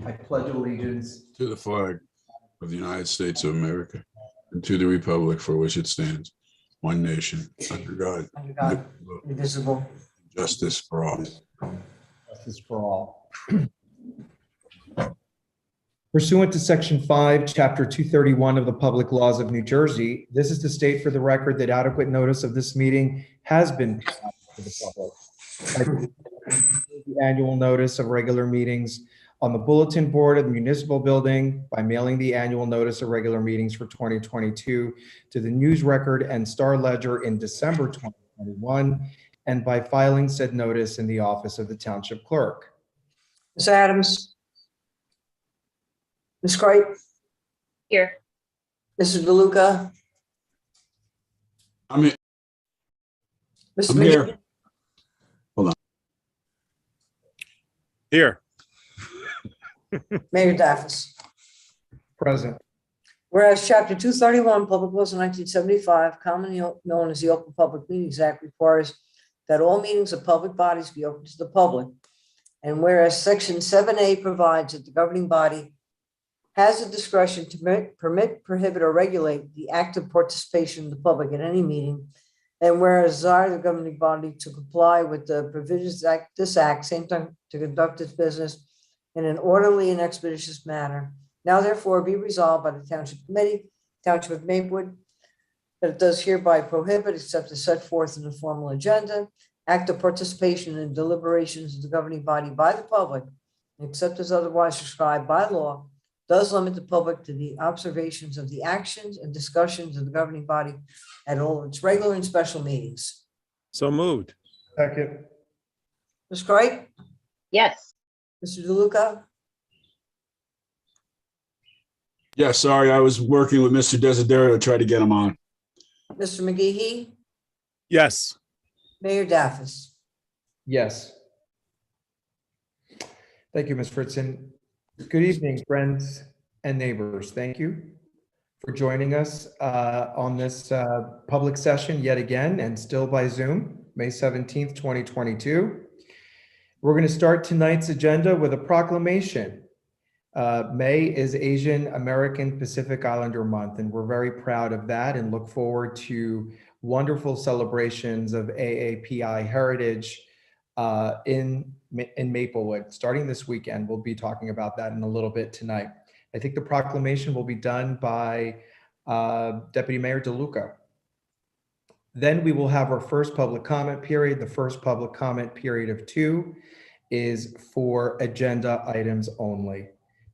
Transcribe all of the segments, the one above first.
I pledge allegiance to the flag of the United States of America and to the republic for which it stands, one nation, under God, indivisible. justice for all. Justice for all. Pursuant to Section 5, Chapter 231 of the Public Laws of New Jersey, this is to state for the record that adequate notice of this meeting has been provided to the public. The annual notice of regular meetings on the bulletin board of the municipal building, by mailing the annual notice of regular meetings for 2022 to the News Record and Star Ledger in December 2021, and by filing said notice in the office of the Township Clerk. Ms. Adams. Ms. Cripe. Here. Mr. DeLuca. I'm here. Mr. I'm McGee. here. Hold on. Here. Mayor Daffis. Present. Whereas Chapter 231, Public Laws of 1975, commonly known as the Open Public Meetings Act, requires that all meetings of public bodies be open to the public. And whereas Section 7A provides that the governing body has the discretion to permit, prohibit, or regulate the active participation of the public at any meeting, and whereas desire the governing body to comply with the provisions of this act, same time to conduct its business in an orderly and expeditious manner, now therefore be resolved by the Township Committee, Township of Maplewood, that it does hereby prohibit, except as set forth in the formal agenda, active participation in deliberations of the governing body by the public, except as otherwise prescribed by law, does limit the public to the observations of the actions and discussions of the governing body at all its regular and special meetings. So moved. Second. Ms. Cripe. Yes. Mr. DeLuca. Yeah, sorry, I was working with Mr. Desiderio to try to get him on. Mr. McGee. Yes. Mayor Daffis. Yes. Thank you, Ms. Fritzen. Good evening, friends and neighbors. Thank you for joining us on this public session yet again, and still by Zoom, May 17th, 2022. We're going to start tonight's agenda with a proclamation. May is Asian American Pacific Islander Month, and we're very proud of that and look forward to wonderful celebrations of AAPI heritage in Maplewood starting this weekend. We'll be talking about that in a little bit tonight. I think the proclamation will be done by Deputy Mayor DeLuca. Then we will have our first public comment period. The first public comment period of 2 is for agenda items only.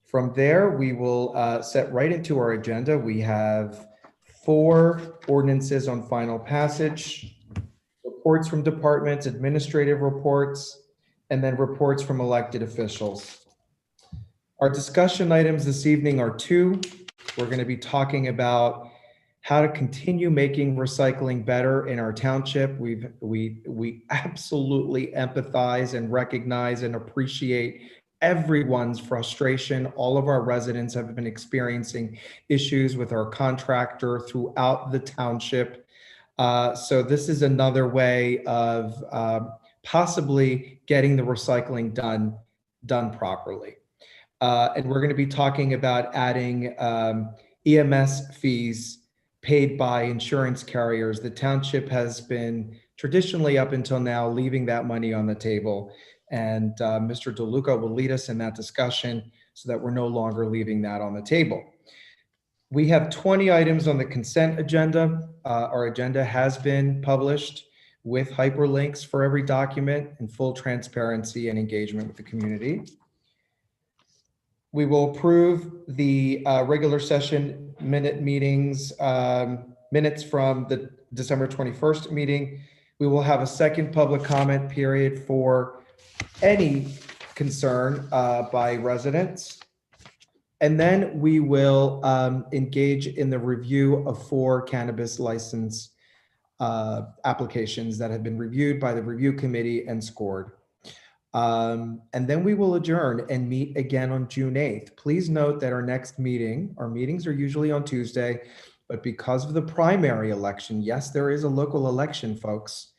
From there, we will set right into our agenda. We have 4 ordinances on final passage, reports from departments, administrative reports, and then reports from elected officials. Our discussion items this evening are 2. We're going to be talking about how to continue making recycling better in our township. We absolutely empathize and recognize and appreciate everyone's frustration. All of our residents have been experiencing issues with our contractor throughout the township. So this is another way of possibly getting the recycling done properly. And we're going to be talking about adding EMS fees paid by insurance carriers. The township has been traditionally up until now leaving that money on the table. And Mr. DeLuca will lead us in that discussion so that we're no longer leaving that on the table. We have 20 items on the consent agenda. Our agenda has been published with hyperlinks for every document and full transparency and engagement with the community. We will approve the regular session minutes from the December 21st meeting. We will have a second public comment period for any concern by residents. And then we will engage in the review of 4 cannabis license applications that have been reviewed by the review committee and scored. And then we will adjourn and meet again on June 8th. Please note that our meetings are usually on Tuesday, but because of the primary election, yes, there is a local election, folks.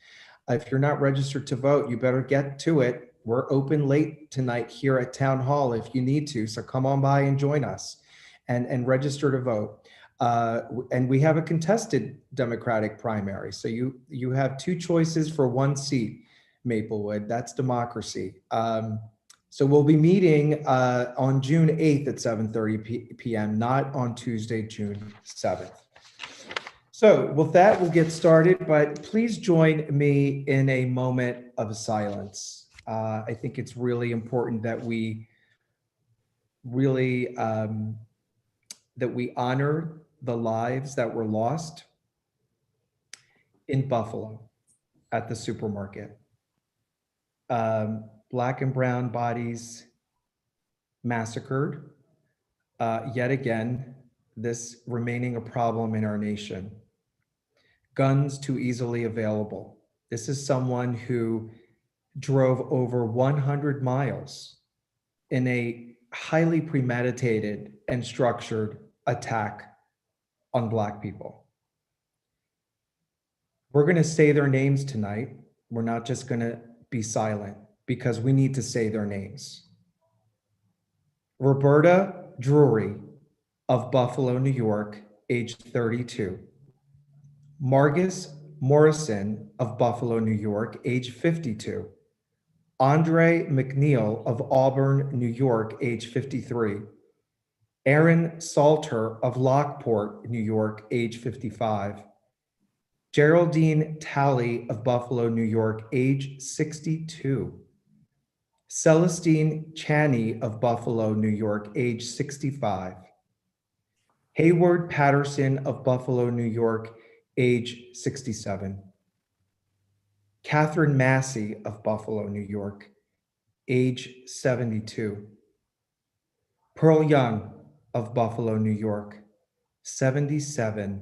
If you're not registered to vote, you better get to it We're open late tonight here at Town Hall if you need to. So come on by and join us and register to vote. And we have a contested Democratic primary. So you have two choices for one seat, Maplewood. That's democracy. So we'll be meeting on June 8th at 7:30 p.m., not on Tuesday, June 7th. So with that, we'll get started, but please join me in a moment of silence. I think it's really important that we really that we honor the lives that were lost in Buffalo at the supermarket. Black and brown bodies massacred. Yet again, this remaining a problem in our nation. Guns too easily available. This is someone who drove over 100 miles in a highly premeditated and structured attack on Black people. We're going to say their names tonight. We're not just going to be silent because we need to say their names. Roberta Drury of Buffalo, New York, age 32. Margus Morrison of Buffalo, New York, age 52. Andre McNeil of Auburn, New York, age 53. Aaron Salter of Lockport, New York, age 55. Geraldine Talley of Buffalo, New York, age 62. Celestine Chaney of Buffalo, New York, age 65. Hayward Patterson of Buffalo, New York, age 67. Catherine Massey of Buffalo, New York, age 72. Pearl Young of Buffalo, New York, 77.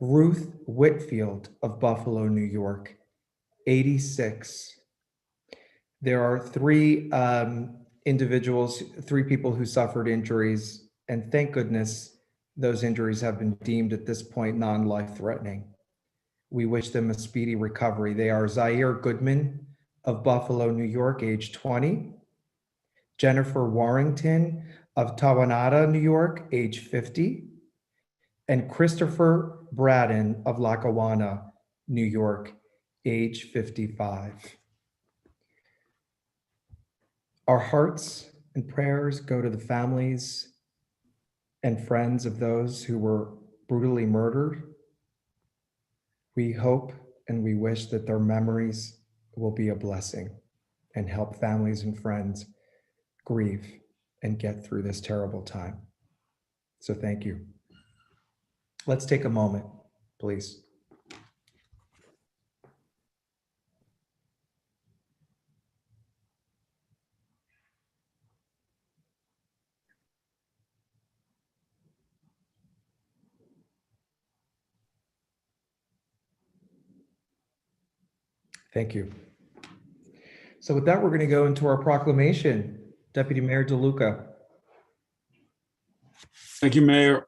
Ruth Whitfield of Buffalo, New York, 86. There are three individuals, three people who suffered injuries, and thank goodness those injuries have been deemed at this point non-life-threatening. We wish them a speedy recovery. They are Zaire Goodman of Buffalo, New York, age 20. Jennifer Warrington of Tawanada, New York, age 50. And Christopher Braden of Lackawanna, New York, age 55. Our hearts and prayers go to the families and friends of those who were brutally murdered. We hope and we wish that their memories will be a blessing and help families and friends grieve and get through this terrible time. So thank you. Let's take a moment, please. Thank you. So with that, we're going to go into our proclamation. Deputy Mayor DeLuca. Thank you, Mayor.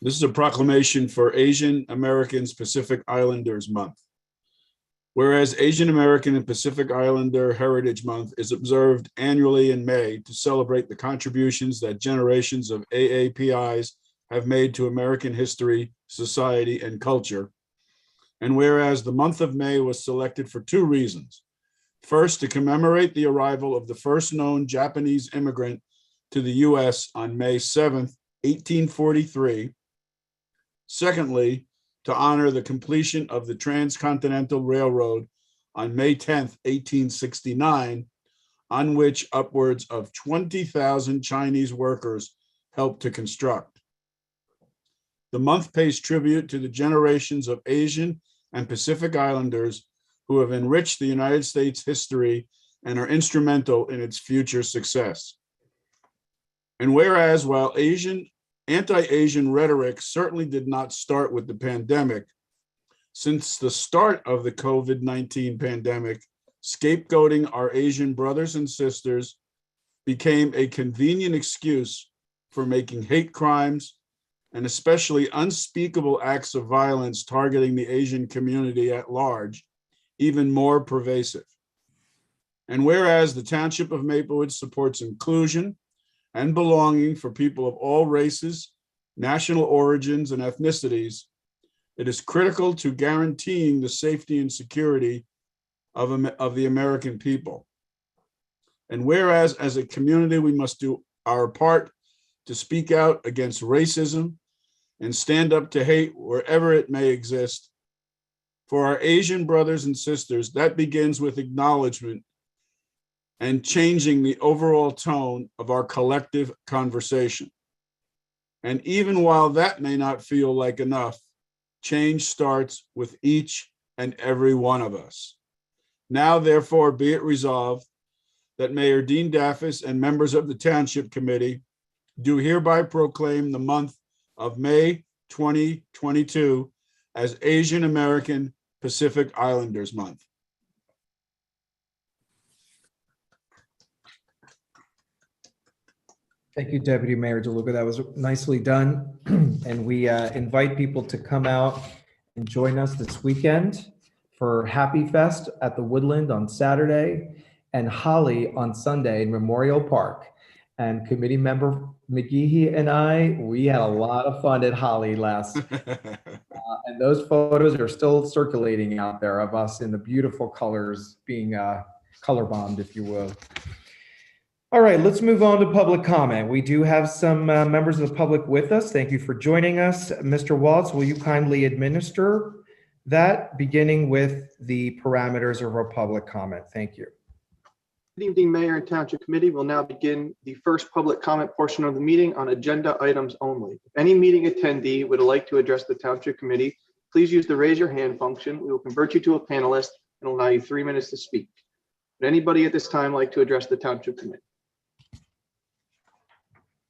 This is a proclamation for Asian Americans Pacific Islanders Month. Whereas Asian American and Pacific Islander Heritage Month is observed annually in May to celebrate the contributions that generations of AAPIs have made to American history, society, and culture. And whereas the month of May was selected for two reasons. First, to commemorate the arrival of the first known Japanese immigrant to the US on May 7th, 1843. Secondly, to honor the completion of the Transcontinental Railroad on May 10th, 1869, on which upwards of 20,000 Chinese workers helped to construct. The month pays tribute to the generations of Asian and Pacific Islanders who have enriched the United States history and are instrumental in its future success. And whereas while anti-Asian rhetoric certainly did not start with the pandemic, since the start of the COVID-19 pandemic, scapegoating our Asian brothers and sisters became a convenient excuse for making hate crimes and especially unspeakable acts of violence targeting the Asian community at large even more pervasive. And whereas the Township of Maplewood supports inclusion and belonging for people of all races, national origins, and ethnicities, it is critical to guaranteeing the safety and security of the American people. And whereas as a community, we must do our part to speak out against racism and stand up to hate wherever it may exist. For our Asian brothers and sisters, that begins with acknowledgement and changing the overall tone of our collective conversation. And even while that may not feel like enough, change starts with each and every one of us. Now, therefore, be it resolved that Mayor Dean Daffis and members of the Township Committee do hereby proclaim the month of May 2022 as Asian American Pacific Islanders Month. Thank you, Deputy Mayor DeLuca. That was nicely done. And we invite people to come out and join us this weekend for Happy Fest at the Woodland on Saturday and Holly on Sunday in Memorial Park. And committee member McGehee and I, we had a lot of fun at Holly last. And those photos are still circulating out there of us in the beautiful colors being color bombed, if you will. All right, let's move on to public comment. We do have some members of the public with us. Thank you for joining us. Mr. Waltz, will you kindly administer that, beginning with the parameters of our public comment? Thank you. Good evening, Mayor and Township Committee. We'll now begin the first public comment portion of the meeting on agenda items only. If any meeting attendee would like to address the Township Committee, please use the raise your hand function. We will convert you to a panelist and allow you 3 minutes to speak. Would anybody at this time like to address the Township Committee?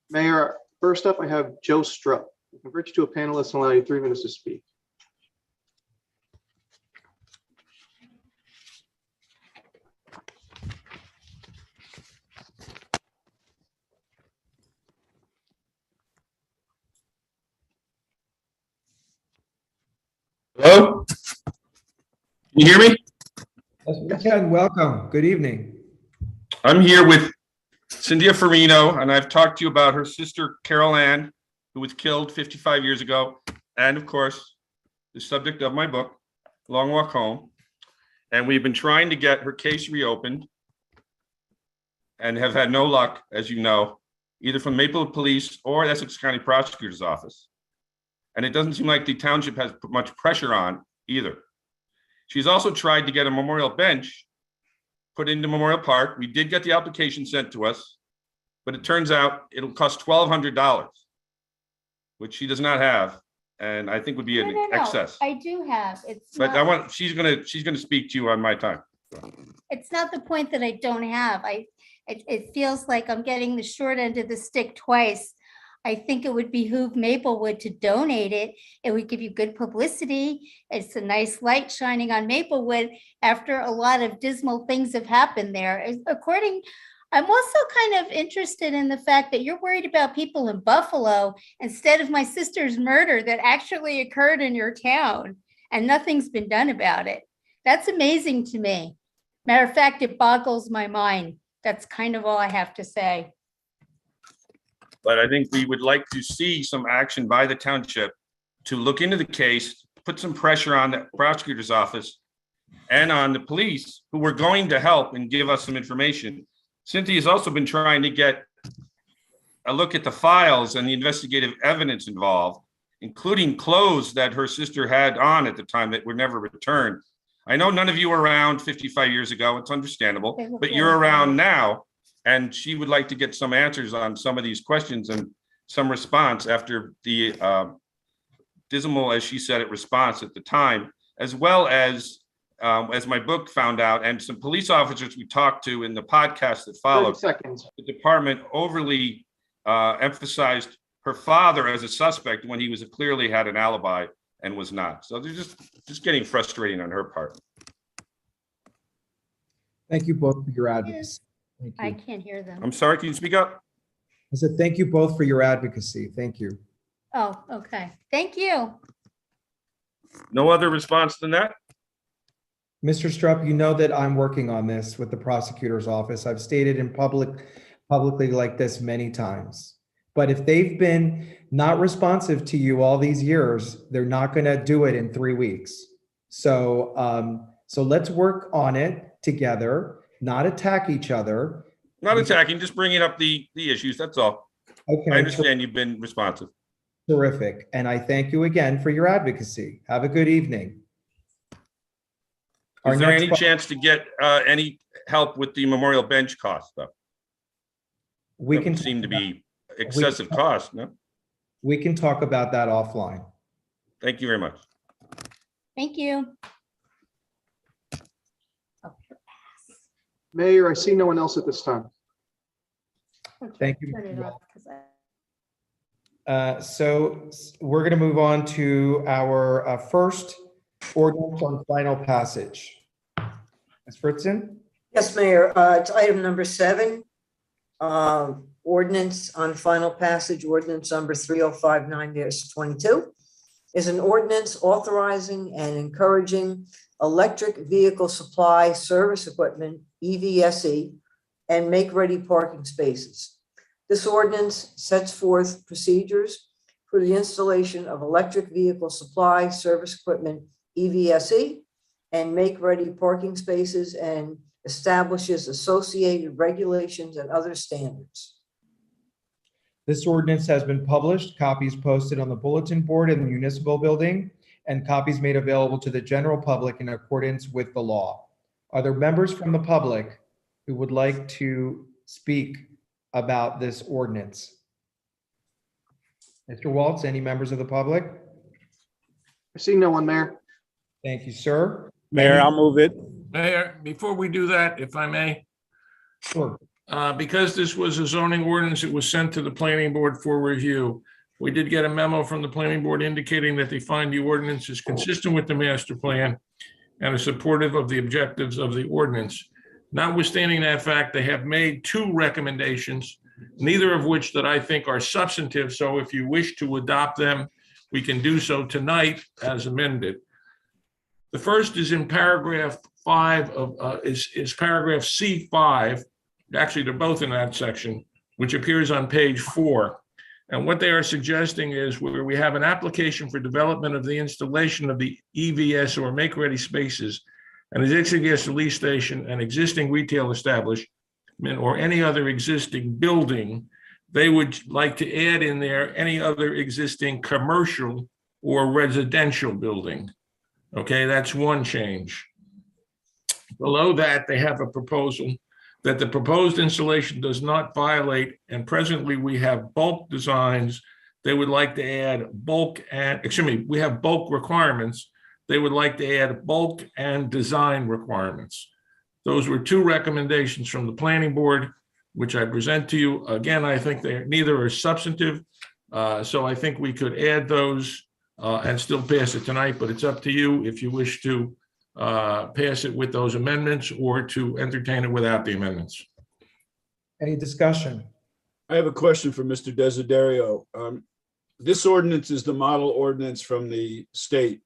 Mayor, first up, I have Joe Strutt. We'll convert you to a panelist and allow you 3 minutes to speak. Hello? Can you hear me? Yes, we can. Welcome. Good evening. I'm here with Cynthia Farino, and I've talked to you about her sister, Carol Ann, who was killed 55 years ago, and of course, the subject of my book, Long Walk Home. And we've been trying to get her case reopened and have had no luck, as you know, either from Maplewood Police or Essex County Prosecutor's Office. And it doesn't seem like the township has put much pressure on either. She's also tried to get a memorial bench put into Memorial Park. We did get the application sent to us, but it turns out it'll cost $1,200, which she does not have, and I think would be an excess. I do have. It's But not, she's gonna speak to you on my time. it's not the point that I don't have. It feels like I'm getting the short end of the stick twice. I think it would behoove Maplewood to donate it. It would give you good publicity. It's a nice light shining on Maplewood after a lot of dismal things have happened there. I'm also kind of interested in the fact that you're worried about people in Buffalo instead of my sister's murder that actually occurred in your town, and nothing's been done about it. That's amazing to me. Matter of fact, it boggles my mind. That's kind of all I have to say. But I think we would like to see some action by the township to look into the case, put some pressure on the prosecutor's office and on the police, who were going to help and give us some information. Cynthia's also been trying to get a look at the files and the investigative evidence involved, including clothes that her sister had on at the time that were never returned. I know none of you were around 55 years ago. It's understandable, but you're around now. And she would like to get some answers on some of these questions and some response after the dismal, as she said it, response at the time, as well as my book found out, and some police officers we talked to in the podcast that followed. 30 seconds. The department overly emphasized her father as a suspect when he was clearly had an alibi and was not. So they're just getting frustrating on her part. Thank you both for your advocacy. Thank I you. can't hear them. I'm sorry, can you speak up? I said, thank you both for your advocacy. Thank you. Oh, okay. Thank you. No other response than that? Mr. Strupp, you know that I'm working on this with the prosecutor's office. I've stated in publicly like this many times. But if they've been not responsive to you all these years, they're not going to do it in 3 weeks. So, so let's work on it together, not attack each other. Not attacking, just bringing up the issues, that's all. Okay. I understand you've been responsive. Terrific. And I thank you again for your advocacy. Have a good evening. Is there any chance to get any help with the memorial bench cost, though? We That can would seem to be excessive cost, no? We can talk about that offline. Thank you very much. Thank you. Mayor, I see no one else at this time. Thank you. Turn it off 'cause So we're going to move on to our first ordinance on final passage. Ms. Fritzen? Yes, Mayor, it's item number 7. Ordinance on final passage, ordinance number 3059-22 is an ordinance authorizing and encouraging electric vehicle supply service equipment, EVSE, and make-ready parking spaces. This ordinance sets forth procedures for the installation of electric vehicle supply service equipment, EVSE, and make-ready parking spaces, and establishes associated regulations and other standards. This ordinance has been published, copies posted on the bulletin board in the municipal building, and copies made available to the general public in accordance with the law. Are there members from the public who would like to speak about this ordinance? Mr. Waltz, any members of the public? I see no one, Mayor. Thank you, sir. Mayor, I'll move it. Mayor, before we do that, if I may, Sure. because this was a zoning ordinance, it was sent to the planning board for review. We did get a memo from the planning board indicating that they find the ordinance is consistent with the master plan and is supportive of the objectives of the ordinance. Notwithstanding that fact, they have made 2 recommendations, neither of which that I think are substantive. So if you wish to adopt them, we can do so tonight as amended. The first is in paragraph 5 of is paragraph C5. Actually, they're both in that section, which appears on page 4. And what they are suggesting is where we have an application for development of the installation of the EVS or make-ready spaces, an existing gasoline station, an existing retail establishment, or any other existing building, they would like to add in there any other existing commercial or residential building. Okay, that's one change. Below that, they have a proposal that the proposed installation does not violate, and presently we have bulk designs. They would like to add bulk and, we have bulk requirements. They would like to add bulk and design requirements. Those were 2 recommendations from the planning board, which I present to you. Again, I think neither are substantive. So I think we could add those and still pass it tonight, but it's up to you if you wish to pass it with those amendments or to entertain it without the amendments. Any discussion? I have a question for Mr. Desiderio. This ordinance is the model ordinance from the state.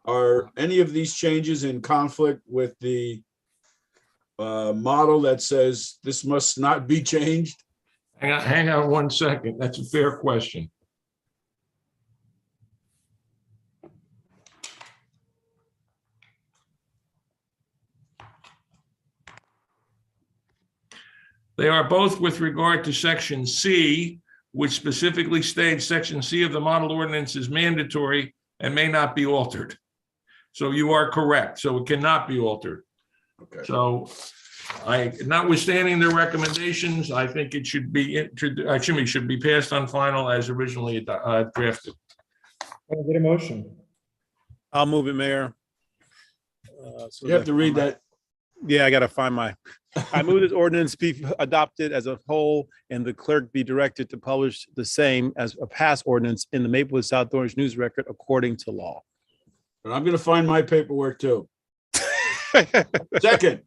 Are any of these changes in conflict with the model that says this must not be changed? Hang on 1 second. That's a fair question. They are both with regard to section C, which specifically states section C of the model ordinance is mandatory and may not be altered. So you are correct. So it cannot be altered. Okay. So notwithstanding their recommendations, I think it should be should be passed on final as originally drafted. Can I get a motion? I'll move it, Mayor. You have to read that. Yeah, I gotta find I move this ordinance be adopted as a whole and the clerk be directed to publish the same as a past ordinance in the Maplewood South Orange News Record according to law. And I'm going to find my paperwork too. Second.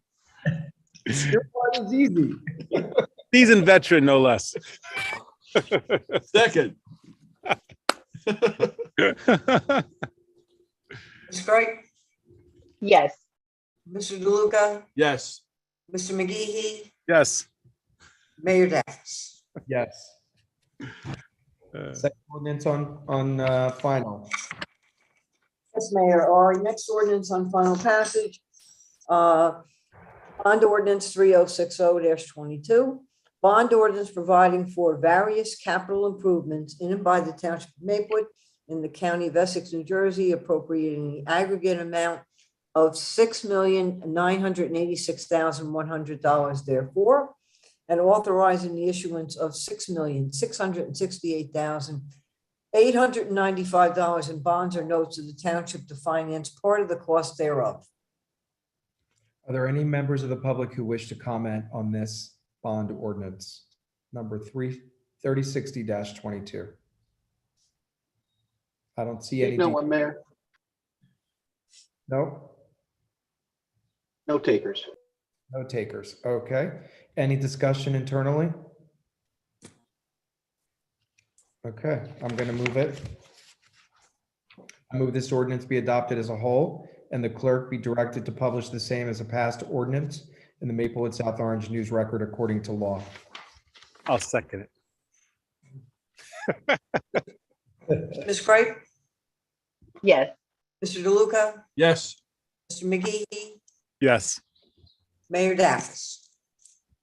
Your part is easy. Seasoned veteran, no less. Second. Ms. Wright? Yes. Mr. DeLuca, Yes. Mr. McGehee, Yes. Mayor Davis. Yes. Second ordinance on final. Yes, Mayor, our next ordinance on final passage, bond ordinance 3060-22. Bond ordinance providing for various capital improvements in and by the Township of Maplewood in the County of Essex, New Jersey, appropriating the aggregate amount of $6,986,100 therefore, and authorizing the issuance of $6,668,895 in bonds or notes of the township to finance part of the cost thereof. Are there any members of the public who wish to comment on this bond ordinance number 3060-22? I don't see any. No one, Mayor. No, No takers. no takers. Okay. Any discussion internally? Okay, I'm going to move it. I move this ordinance be adopted as a whole and the clerk be directed to publish the same as a passed ordinance in the Maplewood South Orange News Record according to law. I'll second it. Ms. Craig, Yes. Mr. DeLuca, Yes. Mr. McGehee, Yes. Mayor Davis.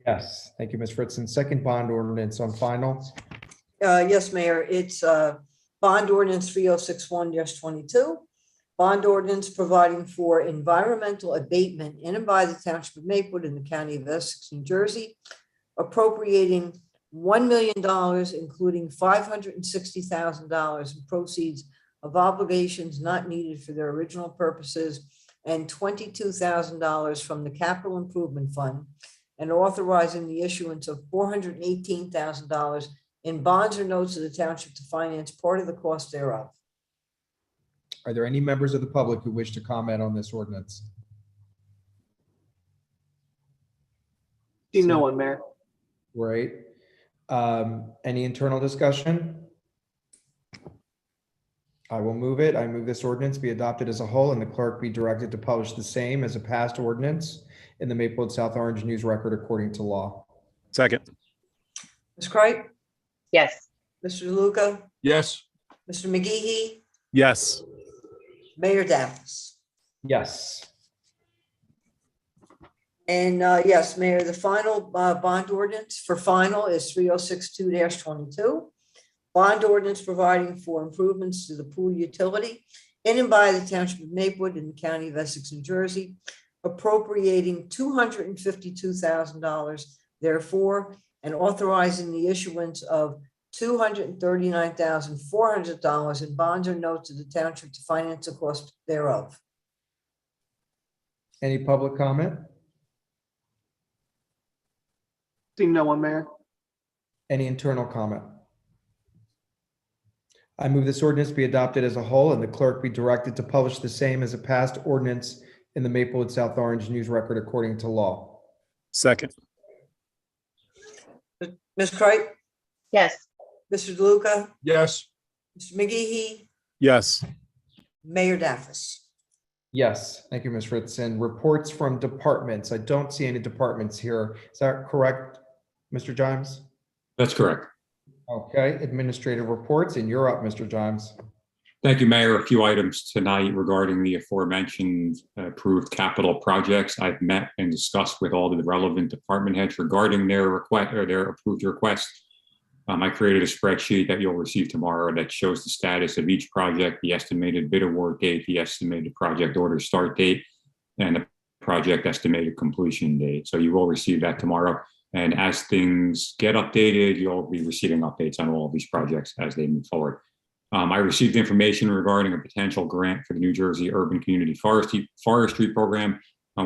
Yes, thank you, Ms. Fritzen. Second bond ordinance on final. Yes, Mayor, it's bond ordinance 3061-22. Bond ordinance providing for environmental abatement in and by the Township of Maplewood in the County of Essex, New Jersey, appropriating $1 million, including $560,000 in proceeds of obligations not needed for their original purposes, and $22,000 from the Capital Improvement Fund, and authorizing the issuance of $418,000 in bonds or notes of the township to finance part of the cost thereof. Are there any members of the public who wish to comment on this ordinance? See no one, Mayor. Right. Any internal discussion? I will move it. I move this ordinance be adopted as a whole and the clerk be directed to publish the same as a passed ordinance in the Maplewood South Orange News Record according to law. Second. Ms. Craig, Yes. Mr. DeLuca, Yes. Mr. McGehee, Yes. Mayor Davis. Yes. And yes, Mayor, the final bond ordinance for final is 3062-22. Bond ordinance providing for improvements to the pool utility in and by the Township of Maplewood in the County of Essex, New Jersey, appropriating $252,000 therefore, and authorizing the issuance of $239,400 in bonds or notes of the township to finance the cost thereof. Any public comment? See no one, Mayor. Any internal comment? I move this ordinance be adopted as a whole and the clerk be directed to publish the same as a passed ordinance in the Maplewood South Orange News Record according to law. Second. Ms. Craig, Yes. Mr. DeLuca, Yes. Mr. McGehee, Yes. Mayor Davis. Yes, thank you, Ms. Fritzen. Reports from departments. I don't see any departments here. Is that correct, Mr. Jimes? That's correct. Okay, administrative reports, and you're up, Mr. Jimes. Thank you, Mayor. A few items tonight regarding the aforementioned approved capital projects. I've met and discussed with all the relevant department heads regarding their request or their approved requests. I created a spreadsheet that you'll receive tomorrow that shows the status of each project, the estimated bid award date, the estimated project order start date, and the project estimated completion date. So you will receive that tomorrow. And as things get updated, you'll be receiving updates on all of these projects as they move forward. I received information regarding a potential grant for the New Jersey Urban Community Forestry Program.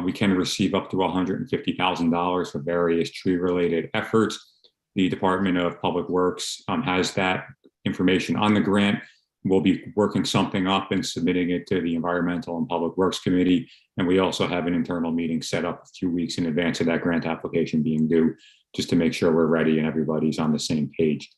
We can receive up to $150,000 for various tree-related efforts. The Department of Public Works has that information on the grant. We'll be working something up and submitting it to the Environmental and Public Works Committee. And we also have an internal meeting set up a few weeks in advance of that grant application being due, just to make sure we're ready and everybody's on the same page.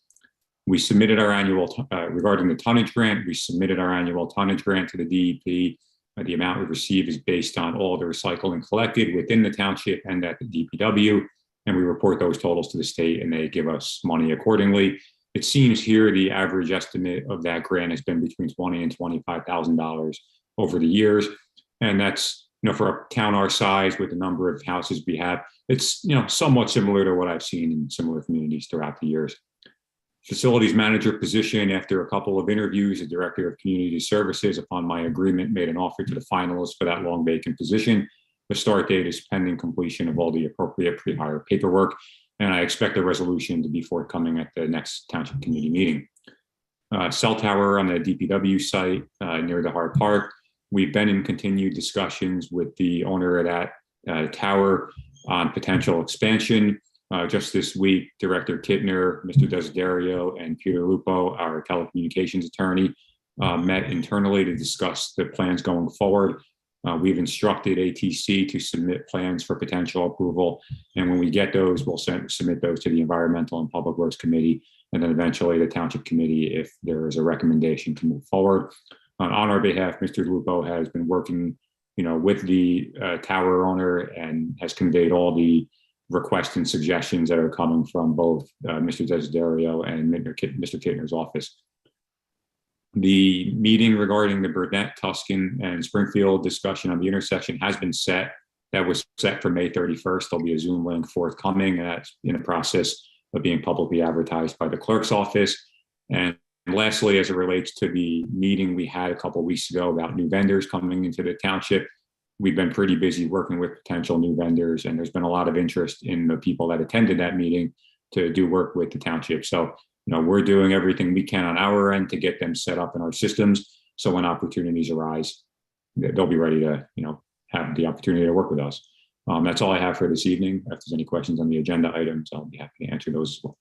We submitted our annual, regarding the tonnage grant, we submitted our annual tonnage grant to the DEP. The amount we receive is based on all the recycling collected within the township and at the DPW. And we report those totals to the state and they give us money accordingly. It seems here the average estimate of that grant has been between $20,000 and $25,000 over the years. And that's, for a town our size with the number of houses we have, it's, somewhat similar to what I've seen in similar communities throughout the years. Facilities manager position, after a couple of interviews, the director of community services, upon my agreement, made an offer to the finalists for that long vacant position. The start date is pending completion of all the appropriate pre-hire paperwork, and I expect a resolution to be forthcoming at the next township committee meeting. Cell tower on the DPW site near the Hart Park. We've been in continued discussions with the owner of that tower on potential expansion. Just this week, Director Kittner, Mr. Desiderio, and Peter Lupo, our telecommunications attorney, met internally to discuss the plans going forward. We've instructed ATC to submit plans for potential approval. And when we get those, we'll submit those to the Environmental and Public Works Committee, and then eventually the Township Committee if there is a recommendation to move forward. On our behalf, Mr. Lupo has been working, with the tower owner and has conveyed all the requests and suggestions that are coming from both Mr. Desiderio and Mr. Kittner's office. The meeting regarding the Burnett, Tuscan, and Springfield discussion on the intersection has been set. That was set for May 31st. There'll be a Zoom link forthcoming, and that's in the process of being publicly advertised by the clerk's office. And lastly, as it relates to the meeting we had a couple of weeks ago about new vendors coming into the township, we've been pretty busy working with potential new vendors, and there's been a lot of interest in the people that attended that meeting to do work with the township. So, we're doing everything we can on our end to get them set up in our systems. So when opportunities arise, they'll be ready to, have the opportunity to work with us. That's all I have for this evening. If there's any questions on the agenda items, I'll be happy to answer those as well.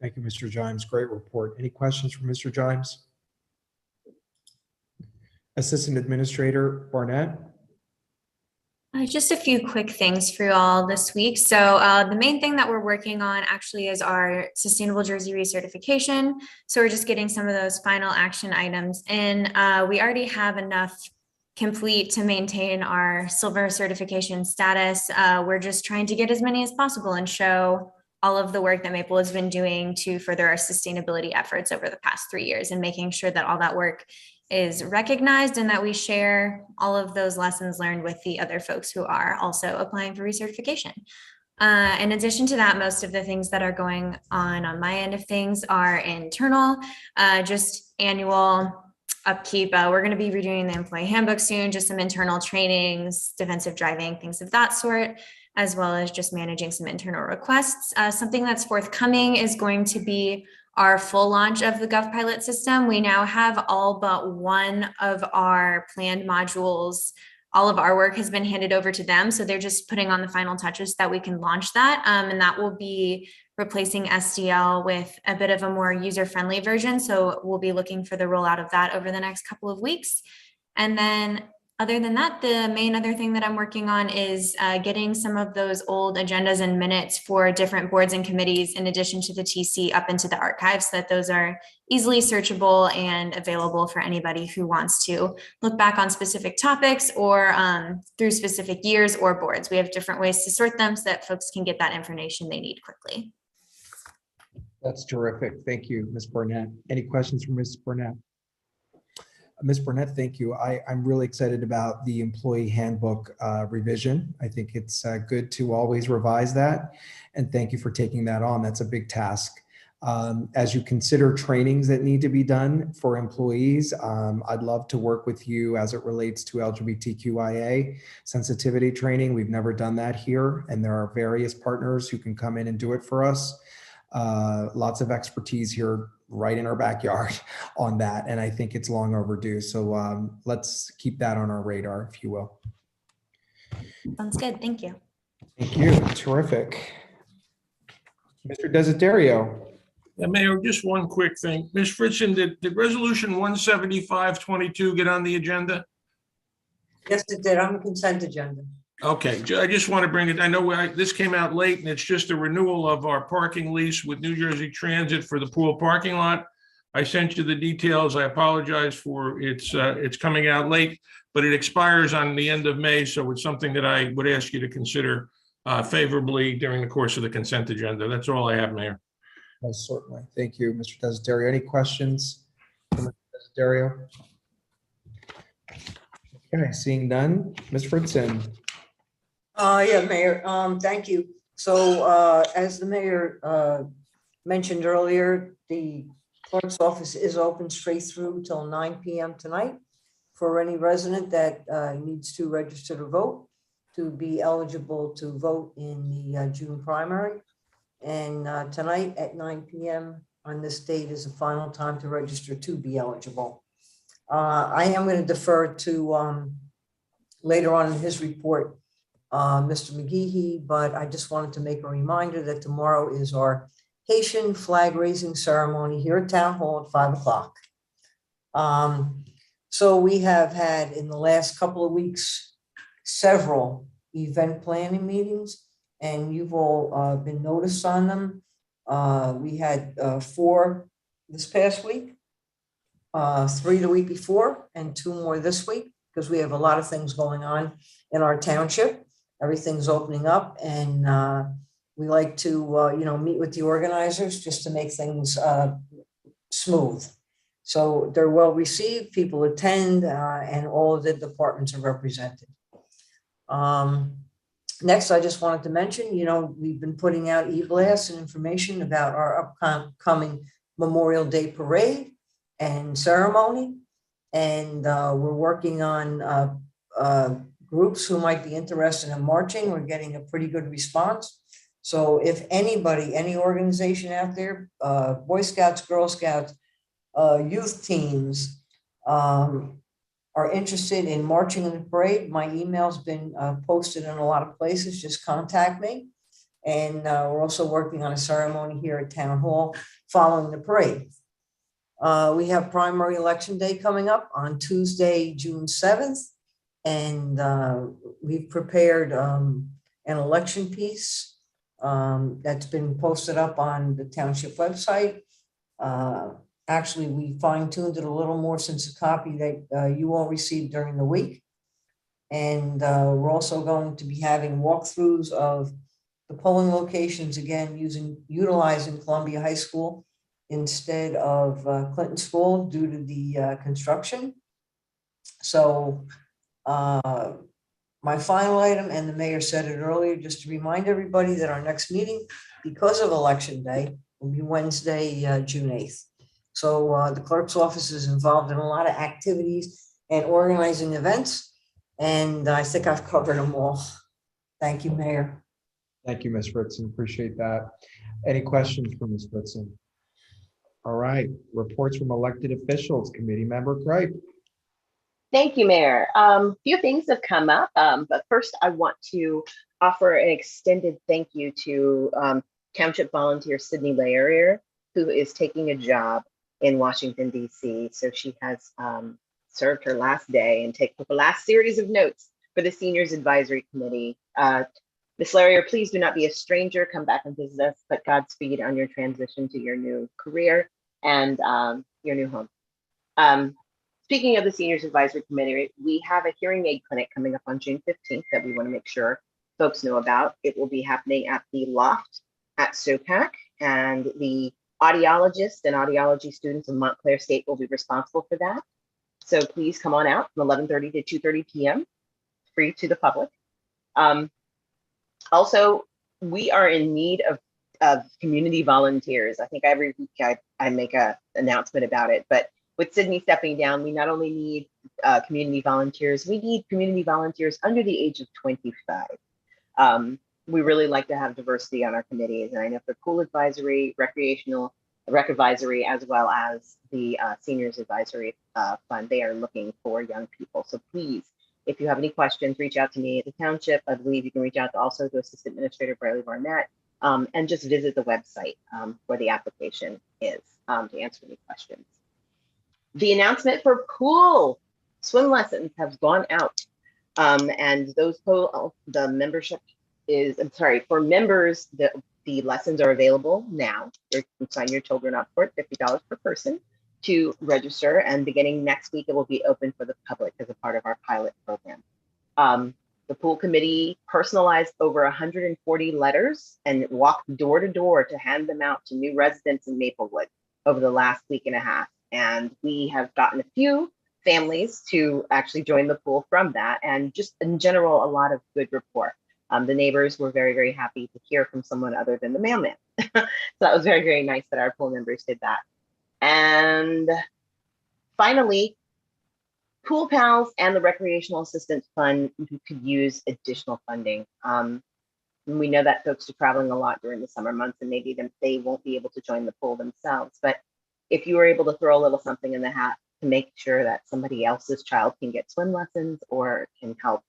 Thank you, Mr. Gimes. Great report. Any questions from Mr. Gimes? Assistant Administrator Barnett. Just a few quick things for you all this week. So the main thing that we're working on actually is our Sustainable Jersey recertification. So we're just getting some of those final action items in. We already have enough complete to maintain our silver certification status. We're just trying to get as many as possible and show all of the work that Maple has been doing to further our sustainability efforts over the past 3 years, and making sure that all that work is recognized and that we share all of those lessons learned with the other folks who are also applying for recertification. In addition to that, most of the things that are going on my end of things are internal, just annual upkeep. We're going to be redoing the employee handbook soon, just some internal trainings, defensive driving, things of that sort, as well as just managing some internal requests. Something that's forthcoming is going to be our full launch of the GovPilot system. We now have all but one of our planned modules. All of our work has been handed over to them. So they're just putting on the final touches that we can launch that. And that will be replacing SDL with a bit of a more user-friendly version. So we'll be looking for the rollout of that over the next couple of weeks. And then other than that, the main other thing that I'm working on is getting some of those old agendas and minutes for different boards and committees, in addition to the TC, up into the archives, so that those are easily searchable and available for anybody who wants to look back on specific topics or through specific years or boards. We have different ways to sort them so that folks can get that information they need quickly. That's terrific. Thank you, Ms. Burnett. Any questions from Ms. Burnett? Ms. Burnett, thank you. I'm really excited about the employee handbook revision. I think it's good to always revise that. And thank you for taking that on. That's a big task. As you consider trainings that need to be done for employees, I'd love to work with you as it relates to LGBTQIA sensitivity training. We've never done that here, and there are various partners who can come in and do it for us. Lots of expertise here right in our backyard on that. And I think it's long overdue. So let's keep that on our radar, if you will. Sounds good. Thank you. Thank you. Terrific. Mr. Desiderio. Yeah, Mayor, just one quick thing. Ms. Fritzen, did resolution 175-22 get on the agenda? Yes, it did. On the consent agenda. Okay, I just want to bring it, I know this came out late and it's just a renewal of our parking lease with New Jersey Transit for the pool parking lot. I sent you the details. I apologize for it's coming out late, but it expires on the end of May. So it's something that I would ask you to consider favorably during the course of the consent agenda. That's all I have, Mayor. Most certainly. Thank you, Mr. Desiderio. Any questions for Mr. Desiderio? Okay, seeing none. Ms. Fritzen. Yeah, Mayor, thank you. So, as the mayor, mentioned earlier, the clerk's office is open straight through till 9 p.m. tonight for any resident that, needs to register to vote, to be eligible to vote in the, June primary. And, tonight at 9 p.m. on this date is the final time to register to be eligible. I am going to defer to, later on in his report, Mr. McGehee, but I just wanted to make a reminder that tomorrow is our Haitian flag raising ceremony here at Town Hall at 5 o'clock. So we have had in the last couple of weeks, several event planning meetings, and you've all been noticed on them. We had 4 this past week, 3 the week before, and 2 more this week, because we have a lot of things going on in our township. Everything's opening up, and we like to, meet with the organizers just to make things smooth. So they're well received, people attend, and all of the departments are represented. Next, I just wanted to mention, we've been putting out e-blasts and information about our upcoming Memorial Day parade and ceremony. And we're working on groups who might be interested in marching. We're getting a pretty good response. So if anybody, any organization out there, Boy Scouts, Girl Scouts, youth teams are interested in marching in the parade, my email's been posted in a lot of places. Just contact me. And we're also working on a ceremony here at Town Hall following the parade. We have primary election day coming up on Tuesday, June 7th. And we've prepared an election piece that's been posted up on the township website. Actually, we fine-tuned it a little more since the copy that you all received during the week. And we're also going to be having walkthroughs of the polling locations, again, utilizing Columbia High School instead of Clinton School due to the construction. So my final item, and the mayor said it earlier, just to remind everybody that our next meeting, because of Election Day, will be Wednesday, June 8th. So the clerk's office is involved in a lot of activities and organizing events, and I think I've covered them all. Thank you, Mayor. Thank you, Ms. Fritzen. Appreciate that. Any questions for Ms. Fritzen? All right, reports from elected officials. Committee member Gripe. Thank you, Mayor. Few things have come up, but first I want to offer an extended thank you to Township volunteer Sydney Layer, who is taking a job in Washington, D.C. So she has served her last day and taken the last series of notes for the Seniors Advisory Committee. Ms. Layer, please do not be a stranger. Come back and visit us, but Godspeed on your transition to your new career and your new home. Speaking of the Seniors Advisory Committee, we have a hearing aid clinic coming up on June 15th that we want to make sure folks know about. It will be happening at the Loft at SOPAC, and the audiologist and audiology students in Montclair State will be responsible for that. So please come on out from 11:30 to 2:30 p.m., free to the public. Also, we are in need of community volunteers. I think every week I make an announcement about it, but with Sydney stepping down, we not only need community volunteers, we need community volunteers under the age of 25. We really like to have diversity on our committees, and I know for Pool Advisory, Recreational, Rec Advisory, as well as the Seniors Advisory Fund, they are looking for young people. So please, if you have any questions, reach out to me at the Township. I believe you can reach out also to Assistant Administrator Bradley Barnett, and just visit the website where the application is to answer any questions. The announcement for pool swim lessons have gone out, and those the membership is, I'm sorry, for members, the lessons are available now. You can sign your children up for it, $50 per person. to register, and beginning next week, it will be open for the public as a part of our pilot program. The pool committee personalized over 140 letters and walked door to door to hand them out to new residents in Maplewood over the last week and a half. And we have gotten a few families to actually join the pool from that, and just in general, a lot of good rapport. The neighbors were very, very happy to hear from someone other than the mailman. So that was very, very nice that our pool members did that. And finally, Pool Pals and the Recreational Assistance Fund could use additional funding. We know that folks are traveling a lot during the summer months, and maybe they won't be able to join the pool themselves. But if you were able to throw a little something in the hat to make sure that somebody else's child can get swim lessons or can help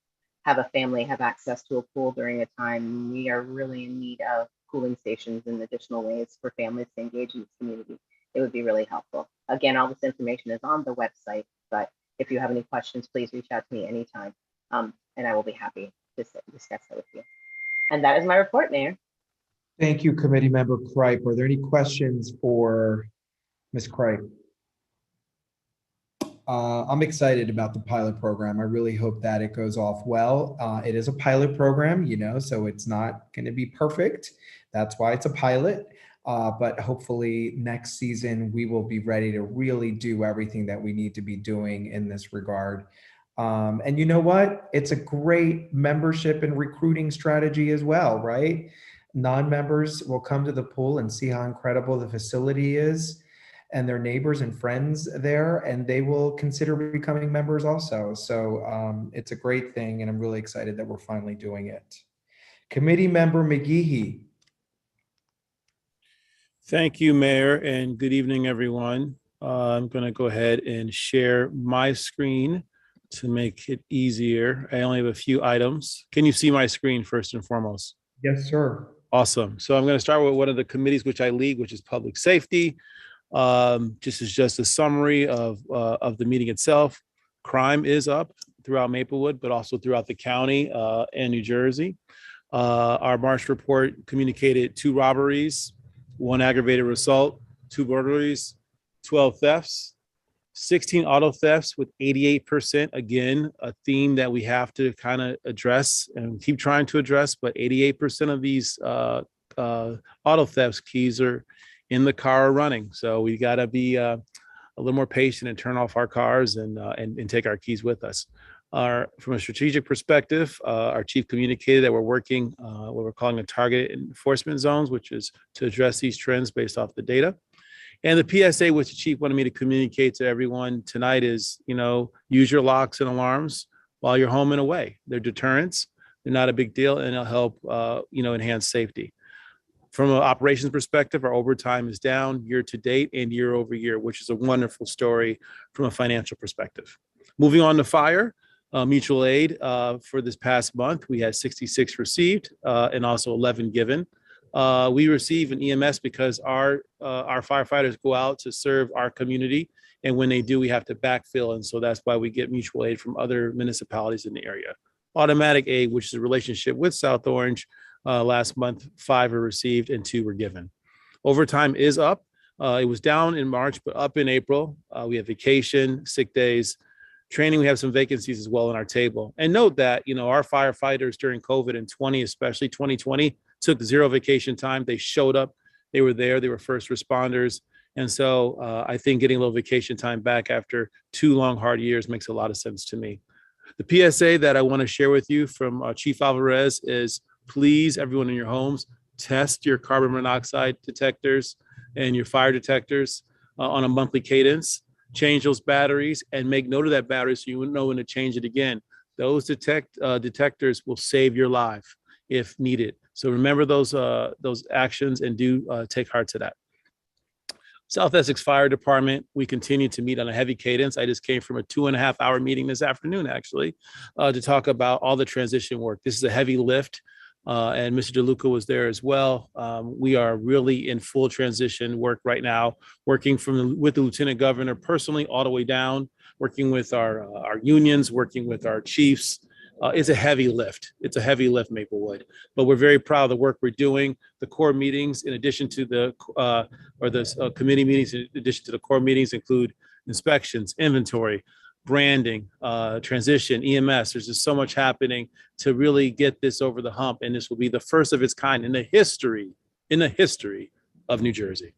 have a family have access to a pool during a time we are really in need of cooling stations and additional ways for families to engage in this community, it would be really helpful. Again, all this information is on the website, but if you have any questions, please reach out to me anytime, and I will be happy to discuss that with you. And that is my report, Mayor. Thank you, Committee Member Kripe. Are there any questions for Ms. Kripe? I'm excited about the pilot program. I really hope that it goes off well. It is a pilot program, you know, so it's not going to be perfect. That's why it's a pilot. But hopefully next season, we will be ready to really do everything that we need to be doing in this regard. And you know what? It's a great membership and recruiting strategy as well, right? Non-members will come to the pool and see how incredible the facility is and their neighbors and friends there, and they will consider becoming members also. So it's a great thing, and I'm really excited that we're finally doing it. Committee Member McGehee. Thank you, Mayor, and good evening, everyone. I'm going to go ahead and share my screen to make it easier. I only have a few items. Can you see my screen first and foremost? Yes, sir. Awesome. So I'm going to start with one of the committees which I lead, which is public safety. Just a summary of the meeting itself. Crime is up throughout Maplewood, but also throughout the county and New Jersey. Our March report communicated 2 robberies, 1 aggravated assault, 2 burglaries, 12 thefts, 16 auto thefts with 88%. Again, a theme that we have to kind of address and keep trying to address, but 88% of these auto thefts keys are in the car running. So we got to be a little more patient and turn off our cars and take our keys with us. From a strategic perspective, our chief communicated that we're working what we're calling a target enforcement zones, which is to address these trends based off the data. And the PSA, which the chief wanted me to communicate to everyone tonight is, you know, use your locks and alarms while you're home and away. They're deterrents. They're not a big deal, and it'll help, enhance safety. From an operations perspective, our overtime is down year to date and year over year, which is a wonderful story from a financial perspective. Moving on to fire, mutual aid for this past month, we had 66 received and also 11 given. We receive an EMS because our firefighters go out to serve our community, and when they do, we have to backfill, and so that's why we get mutual aid from other municipalities in the area. Automatic aid, which is a relationship with South Orange. Last month, 5 were received and 2 were given. Overtime is up. It was down in March, but up in April. We have vacation, sick days, training. We have some vacancies as well on our table. And note that, our firefighters during COVID in 20, especially 2020, took 0 vacation time. They showed up. They were there. They were first responders. And so I think getting a little vacation time back after 2 long, hard years makes a lot of sense to me. The PSA that I want to share with you from Chief Alvarez is, please, everyone in your homes, test your carbon monoxide detectors and your fire detectors on a monthly cadence. Change those batteries and make note of that battery so you know when to change it again. Those detectors will save your life if needed. So remember those actions and do take heart to that. South Essex Fire Department, we continue to meet on a heavy cadence. I just came from a 2.5-hour meeting this afternoon, actually, to talk about all the transition work. This is a heavy lift. And Mr. DeLuca was there as well. We are really in full transition work right now, working with the Lieutenant Governor personally all the way down, working with our unions, working with our chiefs, It's a heavy lift. It's a heavy lift, Maplewood, but we're very proud of the work we're doing. The core meetings, in addition to the committee meetings, in addition to the core meetings, include inspections, inventory, branding, transition, EMS. There's just so much happening to really get this over the hump, and this will be the first of its kind in the history of New Jersey.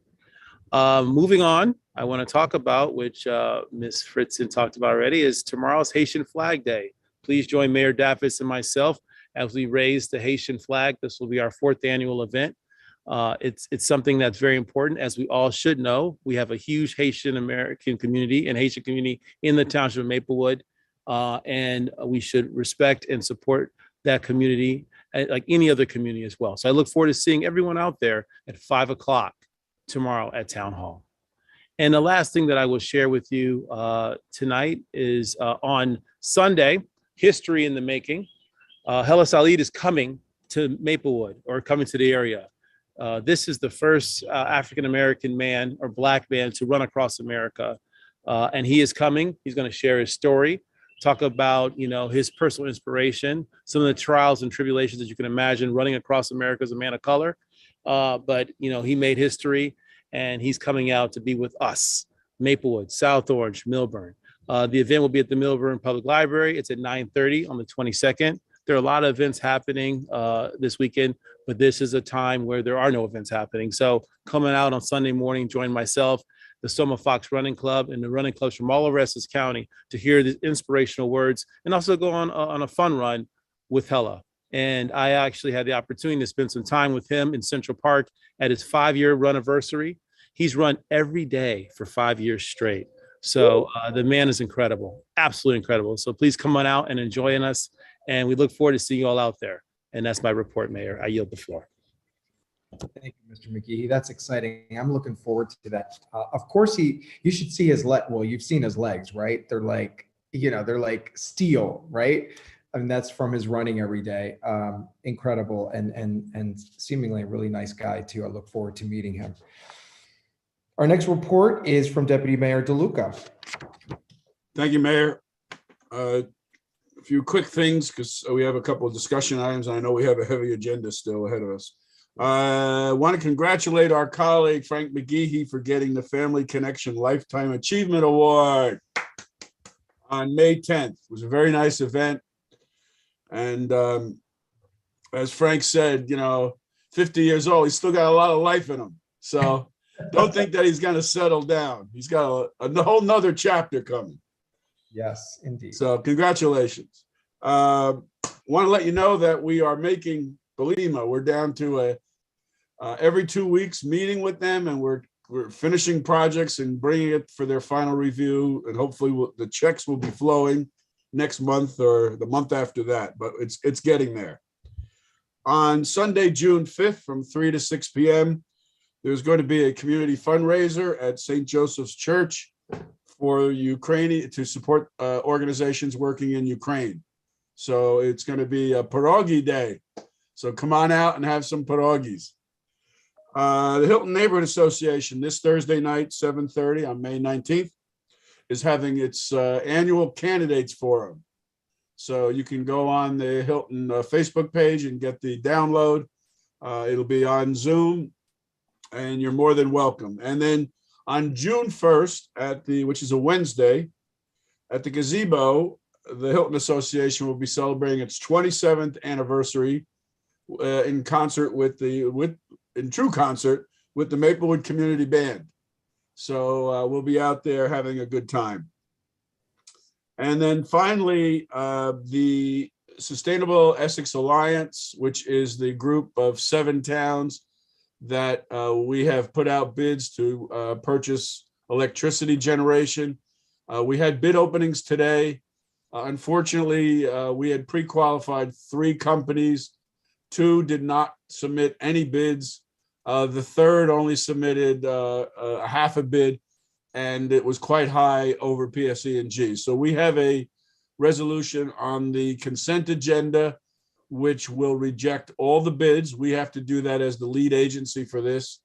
Moving on, I want to talk about, which Ms. Fritzen talked about already, is tomorrow's Haitian Flag Day. Please join Mayor Daffis and myself as we raise the Haitian flag. This will be our 4th annual event. It's something that's very important, as we all should know. We have a huge Haitian American community and Haitian community in the township of Maplewood, and we should respect and support that community like any other community as well. So I look forward to seeing everyone out there at 5 o'clock tomorrow at Town Hall. And the last thing that I will share with you tonight is on Sunday, history in the making. Hela Salid is coming to Maplewood, or coming to the area. This is the first African-American man or Black man to run across America. And he is coming. He's going to share his story, talk about, his personal inspiration, some of the trials and tribulations that you can imagine running across America as a man of color. But he made history, and he's coming out to be with us, Maplewood, South Orange, Milburn. The event will be at the Milburn Public Library. It's at 9:30 on the 22nd. There are a lot of events happening this weekend, but this is a time where there are no events happening. So coming out on Sunday morning, join myself, the Soma Fox Running Club, and the running clubs from all over Essex County to hear the inspirational words, and also go on a fun run with Hela. And I actually had the opportunity to spend some time with him in Central Park at his 5-year run anniversary. He's run every day for 5 years straight. So the man is incredible, absolutely incredible. So please come on out and enjoy us. And we look forward to seeing you all out there. And that's my report, Mayor. I yield the floor. Thank you, Mr. McGee. That's exciting. I'm looking forward to that. Of course, you should see his well, you've seen his legs, right? They're like, they're like steel, right? I mean, that's from his running every day. Incredible, and seemingly a really nice guy too. I look forward to meeting him. Our next report is from Deputy Mayor DeLuca. Thank you, Mayor. A few quick things, because we have a couple of discussion items. I know we have a heavy agenda still ahead of us. I want to congratulate our colleague, Frank McGehee, for getting the Family Connection Lifetime Achievement Award on May 10th. It was a very nice event. And as Frank said, 50 years old, he's still got a lot of life in him. So don't think that he's going to settle down. He's got a whole nother chapter coming. Yes, indeed. So congratulations. Want to let you know that we are making Belima. We're down to every 2 weeks meeting with them, and we're finishing projects and bringing it for their final review. And hopefully the checks will be flowing next month or the month after that, but it's getting there. On Sunday, June 5th from 3 to 6 p.m., there's going to be a community fundraiser at St. Joseph's Church for Ukraine to support organizations working in Ukraine. So it's going to be a pierogi day. So come on out and have some pierogies. The Hilton Neighborhood Association this Thursday night, 7:30 on May 19th, is having its annual candidates forum. So you can go on the Hilton Facebook page and get the download. It'll be on Zoom, and you're more than welcome. And then on June 1st, which is a Wednesday, at the gazebo, the Hilton Association will be celebrating its 27th anniversary in true concert with the Maplewood Community Band. So we'll be out there having a good time. And then finally, the Sustainable Essex Alliance, which is the group of 7 towns that we have put out bids to purchase electricity generation. We had bid openings today. Unfortunately, we had pre-qualified 3 companies. 2 did not submit any bids. The third only submitted a half a bid, and it was quite high over PSE&G. So we have a resolution on the consent agenda, which will reject all the bids. We have to do that as the lead agency for this.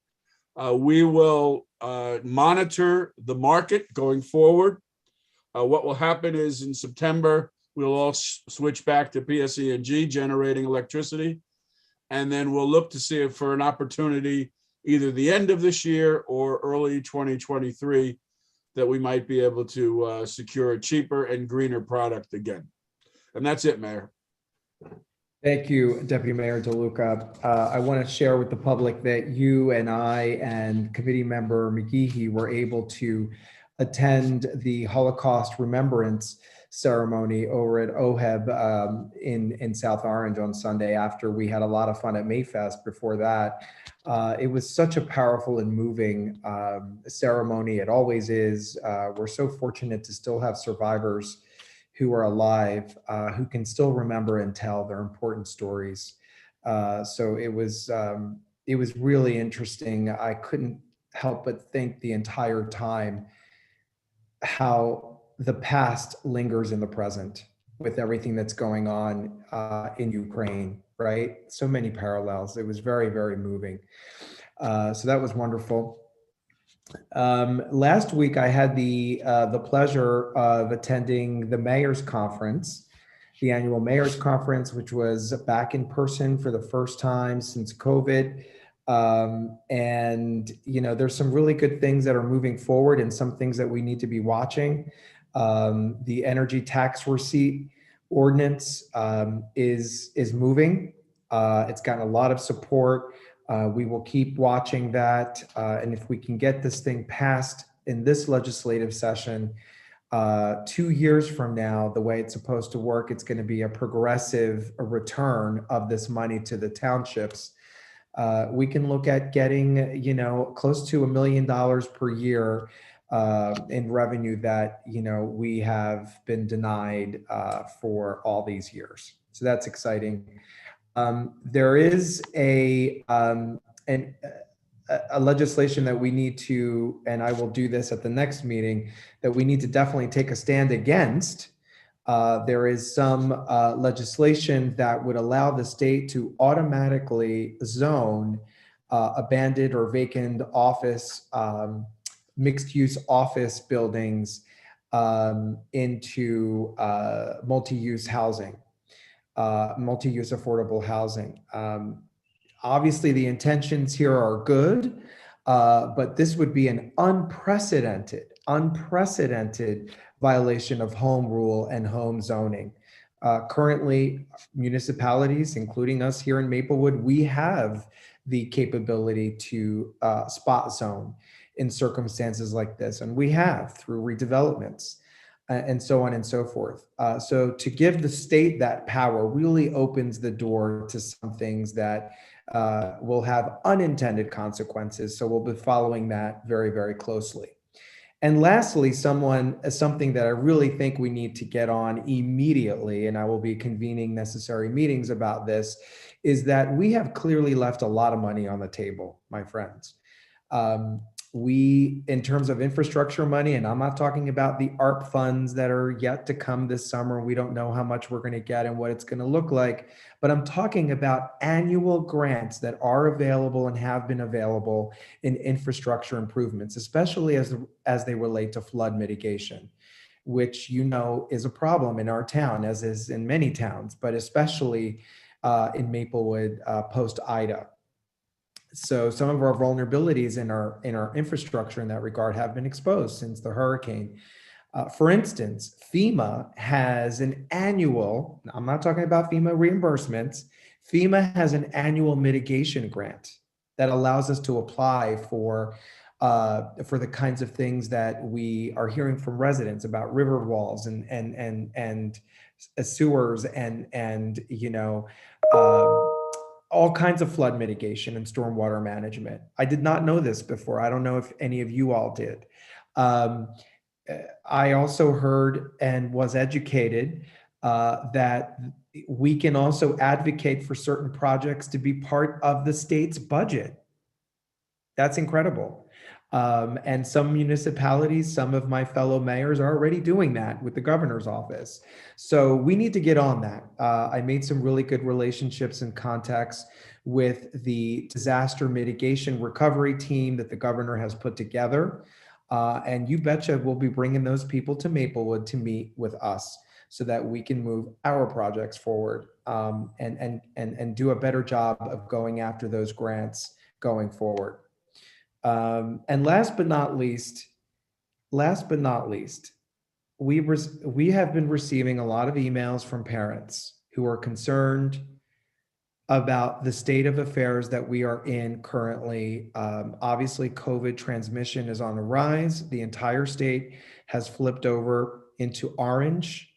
We will monitor the market going forward. What will happen is in September, We'll all switch back to PSE&G generating electricity. And then we'll look to see if for an opportunity, either the end of this year or early 2023, that we might be able to secure a cheaper and greener product again. And that's it, Mayor. Thank you, Deputy Mayor DeLuca. I want to share with the public that you and I and committee member McGeehee were able to attend the Holocaust Remembrance ceremony over at OHEB in South Orange on Sunday, after we had a lot of fun at Mayfest before that. It was such a powerful and moving ceremony. It always is. We're so fortunate to still have survivors who are alive, who can still remember and tell their important stories. So it was really interesting. I couldn't help but think the entire time how the past lingers in the present with everything that's going on in Ukraine, right? So many parallels. It was very, very moving. So that was wonderful. Last week, I had the pleasure of attending the Mayor's Conference, the annual Mayor's Conference, which was back in person for the first time since COVID. And, you know, there's some really good things that are moving forward and some things that we need to be watching. The energy tax receipt ordinance is moving. It's gotten a lot of support. We will keep watching that. And if we can get this thing passed in this legislative session, 2 years from now, the way it's supposed to work, it's going to be a progressive return of this money to the townships. We can look at getting, you know, close to $1 million per year in revenue that, you know, we have been denied for all these years. So that's exciting. There is a legislation that we need to, and I will do this at the next meeting, that we need to definitely take a stand against. There is some legislation that would allow the state to automatically zone abandoned or vacant office, mixed-use office buildings into multi-use housing. Multi-use affordable housing. Obviously, the intentions here are good, but this would be an unprecedented violation of home rule and home zoning. Currently, municipalities, including us here in Maplewood, we have the capability to spot zone in circumstances like this, and we have through redevelopments. And so on and so forth. So to give the state that power really opens the door to some things that will have unintended consequences. So we'll be following that very, very closely. And lastly, something that I really think we need to get on immediately, and I will be convening necessary meetings about this, is that we have clearly left a lot of money on the table, my friends. We, in terms of infrastructure money, and I'm not talking about the ARP funds that are yet to come this summer. We don't know how much we're going to get and what it's going to look like, but I'm talking about annual grants that are available and have been available in infrastructure improvements, especially as they relate to flood mitigation, which, you know, is a problem in our town, as is in many towns, but especially in Maplewood post-Ida. So some of our vulnerabilities in our infrastructure in that regard have been exposed since the hurricane. For instance, FEMA has an annual, I'm not talking about FEMA reimbursements, FEMA has an annual mitigation grant that allows us to apply for the kinds of things that we are hearing from residents about river walls and sewers and you know, all kinds of flood mitigation and stormwater management. I did not know this before. I don't know if any of you all did. I also heard and was educated that we can also advocate for certain projects to be part of the state's budget. That's incredible. And some municipalities, some of my fellow mayors are already doing that with the governor's office. So we need to get on that. I made some really good relationships and contacts with the disaster mitigation recovery team that the governor has put together. And you betcha we'll be bringing those people to Maplewood to meet with us. so that we can move our projects forward, and do a better job of going after those grants going forward. And last but not least, we have been receiving a lot of emails from parents who are concerned about the state of affairs that we are in currently. Obviously, COVID transmission is on the rise. The entire state has flipped over into orange,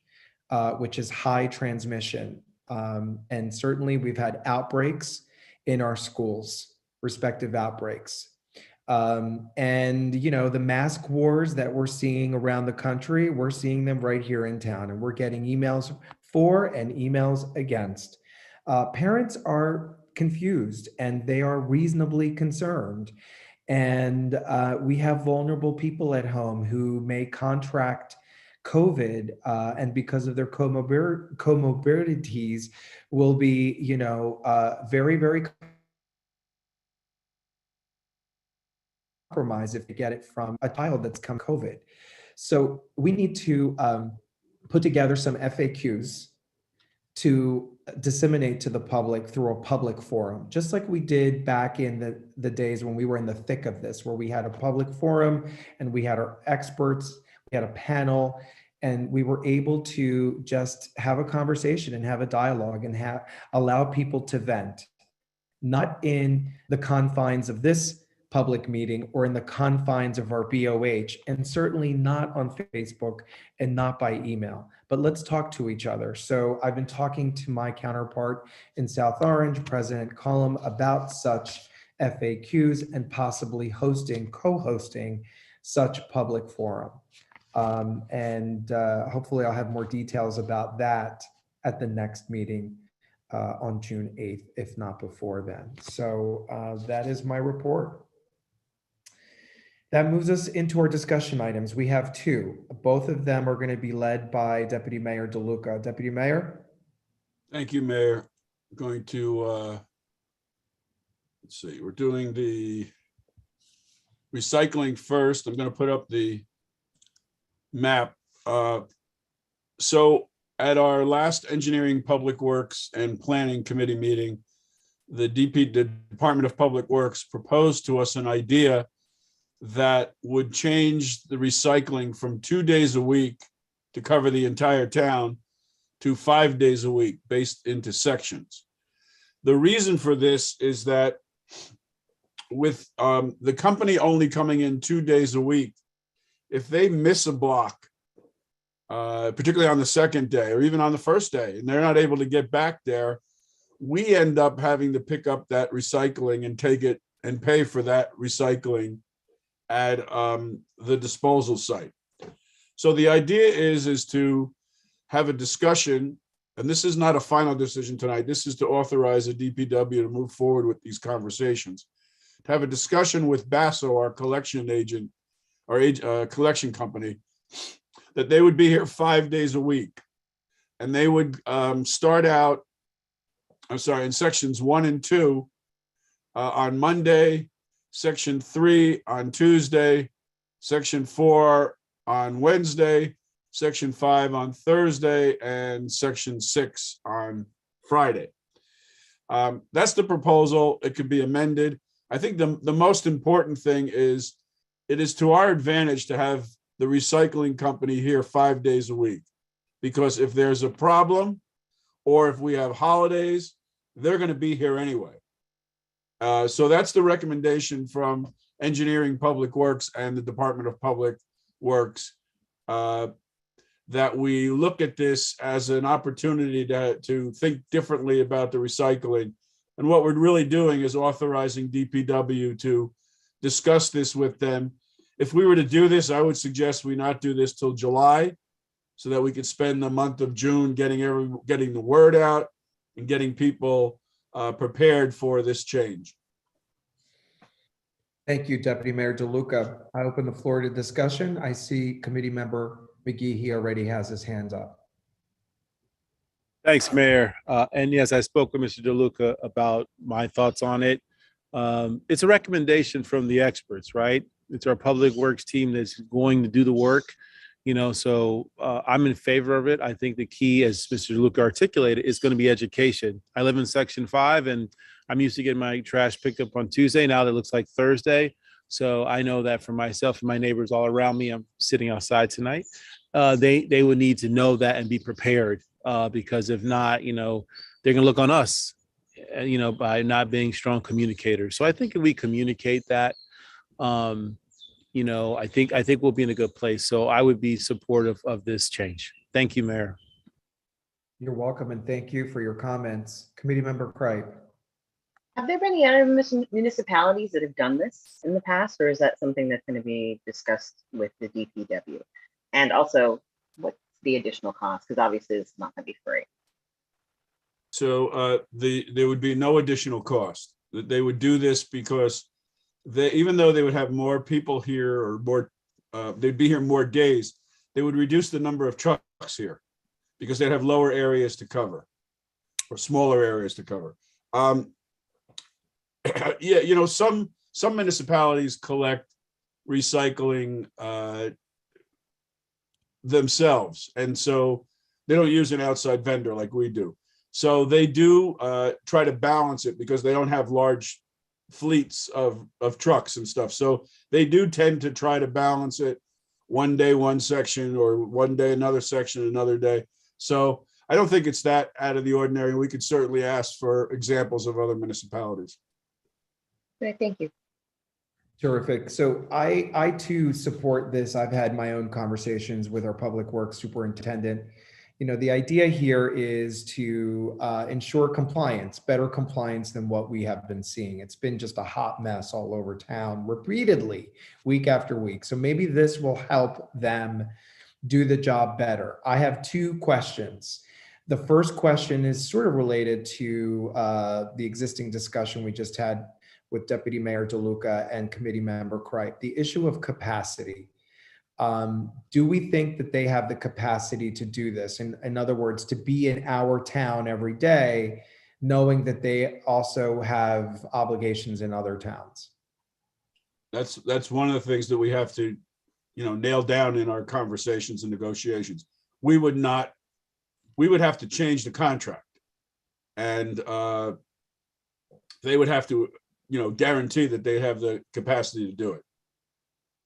which is high transmission. And certainly we've had outbreaks in our schools, respective outbreaks. And the mask wars that we're seeing around the country, we're seeing them right here in town, and we're getting emails for and emails against. Parents are confused and they are reasonably concerned. And we have vulnerable people at home who may contract COVID, and because of their comorbidities will be, very, very compromised if they get it from a child that's come COVID. So we need to put together some FAQs to disseminate to the public through a public forum, just like we did back in the days when we were in the thick of this, where we had a public forum and we had our experts, we had a panel, and we were able to just have a conversation and have a dialogue and allow people to vent, not in the confines of this public meeting or in the confines of our BOH, and certainly not on Facebook and not by email, but let's talk to each other. So I've been talking to my counterpart in South Orange, President Cullum, about such FAQs and possibly co-hosting such public forum. And hopefully I'll have more details about that at the next meeting on June 8th, if not before then. So that is my report. That moves us into our discussion items. We have two. Both of them are going to be led by Deputy Mayor DeLuca. Deputy Mayor? Thank you, Mayor. I'm going to, let's see, we're doing the recycling first. I'm going to put up the map. So at our last Engineering, Public Works and Planning Committee meeting, the Department of Public Works proposed to us an idea that would change the recycling from 2 days a week to cover the entire town to 5 days a week based into sections. The reason for this is that with the company only coming in 2 days a week, if they miss a block, particularly on the second day or even on the first day, and they're not able to get back there, we end up having to pick up that recycling and take it and pay for that recycling at the disposal site. So the idea is to have a discussion, and this is not a final decision tonight. This is to authorize a DPW to move forward with these conversations. To have a discussion with Basso, our collection agent, our collection company, that they would be here 5 days a week, and they would start out, in sections 1 and 2 on Monday, section 3 on Tuesday, section 4 on Wednesday, section 5 on Thursday, and section 6 on Friday. That's the proposal. It could be amended. I think the most important thing is it is to our advantage to have the recycling company here 5 days a week, because if there's a problem or if we have holidays, they're going to be here anyway. So that's the recommendation from Engineering, Public Works and the Department of Public Works, that we look at this as an opportunity to think differently about the recycling. And what we're really doing is authorizing DPW to discuss this with them. If we were to do this, I would suggest we not do this till July, so that we could spend the month of June getting the word out and getting people prepared for this change. Thank you, Deputy Mayor DeLuca. I open the floor to discussion. I see Committee Member McGee, he already has his hands up. Thanks, Mayor. And yes, I spoke with Mr. DeLuca about my thoughts on it. It's a recommendation from the experts, right? It's our public works team that's going to do the work. So I'm in favor of it. I think the key, as Mr. Luca articulated, is going to be education. I live in Section 5, and I'm used to getting my trash picked up on Tuesday. Now that looks like Thursday. So I know that for myself and my neighbors all around me, I'm sitting outside tonight. They would need to know that and be prepared, because if not, they're going to look on us, by not being strong communicators. So I think if we communicate that, I think we'll be in a good place. So I would be supportive of this change. Thank you, Mayor. You're welcome, and thank you for your comments. Committee Member Cripe. Have there been any other municipalities that have done this in the past, or is that something that's going to be discussed with the DPW? And also, what's the additional cost? Because obviously it's not going to be free. So there would be no additional cost. They would do this because even though they would have more people here or more, they'd be here more days, they would reduce the number of trucks here because they'd have lower areas to cover or smaller areas to cover. Yeah, some municipalities collect recycling themselves, and so they don't use an outside vendor like we do. So they do try to balance it because they don't have large fleets of trucks and stuff. So they do tend to try to balance it one day, one section, or one day, another section, another day. So I don't think it's that out of the ordinary. We could certainly ask for examples of other municipalities. Okay, thank you. Terrific. So I too support this. I've had my own conversations with our public works superintendent. The idea here is to ensure compliance, better compliance than what we have been seeing. It's been just a hot mess all over town repeatedly, week after week. So maybe this will help them do the job better. I have two questions. The first question is sort of related to the existing discussion we just had with Deputy Mayor DeLuca and Committee Member Cripe, the issue of capacity. Do we think that they have the capacity to do this? In other words, to be in our town every day, knowing that they also have obligations in other towns? That's one of the things that we have to, nail down in our conversations and negotiations. We would have to change the contract, and they would have to, guarantee that they have the capacity to do it.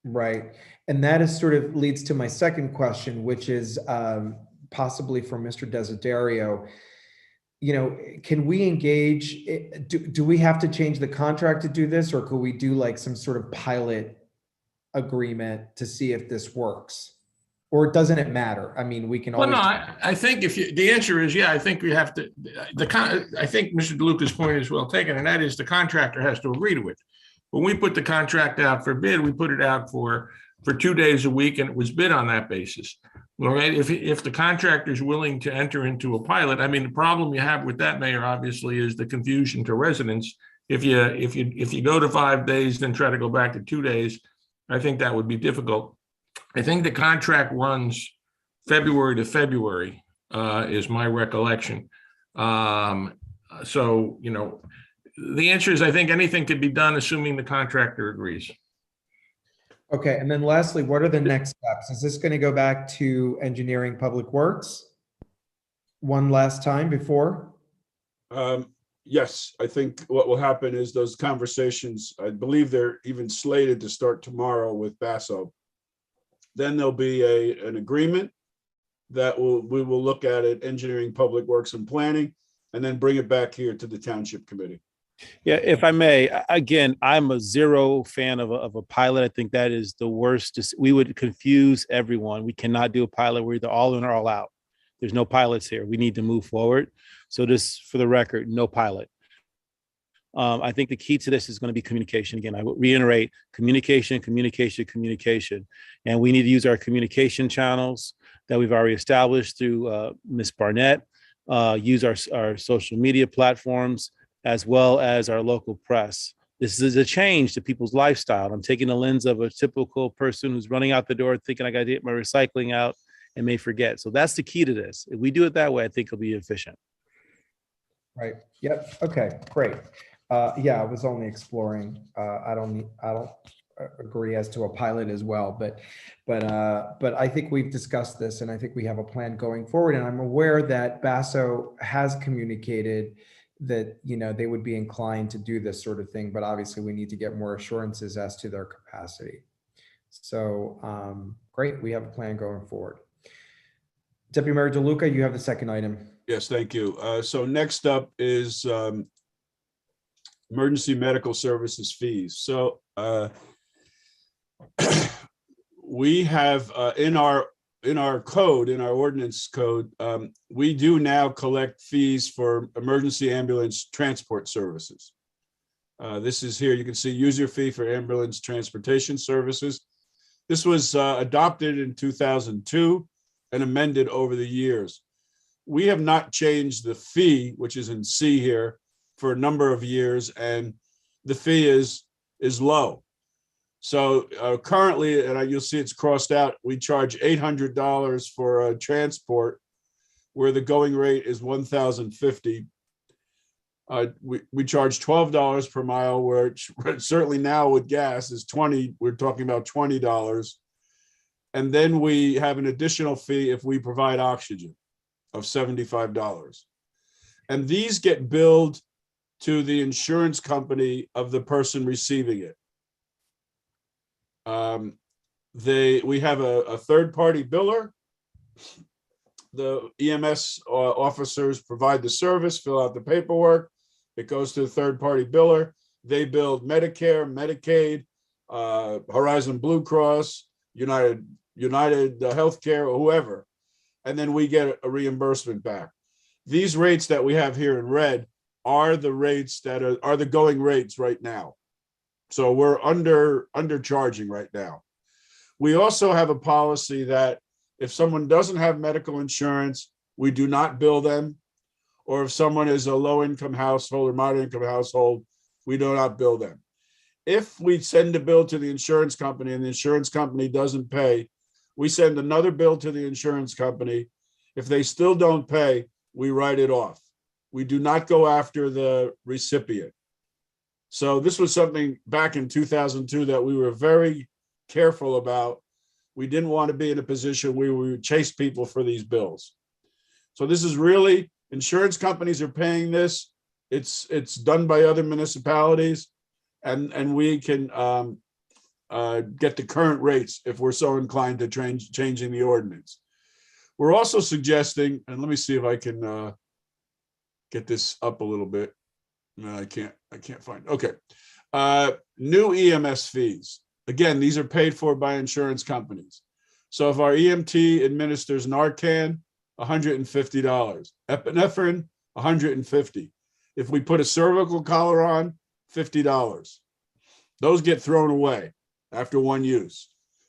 Right. And that is sort of leads to my second question, which is possibly for Mr. Desiderio. Can we engage, do we have to change the contract to do this, or could we do like some sort of pilot agreement to see if this works? Or doesn't it matter? I mean, we can always. Well, no, I think the answer is, yeah, I think we have to, I think Mr. DeLuca's point is well taken, and that is the contractor has to agree to it. When we put the contract out for bid, we put it out for 2 days a week, and it was bid on that basis. All right, if the contractor is willing to enter into a pilot, I mean, the problem you have with that, Mayor, obviously, is the confusion to residents. If you go to 5 days, then try to go back to 2 days, I think that would be difficult. I think the contract runs February to February, is my recollection. So, the answer is, I think anything could be done, assuming the contractor agrees. Okay, and then lastly, what are the next steps? Is this going to go back to engineering public works one last time before? Yes, I think what will happen is those conversations, I believe they're even slated to start tomorrow with Basso. Then there'll be an agreement that we will look at it, engineering public works and planning, and then bring it back here to the Township Committee. Yeah, if I may, again, I'm a zero fan of a pilot. I think that is the worst. We would confuse everyone. We cannot do a pilot. We're either all in or all out. There's no pilots here. We need to move forward. So just for the record, no pilot. I think the key to this is going to be communication. Again, I will reiterate communication. And we need to use our communication channels that we've already established through Ms. Barnett, use our social media platforms, as well as our local press. This is a change to people's lifestyle. I'm taking the lens of a typical person who's running out the door thinking I got to get my recycling out and may forget. So that's the key to this. If we do it that way, I think it'll be efficient. Right. Yep. Okay, great. Yeah, I was only exploring. I don't agree as to a pilot as well, but I think we've discussed this and I think we have a plan going forward. And I'm aware that Basso has communicated that, you know, they would be inclined to do this sort of thing, but obviously we need to get more assurances as to their capacity. So great, we have a plan going forward. Deputy Mayor DeLuca, you have the second item. Yes, thank you. So next up is emergency medical services fees. So we have in our code, in our ordinance code, we do now collect fees for emergency ambulance transport services. This is here, you can see user fee for ambulance transportation services. This was adopted in 2002 and amended over the years. We have not changed the fee, which is in C here, for a number of years, and the fee is low. So currently, and you'll see it's crossed out, we charge $800 for transport, where the going rate is $1,050. We charge $12 per mile, which certainly now with gas is $20. We're talking about $20. And then we have an additional fee if we provide oxygen of $75. And these get billed to the insurance company of the person receiving it. We have a third-party biller. The EMS officers provide the service, fill out the paperwork. It goes to the third-party biller. They bill Medicare, Medicaid, Horizon Blue Cross, United Healthcare, or whoever, and then we get a reimbursement back. These rates that we have here in red are the rates that are the going rates right now. So we're undercharging right now. We also have a policy that if someone doesn't have medical insurance, we do not bill them. Or if someone is a low-income household or moderate-income household, we do not bill them. If we send a bill to the insurance company and the insurance company doesn't pay, we send another bill to the insurance company. If they still don't pay, we write it off. We do not go after the recipient. So this was something back in 2002 that we were very careful about. We didn't want to be in a position where we would chase people for these bills. So this is really, insurance companies are paying this. It's done by other municipalities, and we can get the current rates if we're so inclined to changing the ordinance. We're also suggesting, and let me see if I can get this up a little bit. No, I can't find. Okay. New EMS fees. Again, these are paid for by insurance companies. So if our EMT administers Narcan, $150. Epinephrine, $150. If we put a cervical collar on, $50. Those get thrown away after one use.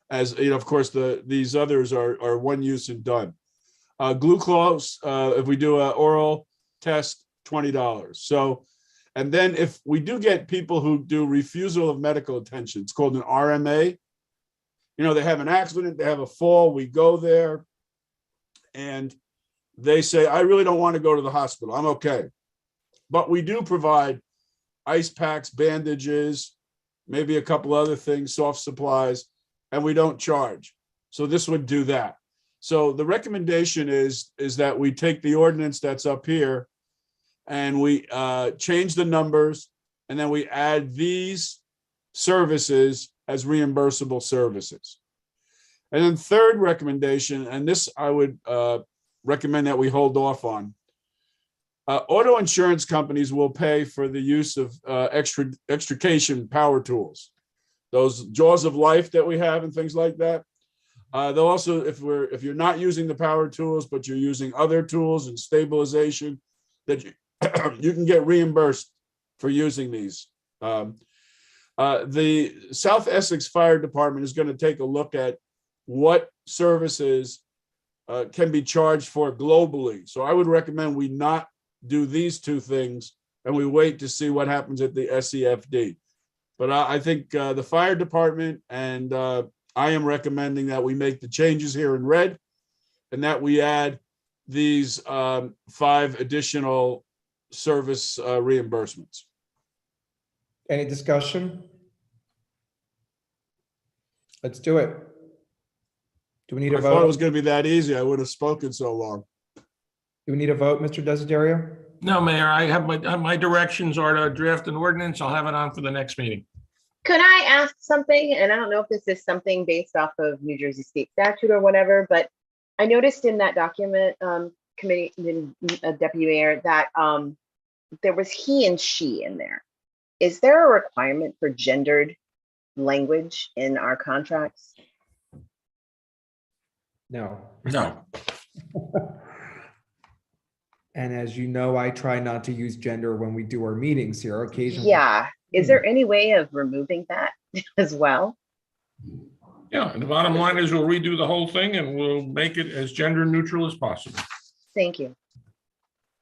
As you know, of course, these others are one use and done. Glucose, if we do an oral test, $20. So, and then if we do get people who do refusal of medical attention, it's called an RMA. You know, they have an accident, they have a fall, we go there, and they say, I really don't want to go to the hospital, I'm okay. But we do provide ice packs, bandages, maybe a couple other things, soft supplies, and we don't charge. So this would do that. So the recommendation is that we take the ordinance that's up here and we change the numbers, and then we add these services as reimbursable services. And then third recommendation, and this I would recommend that we hold off on. Auto insurance companies will pay for the use of extrication power tools, those jaws of life that we have and things like that. They'll also, if you're not using the power tools, but you're using other tools and stabilization, that you can get reimbursed for using these. The South Essex Fire Department is going to take a look at what services can be charged for globally. So I would recommend we not do these two things and we wait to see what happens at the SEFD. But I think the fire department and I am recommending that we make the changes here in red and that we add these 5 additional service reimbursements. Any discussion? Let's do it. Do we need a I thought it vote? was gonna be that easy. I would have spoken so long. Do we need a vote, Mr. Desiderio? No, Mayor, I have my directions are to draft an ordinance. I'll have it on for the next meeting. Could I ask something? And I don't know if this is something based off of New Jersey state statute or whatever, but I noticed in that document, committee, Deputy Mayor, that there was he and she in there. Is there a requirement for gendered language in our contracts? No. No. And as you know, I try not to use gender when we do our meetings here occasionally. Yeah. Is there any way of removing that as well? Yeah, and the bottom line is we'll redo the whole thing and we'll make it as gender neutral as possible. Thank you.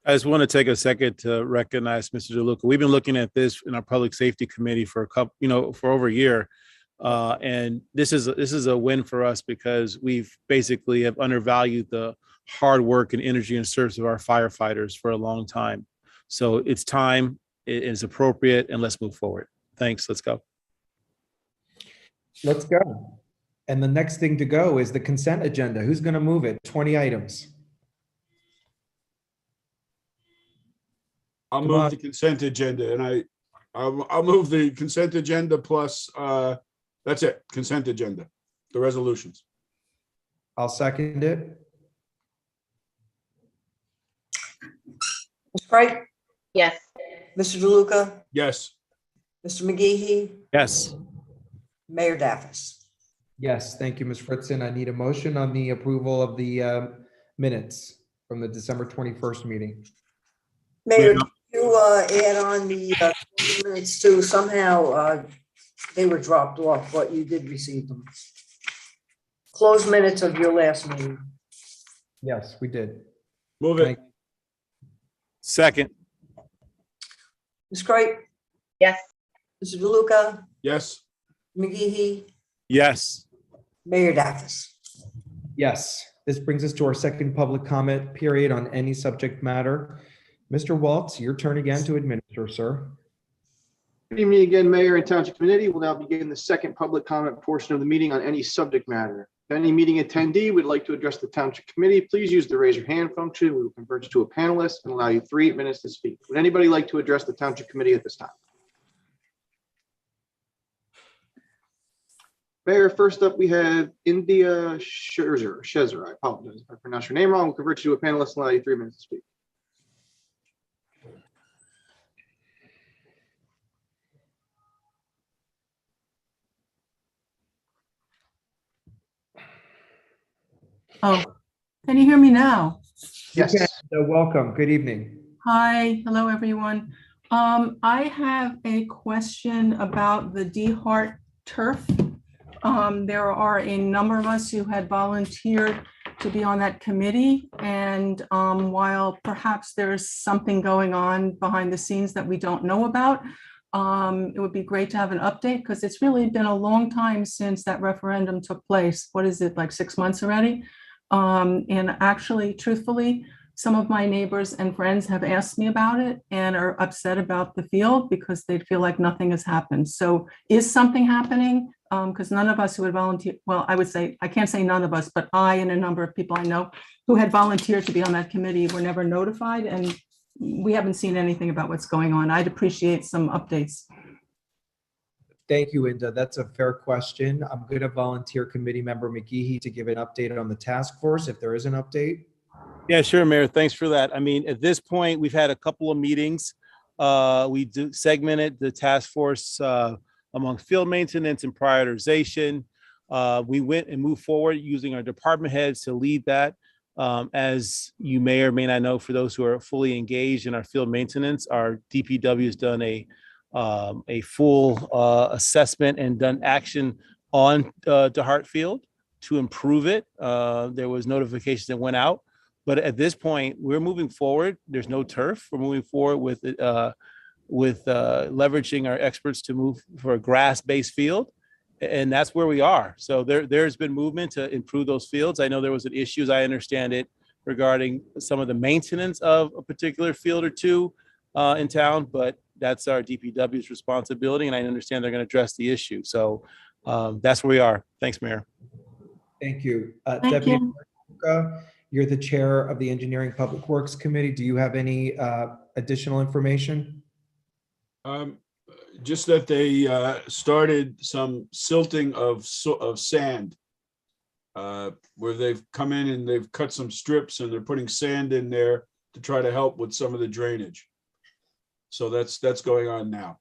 I just want to take a second to recognize Mr. DeLuca. We've been looking at this in our public safety committee for a couple, for over a year. And this is a win for us because we've basically have undervalued the hard work and energy and service of our firefighters for a long time. So it's time, it is appropriate, and let's move forward. Thanks. Let's go. Let's go. And the next thing to go is the consent agenda. Who's going to move it? 20 items. I'll Come move on. the consent agenda, and I'll move the consent agenda plus, that's it, consent agenda, the resolutions. I'll second it. Ms. Craig, Yes. Mr. DeLuca, Yes, Mr. McGehee, Yes. Mayor Daffis. Yes, thank you, Ms. Fritzen. I need a motion on the approval of the minutes from the December 21st meeting. Mayor, you add on the minutes too. Somehow they were dropped off, but you did receive them. Closed minutes of your last meeting. Yes, we did. move Thank- it. Second. Ms. Craig, Yes. Mr. DeLuca, Yes, McGehee, Yes. Mayor Daffis. Yes, this brings us to our second public comment period on any subject matter. Mr. Waltz, your turn again to administer, sir. Good evening again, Mayor and Township Committee. We'll now begin the second public comment portion of the meeting on any subject matter. If any meeting attendee would like to address the Township Committee, please use the raise your hand function. We will convert you to a panelist and allow you 3 minutes to speak. Would anybody like to address the Township Committee at this time? Mayor, first up, we have India Shezer. I apologize if I pronounced your name wrong. We'll convert you to a panelist and allow you 3 minutes to speak. Oh, can you hear me now? Yes. So welcome. Good evening. Hi, hello, everyone. I have a question about the D Hart turf. There are a number of us who had volunteered to be on that committee. And while perhaps there's something going on behind the scenes that we don't know about, it would be great to have an update because it's really been a long time since that referendum took place. What is it, like 6 months already? And actually, truthfully, some of my neighbors and friends have asked me about it and are upset about the field because they feel like nothing has happened. So is something happening? Because none of us who had volunteered, well, I would say, I can't say none of us, but I and a number of people I know who had volunteered to be on that committee were never notified, and we haven't seen anything about what's going on. I'd appreciate some updates. Thank you, Inda. That's a fair question. I'm going to volunteer committee member McGehee to give an update on the task force if there is an update. Yeah, sure, Mayor. Thanks for that. I mean, at this point, we've had a couple of meetings. We segmented the task force among field maintenance and prioritization. We went and moved forward using our department heads to lead that. As you may or may not know, for those who are fully engaged in our field maintenance, our DPW has done a full assessment and done action on DeHart Field to improve it. There was notifications that went out, but at this point, we're moving forward. There's no turf. We're moving forward with leveraging our experts to move for a grass-based field, and that's where we are. So there's been movement to improve those fields. I know there was an issue, as I understand it, regarding some of the maintenance of a particular field or two in town, but that's our DPW's responsibility, and I understand they're going to address the issue. So That's where we are. Thanks, Mayor. Thank you. Thank Deputy you. Mayor, you're the chair of the Engineering Public Works Committee. Do you have any additional information? Just that they started some silting of sand, where they've come in and they've cut some strips and they're putting sand in there to try to help with some of the drainage. So that's going on now.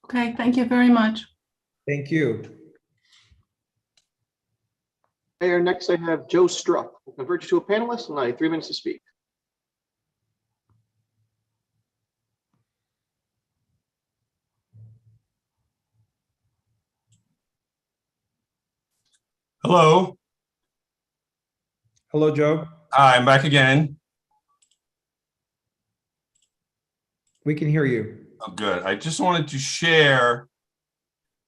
Okay, thank you very much. Thank you. Mayor, next I have Joe Struck. We'll convert you to a panelist and allow you 3 minutes to speak. Hello. Hello, Joe. Hi, I'm back again. We can hear you. Oh, good. I just wanted to share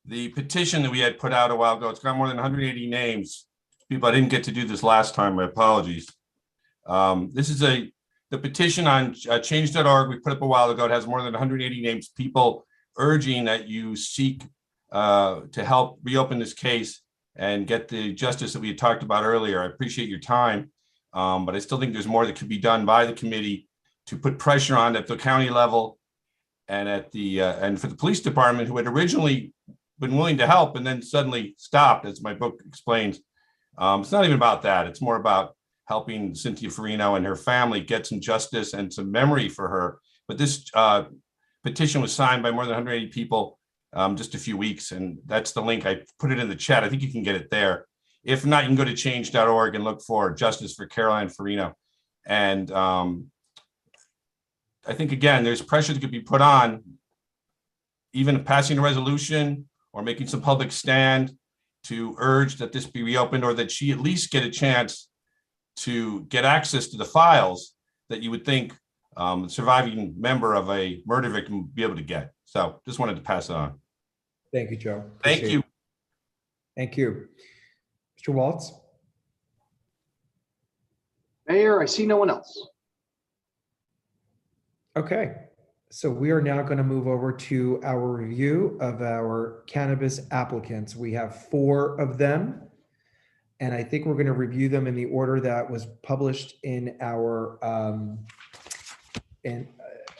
the petition that we had put out a while ago. It's got more than 180 names. People, I didn't get to do this last time. My apologies. This is the petition on change.org. We put up a while ago. It has more than 180 names. People urging that you seek to help reopen this case and get the justice that we had talked about earlier. I appreciate your time, but I still think there's more that could be done by the committee to put pressure on at the county level and at the and for the police department, who had originally been willing to help and then suddenly stopped, as my book explains. It's not even about that. It's more about helping Cynthia Farino and her family get some justice and some memory for her. But this petition was signed by more than 180 people just a few weeks, and that's the link. I put it in the chat. I think you can get it there. If not, you can go to change.org and look for Justice for Caroline Farino. And I think, again, there's pressure that could be put on, even passing a resolution or making some public stand to urge that this be reopened, or that she at least get a chance to get access to the files that you would think a surviving member of a murder victim would be able to get. So just wanted to pass it on. Thank you, Joe. Thank Appreciate you. it. Thank you. Mr. Waltz? Mayor, I see no one else. Okay, so we are now going to move over to our review of our cannabis applicants. We have 4 of them, and I think we're going to review them in the order that was published in our on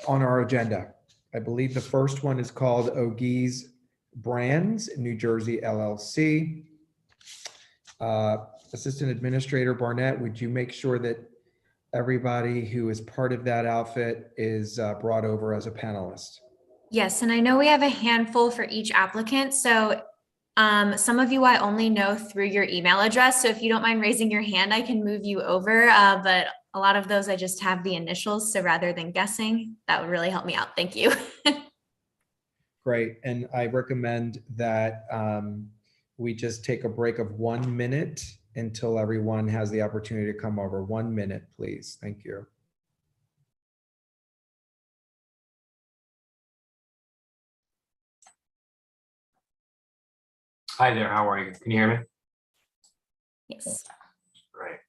our agenda. I believe the first one is called O'Gee's Brands, New Jersey LLC. Assistant Administrator Barnett, would you make sure that everybody who is part of that outfit is brought over as a panelist? Yes, and I know we have a handful for each applicant. So some of you I only know through your email address. So if you don't mind raising your hand, I can move you over. But a lot of those I just have the initials. So rather than guessing, that would really help me out. Thank you. Great. And I recommend that we just take a break of 1 minute until everyone has the opportunity to come over. 1 minute, please. Thank you. Hi there, how are you? Can you hear me? Yes. Great.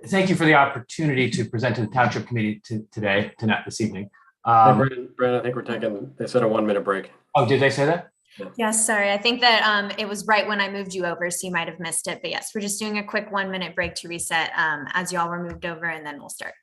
Thank you for the opportunity to present to the Township Committee this evening. Brandon, I think we're taking, they said a 1 minute break. Oh, did they say that? Yes, sorry. I think that it was right when I moved you over, so you might have missed it. But yes, we're just doing a quick 1 minute break to reset as y'all were moved over, and then we'll start.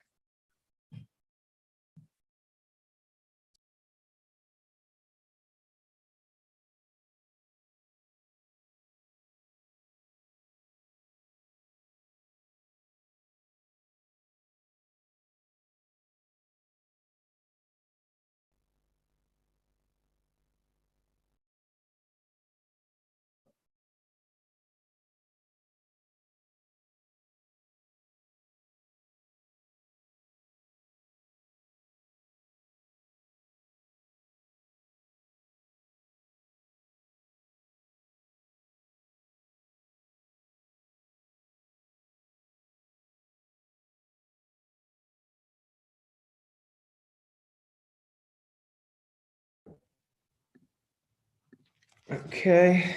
Okay.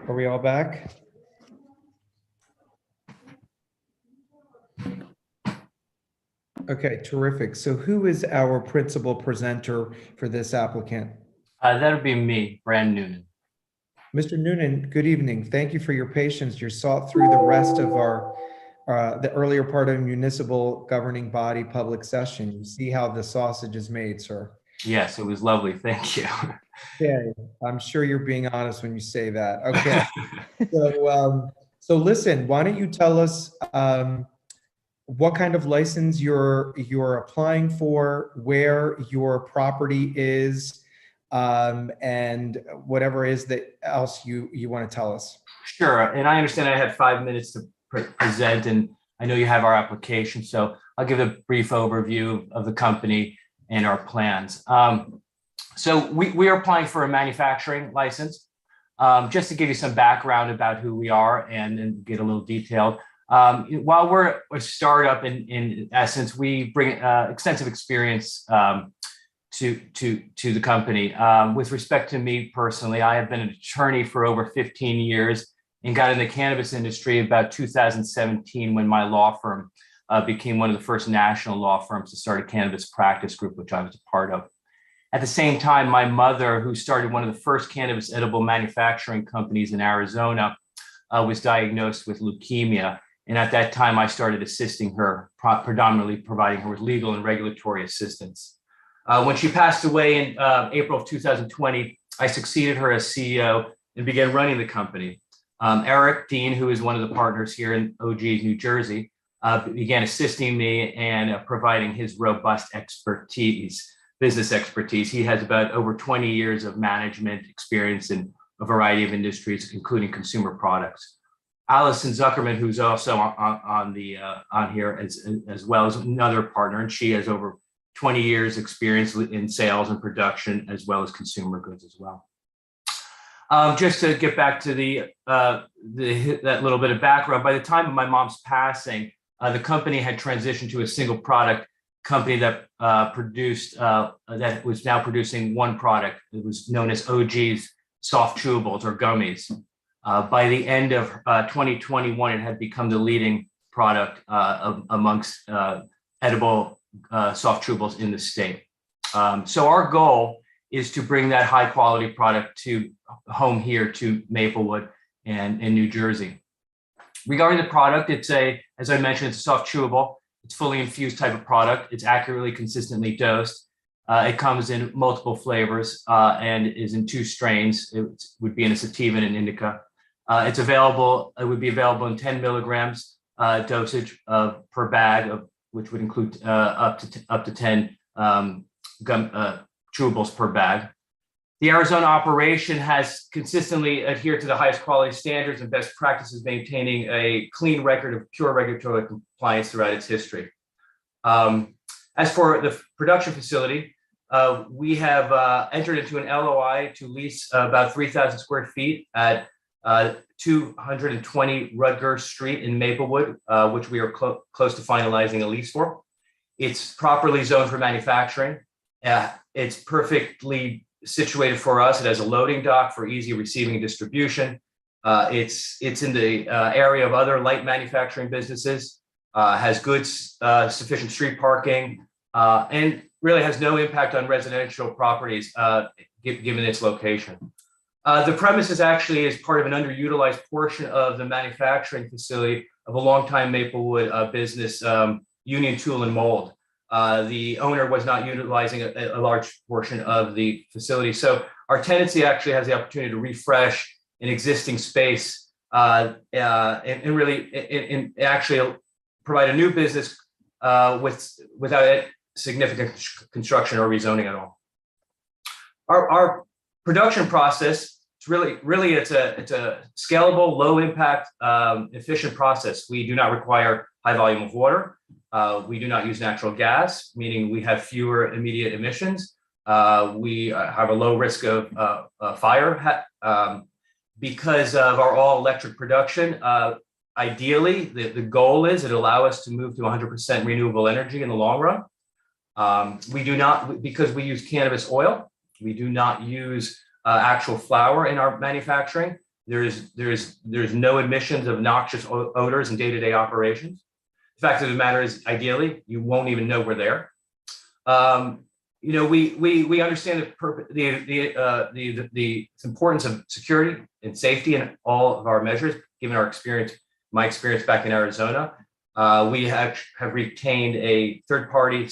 Are we all back? Okay, terrific. So who is our principal presenter for this applicant? That would be me, Brand Noonan. Mr. Noonan, good evening. Thank you for your patience. You sought through the rest of our, the earlier part of municipal governing body public session. You see how the sausage is made, sir. Yes, it was lovely. Thank you. Okay, I'm sure you're being honest when you say that. Okay, so listen, why don't you tell us what kind of license you're applying for, where your property is, and whatever is that else you want to tell us. Sure. And I understand I had 5 minutes to present, and I know you have our application, so I'll give a brief overview of the company and our plans. So we are applying for a manufacturing license. Just to give you some background about who we are and get a little detailed. While we're a startup in essence, we bring extensive experience to the company. With respect to me personally, I have been an attorney for over 15 years and got in the cannabis industry about 2017 when my law firm became one of the first national law firms to start a cannabis practice group, which I was a part of. At the same time, my mother, who started one of the first cannabis edible manufacturing companies in Arizona, was diagnosed with leukemia. And at that time, I started assisting her, predominantly providing her with legal and regulatory assistance. When she passed away in April of 2020, I succeeded her as CEO and began running the company. Eric Dean, who is one of the partners here in OG, New Jersey, began assisting me and providing his robust business expertise. He has about over 20 years of management experience in a variety of industries, including consumer products. Allison Zuckerman, who's also on here as well as another partner, and she has over 20 years experience in sales and production, as well as consumer goods as well. Just to get back to that little bit of background, by the time of my mom's passing, the company had transitioned to a single product company that that was now producing one product. It was known as OG's soft chewables or gummies. By the end of 2021, it had become the leading product amongst edible soft chewables in the state. So our goal is to bring that high quality product to home here to Maplewood and in New Jersey. Regarding the product, as I mentioned, it's a soft chewable. It's fully infused type of product. It's accurately, consistently dosed. It comes in multiple flavors and is in 2 strains. It would be in a sativa and an indica. It would be available in 10 milligrams dosage per bag, which would include up to 10 chewables per bag. The Arizona operation has consistently adhered to the highest quality standards and best practices, maintaining a clean record of pure regulatory compliance throughout its history. As for the production facility, we have entered into an LOI to lease about 3,000 square feet at 220 Rutgers Street in Maplewood, which we are close to finalizing a lease for. It's properly zoned for manufacturing. It's perfectly situated for us. It has a loading dock for easy receiving and distribution. It's in the area of other light manufacturing businesses, has good sufficient street parking, and really has no impact on residential properties given its location. The premises actually is part of an underutilized portion of the manufacturing facility of a longtime Maplewood business, Union Tool and Mold. The owner was not utilizing a large portion of the facility. So our tenancy actually has the opportunity to refresh an existing space and really actually provide a new business without significant construction or rezoning at all. Our production process, it's a scalable, low impact, efficient process. We do not require high volume of water. We do not use natural gas, meaning we have fewer immediate emissions. We have a low risk of fire because of our all electric production. Ideally, the goal is it allow us to move to 100% renewable energy in the long run. We do not, because we use cannabis oil, we do not use actual flower in our manufacturing. There's no emissions of noxious odors in day-to-day operations. fact of the matter is, ideally, you won't even know we're there. We understand the importance of security and safety in all of our measures, given our experience, my experience back in Arizona. We have retained a third-party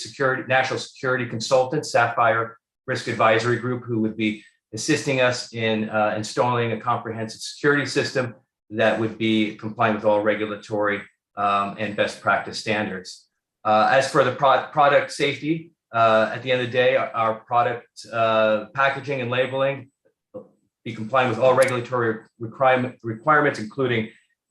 national security consultant, Sapphire Risk Advisory Group, who would be assisting us in installing a comprehensive security system that would be compliant with all regulatory and best practice standards. As for the product safety, at the end of the day, our product packaging and labeling be compliant with all regulatory requirements, including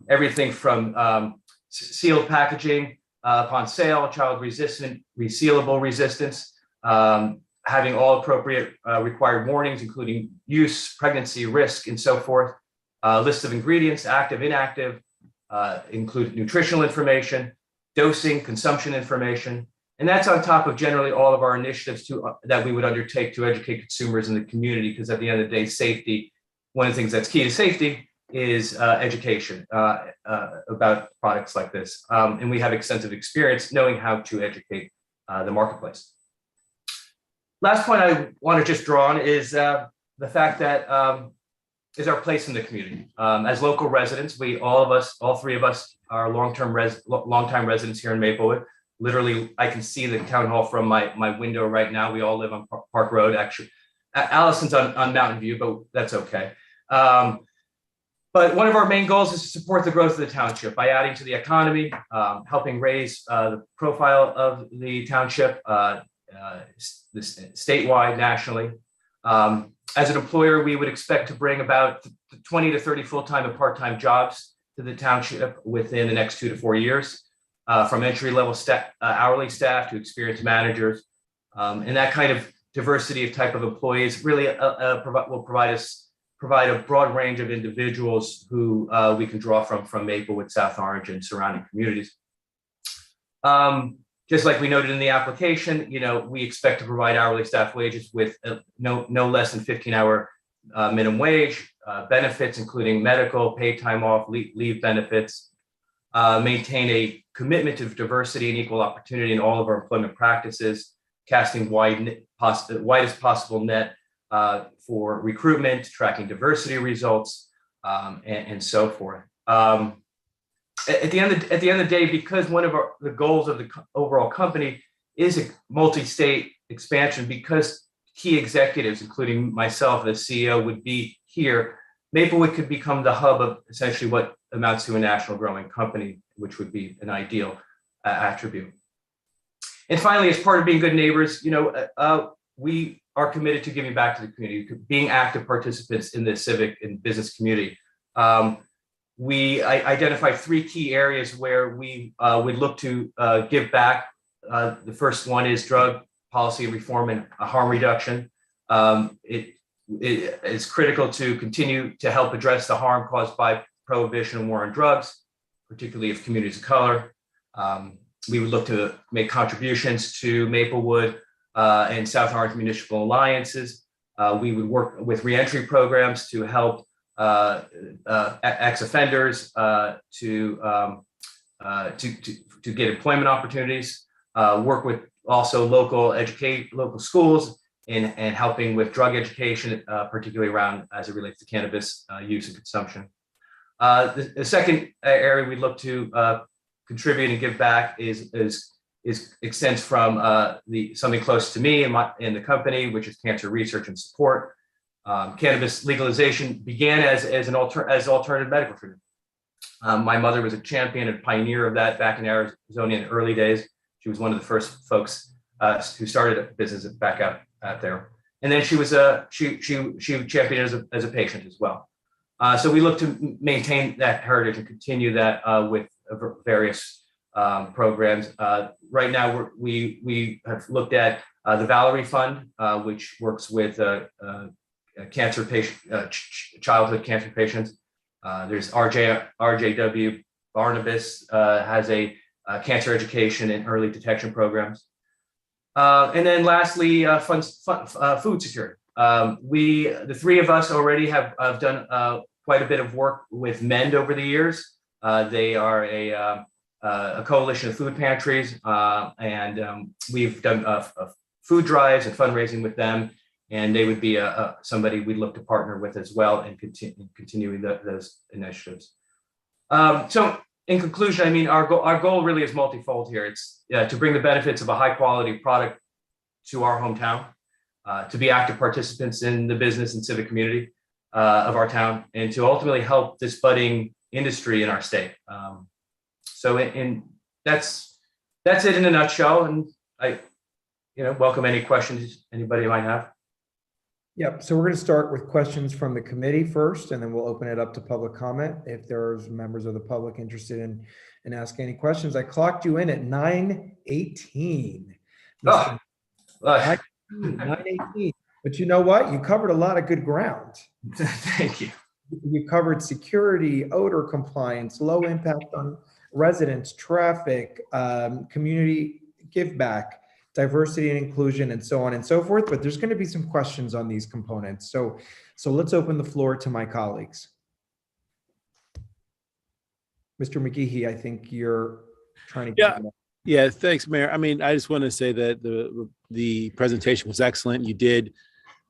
everything from sealed packaging upon sale, child resistant, resealable resistance, having all appropriate required warnings, including use, pregnancy, risk, and so forth. List of ingredients, active, inactive, include nutritional information, dosing, consumption information. And that's on top of generally all of our initiatives that we would undertake to educate consumers in the community, because at the end of the day, safety, one of the things that's key to safety is education about products like this. And we have extensive experience knowing how to educate the marketplace. Last point I want to just draw on is the fact that is our place in the community. As local residents, all three of us are longtime residents here in Maplewood. Literally, I can see the town hall from my window right now. We all live on Park Road. Actually, Allison's on Mountain View, but that's okay. But one of our main goals is to support the growth of the township by adding to the economy, helping raise the profile of the township statewide, nationally. As an employer, we would expect to bring about 20 to 30 full-time and part-time jobs to the township within the next 2 to 4 years, from entry-level hourly staff to experienced managers. And that kind of diversity of type of employees really will provide a broad range of individuals who we can draw from Maplewood, South Orange, and surrounding communities. Just like we noted in the application, we expect to provide hourly staff wages with no less than 15-hour minimum wage, benefits including medical, paid time off, leave benefits, maintain a commitment to diversity and equal opportunity in all of our employment practices, casting widest possible net for recruitment, tracking diversity results, and so forth. At the end of the day, because one of the goals of the overall company is a multi-state expansion, because key executives, including myself, the CEO, would be here, Maplewood could become the hub of essentially what amounts to a national growing company, which would be an ideal attribute. And finally, as part of being good neighbors, we are committed to giving back to the community, being active participants in the civic and business community. We identified 3 key areas where we would look to give back. The first one is drug policy reform and harm reduction. It is critical to continue to help address the harm caused by prohibition and war on drugs, particularly of communities of color. We would look to make contributions to Maplewood and South Orange municipal alliances. We would work with reentry programs to help ex-offenders to get employment opportunities. Work with also local schools and helping with drug education, particularly around as it relates to cannabis use and consumption. The second area we look to contribute and give back extends from something close to me in the company, which is cancer research and support. Cannabis legalization began as alternative medical treatment. My mother was a champion and pioneer of that back in Arizona in the early days. She was one of the first folks who started a business back out there. And then she championed as a patient as well. So we look to maintain that heritage and continue that with various programs. Right now, we have looked at the Valerie Fund, which works with cancer patient, childhood cancer patients. There's RJW Barnabas has a cancer education and early detection programs. And then lastly, food security. The 3 of us already have done quite a bit of work with MEND over the years. They are a coalition of food pantries, and we've done food drives and fundraising with them, and they would be somebody we'd look to partner with as well in continuing those initiatives. So in conclusion, I mean, our goal really is multifold here. It's to bring the benefits of a high quality product to our hometown, to be active participants in the business and civic community of our town, and to ultimately help this budding industry in our state. So that's it in a nutshell. And I, welcome any questions anybody might have. Yep. So we're going to start with questions from the committee first, and then we'll open it up to public comment if there's members of the public interested in asking any questions. I clocked you in at 9:18. Oh, 9:18. But you know what? You covered a lot of good ground. Thank you. You covered security, odor compliance, low impact on residents, traffic, community give back, diversity and inclusion, and so on and so forth. But there's going to be some questions on these components. So let's open the floor to my colleagues. Mr. McGehee, I think you're trying to. Yeah. Thanks, Mayor. I mean, I just want to say that the presentation was excellent. You did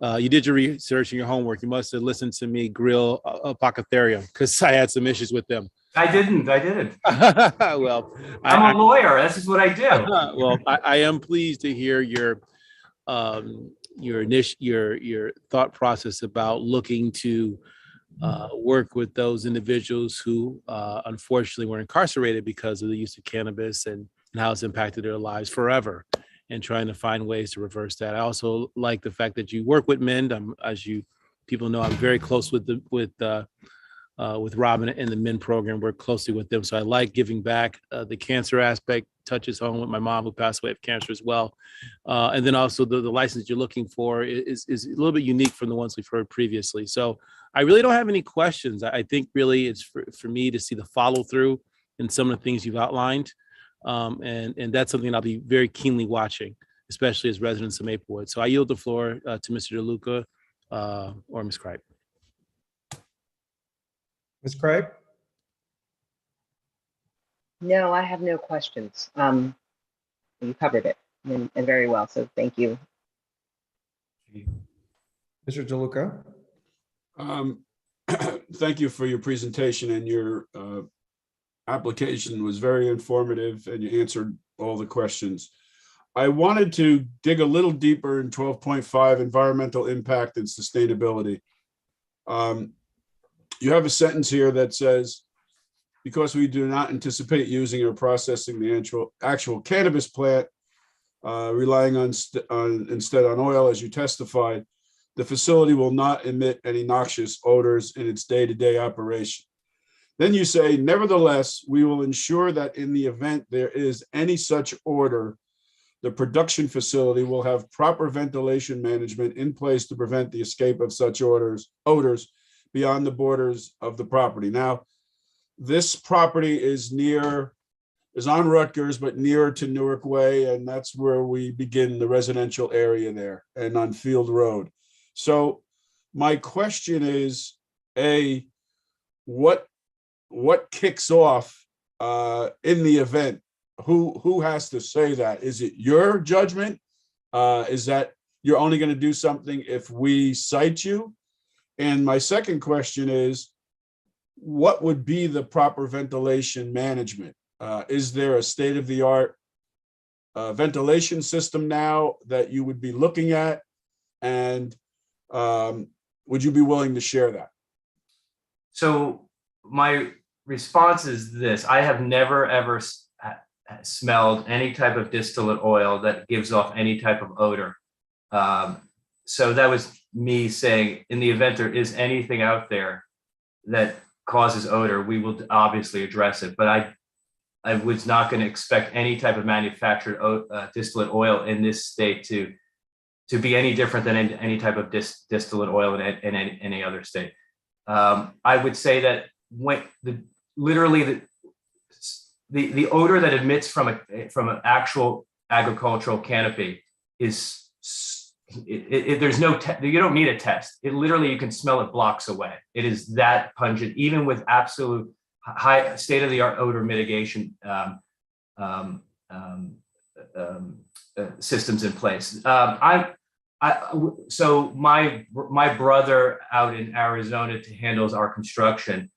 your research and your homework. You must have listened to me grill Apothecarium because I had some issues with them. I didn't. Well, I'm a lawyer. This is what I do. Well, I am pleased to hear your thought process about looking to work with those individuals who unfortunately were incarcerated because of the use of cannabis and how it's impacted their lives forever, and trying to find ways to reverse that. I also like the fact that you work with MIND. As you people know, I'm very close with Robin and the MIND program. Work closely with them, so I like giving back. The cancer aspect touches home with my mom, who passed away of cancer as well, and then also the license you're looking for is a little bit unique from the ones we've heard previously. So I really don't have any questions. I think really it's for me to see the follow through in some of the things you've outlined. And that's something I'll be very keenly watching, especially as residents of Maplewood. So I yield the floor to Mr. DeLuca or Ms. Cripe. Ms. Cripe? No, I have no questions. You covered it and very well, so thank you. Mr. DeLuca? Thank you for your presentation, and your application was very informative, and you answered all the questions. I wanted to dig a little deeper in 12.5 environmental impact and sustainability. You have a sentence here that says, because we do not anticipate using or processing the actual cannabis plant, relying instead on oil, as you testified, the facility will not emit any noxious odors in its day-to-day operation. Then you say, nevertheless, we will ensure that in the event there is any such order, the production facility will have proper ventilation management in place to prevent the escape of such odors beyond the borders of the property. Now, this property is on Rutgers, but nearer to Newark Way, and that's where we begin the residential area there, and on Field Road. So my question is, A, what kicks off in the event? Who has to say that? Is it your judgment? Is that you're only going to do something if we cite you? And my second question is, what would be the proper ventilation management? Is there a state-of-the-art ventilation system now that you would be looking at? And would you be willing to share that? So my response is this: I have never ever smelled any type of distillate oil that gives off any type of odor. So that was me saying, in the event there is anything out there that causes odor, we will obviously address it. But I was not going to expect any type of manufactured distillate oil in this state to be any different than any type of distillate oil in any other state. I would say that when the odor that emits from an actual agricultural canopy is there's no you don't need a test. It literally, you can smell it blocks away. It is that pungent, even with absolute high state-of-the-art odor mitigation systems in place. So my brother out in Arizona handles our construction.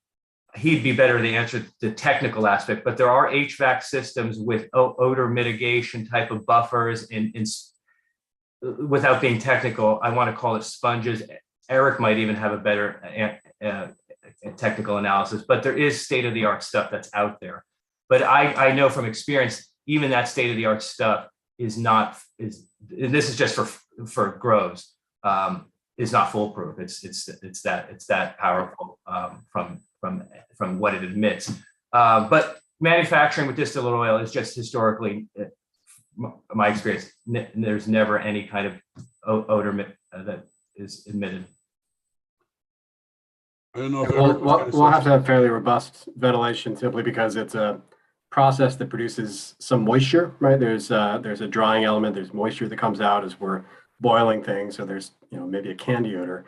He'd be better to answer the technical aspect, but there are HVAC systems with odor mitigation type of buffers without being technical, I want to call it sponges. Eric might even have a better technical analysis, but there is state-of-the-art stuff that's out there. But I know from experience, even that state-of-the-art stuff is this is just for grows, is not foolproof. It's that powerful from what it emits. But manufacturing with distillate oil is just historically, my experience, there's never any kind of odor that is emitted. I don't know if We'll have to have fairly robust ventilation simply because it's a process that produces some moisture, right? There's a drying element, there's moisture that comes out as we're boiling things. So there's, maybe a candy odor.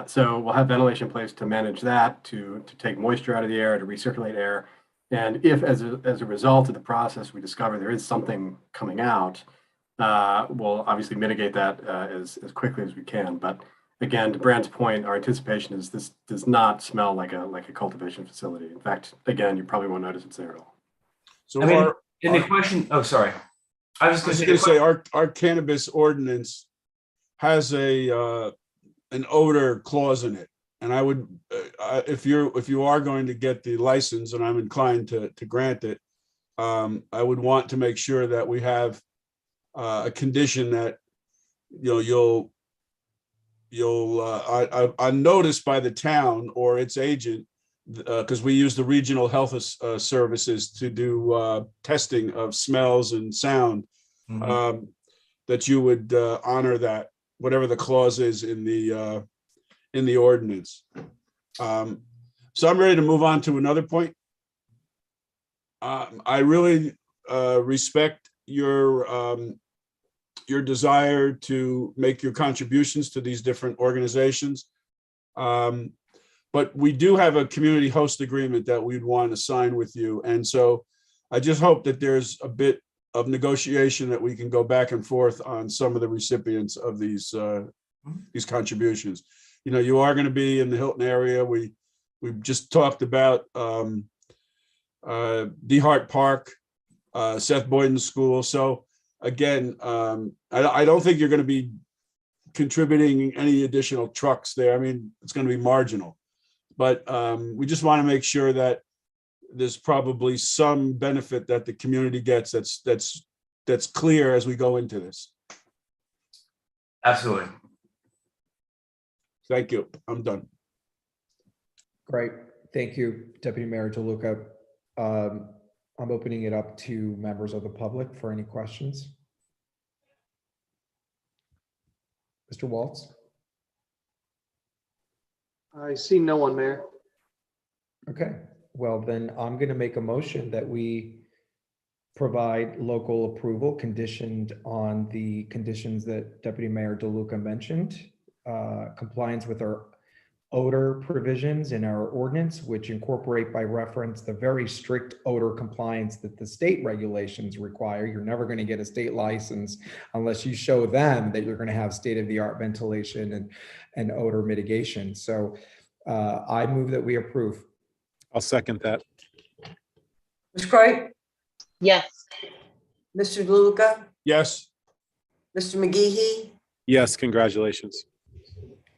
So we'll have ventilation in place to manage that, to take moisture out of the air, to recirculate air. And if as a result of the process, we discover there is something coming out, we'll obviously mitigate that as quickly as we can. But again, to Brand's point, our anticipation is this does not smell like a cultivation facility. In fact, again, you probably won't notice it's there at all. So the question, oh, sorry. I was going to say our cannabis ordinance has an odor clause in it. And I would, if you are going to get the license, and I'm inclined to grant it, I would want to make sure that we have a condition that you'll notice by the town or its agent, because we use the regional health services to do testing of smells and sound, that you would honor that, whatever the clause is in the ordinance. So I'm ready to move on to another point. I really respect your desire to make your contributions to these different organizations. But we do have a community host agreement that we'd want to sign with you. And so I just hope that there's a bit of negotiation that we can go back and forth on some of the recipients of these contributions. You are going to be in the Hilton area. We've just talked about DeHart Park, Seth Boyden School. So again, I don't think you're going to be contributing any additional trucks there. I mean, it's going to be marginal, but we just want to make sure that there's probably some benefit that the community gets that's clear as we go into this. Absolutely. Thank you. I'm done. Great. Thank you, Deputy Mayor DeLuca. I'm opening it up to members of the public for any questions. Mr. Waltz? I see no one, Mayor. Okay, well then I'm going to make a motion that we provide local approval conditioned on the conditions that Deputy Mayor DeLuca mentioned, compliance with our odor provisions in our ordinance, which incorporate by reference the very strict odor compliance that the state regulations require. You're never going to get a state license unless you show them that you're going to have state-of-the-art ventilation and odor mitigation. So I move that we approve. I'll second that. Ms. Cripe? Yes. Mr. DeLuca? Yes. Mr. McGehee? Yes, congratulations.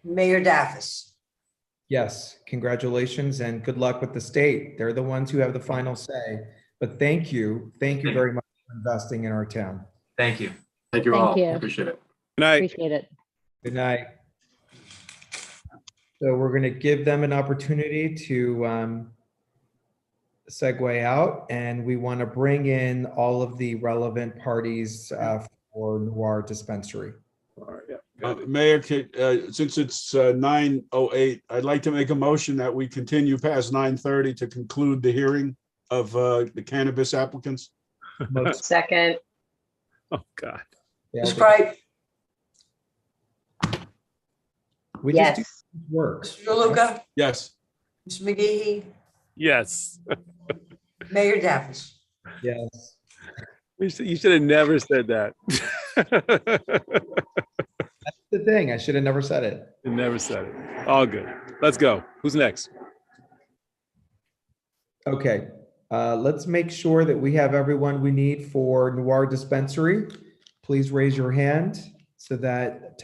Mayor Daffis? Yes, congratulations and good luck with the state. They're the ones who have the final say. But thank you very much for investing in our town. Thank you. Thank you Thank all. you. Appreciate it. Good night. Appreciate it. Good night. So we're going to give them an opportunity to segue out, and we want to bring in all of the relevant parties for Noir Dispensary. Mayor, since it's 9:08, I'd like to make a motion that we continue past 9:30 to conclude the hearing of the cannabis applicants. Second. Oh, God. Ms. Cripe? We Yes. just do work. Mr. DeLuca? Yes. Mr. McGehee? Yes. Mayor Davis. Yes. You should have never said that. That's the thing. I should have never said it. You never said it. All good. Let's go. Who's next? Okay, let's make sure that we have everyone we need for Noir Dispensary. Please raise your hand so that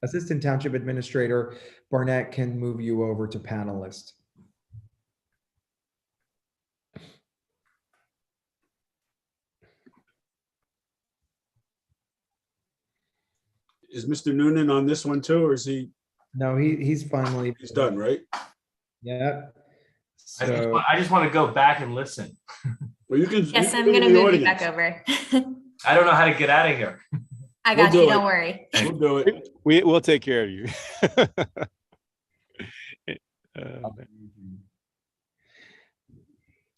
Assistant Township Administrator Barnett can move you over to panelist. Is Mr. Noonan on this one too, or is he? No, he's finally. He's done, right? Yeah. I just want to go back and listen. Well, you can. Yes, you I'm can gonna be in the move you audience. back over. I don't know how to get out of here. I We'll got do you, it. don't worry. We'll do it. We'll take care of you.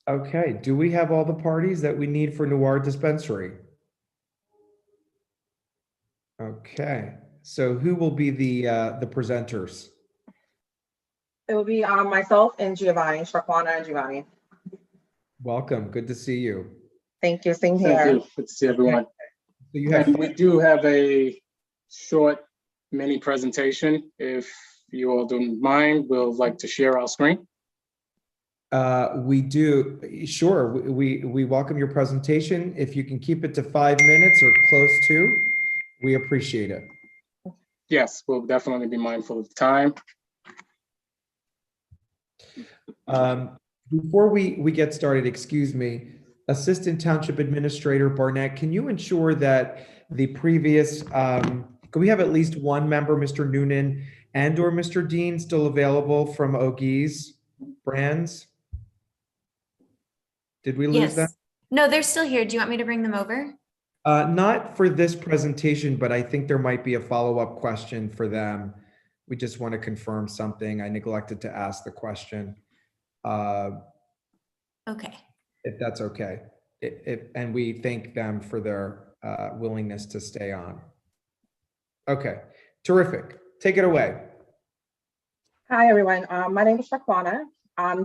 Okay, do we have all the parties that we need for Noir Dispensary? Okay, so who will be the presenters? It will be myself and Giovanni, Shaquana and Giovanni. Welcome, good to see you. Thank you, same Thank here. you. Good to see everyone. So you have And we do have a short mini presentation. If you all don't mind, we'll like to share our screen. We do, sure, we welcome your presentation. If you can keep it to 5 minutes or close to, we appreciate it. Yes, we'll definitely be mindful of time. Before we get started, excuse me, Assistant Township Administrator Barnett, can you ensure that the previous, can we have at least one member, Mr. Noonan and or Mr. Dean, still available from Ogie's Brands? Did we lose them? Yes. No, they're still here. Do you want me to bring them over? Not for this presentation, but I think there might be a follow-up question for them. We just want to confirm something. I neglected to ask the question. Okay. If that's okay. And we thank them for their willingness to stay on. Okay, terrific. Take it away. Hi, everyone. My name is Shaquana.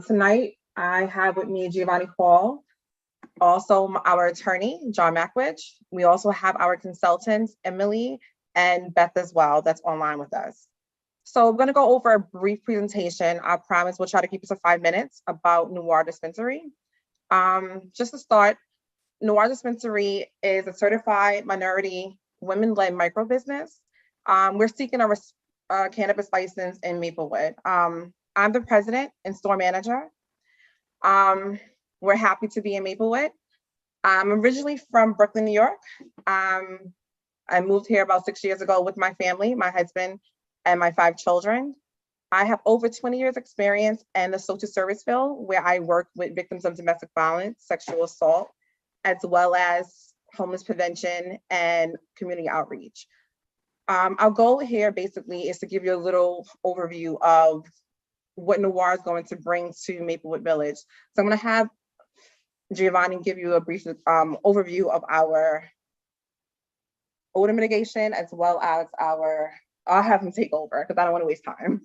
Tonight, I have with me Giovanni Paul, also our attorney, John Mackwich. We also have our consultants, Emily and Beth as well, that's online with us. So I'm going to go over a brief presentation. I promise we'll try to keep it to 5 minutes about Noir Dispensary. Just to start, Noir Dispensary is a certified minority women-led micro business. We're seeking a cannabis license in Maplewood. I'm the president and store manager. We're happy to be in Maplewood. I'm originally from Brooklyn, New York. I moved here about 6 years ago with my family, my husband, and my 5 children. I have over 20 years experience in the social service field where I work with victims of domestic violence, sexual assault, as well as homeless prevention and community outreach. Our goal here basically is to give you a little overview of what Noir is going to bring to Maplewood Village. So I'm going to have Giovanni give you a brief overview of our odor mitigation, as well as I'll have him take over because I don't want to waste time.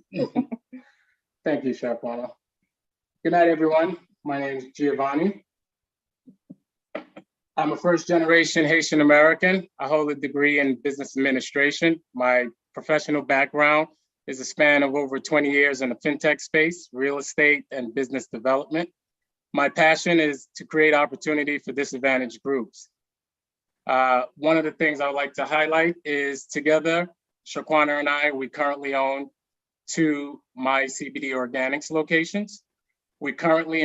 Thank you, Shaquana. Good night, everyone. My name is Giovanni. I'm a first-generation Haitian American. I hold a degree in business administration. My professional background is a span of over 20 years in the fintech space, real estate, and business development. My passion is to create opportunity for disadvantaged groups. One of the things I would like to highlight is together, Shaquana and I, we currently own 2 My CBD Organics locations. We currently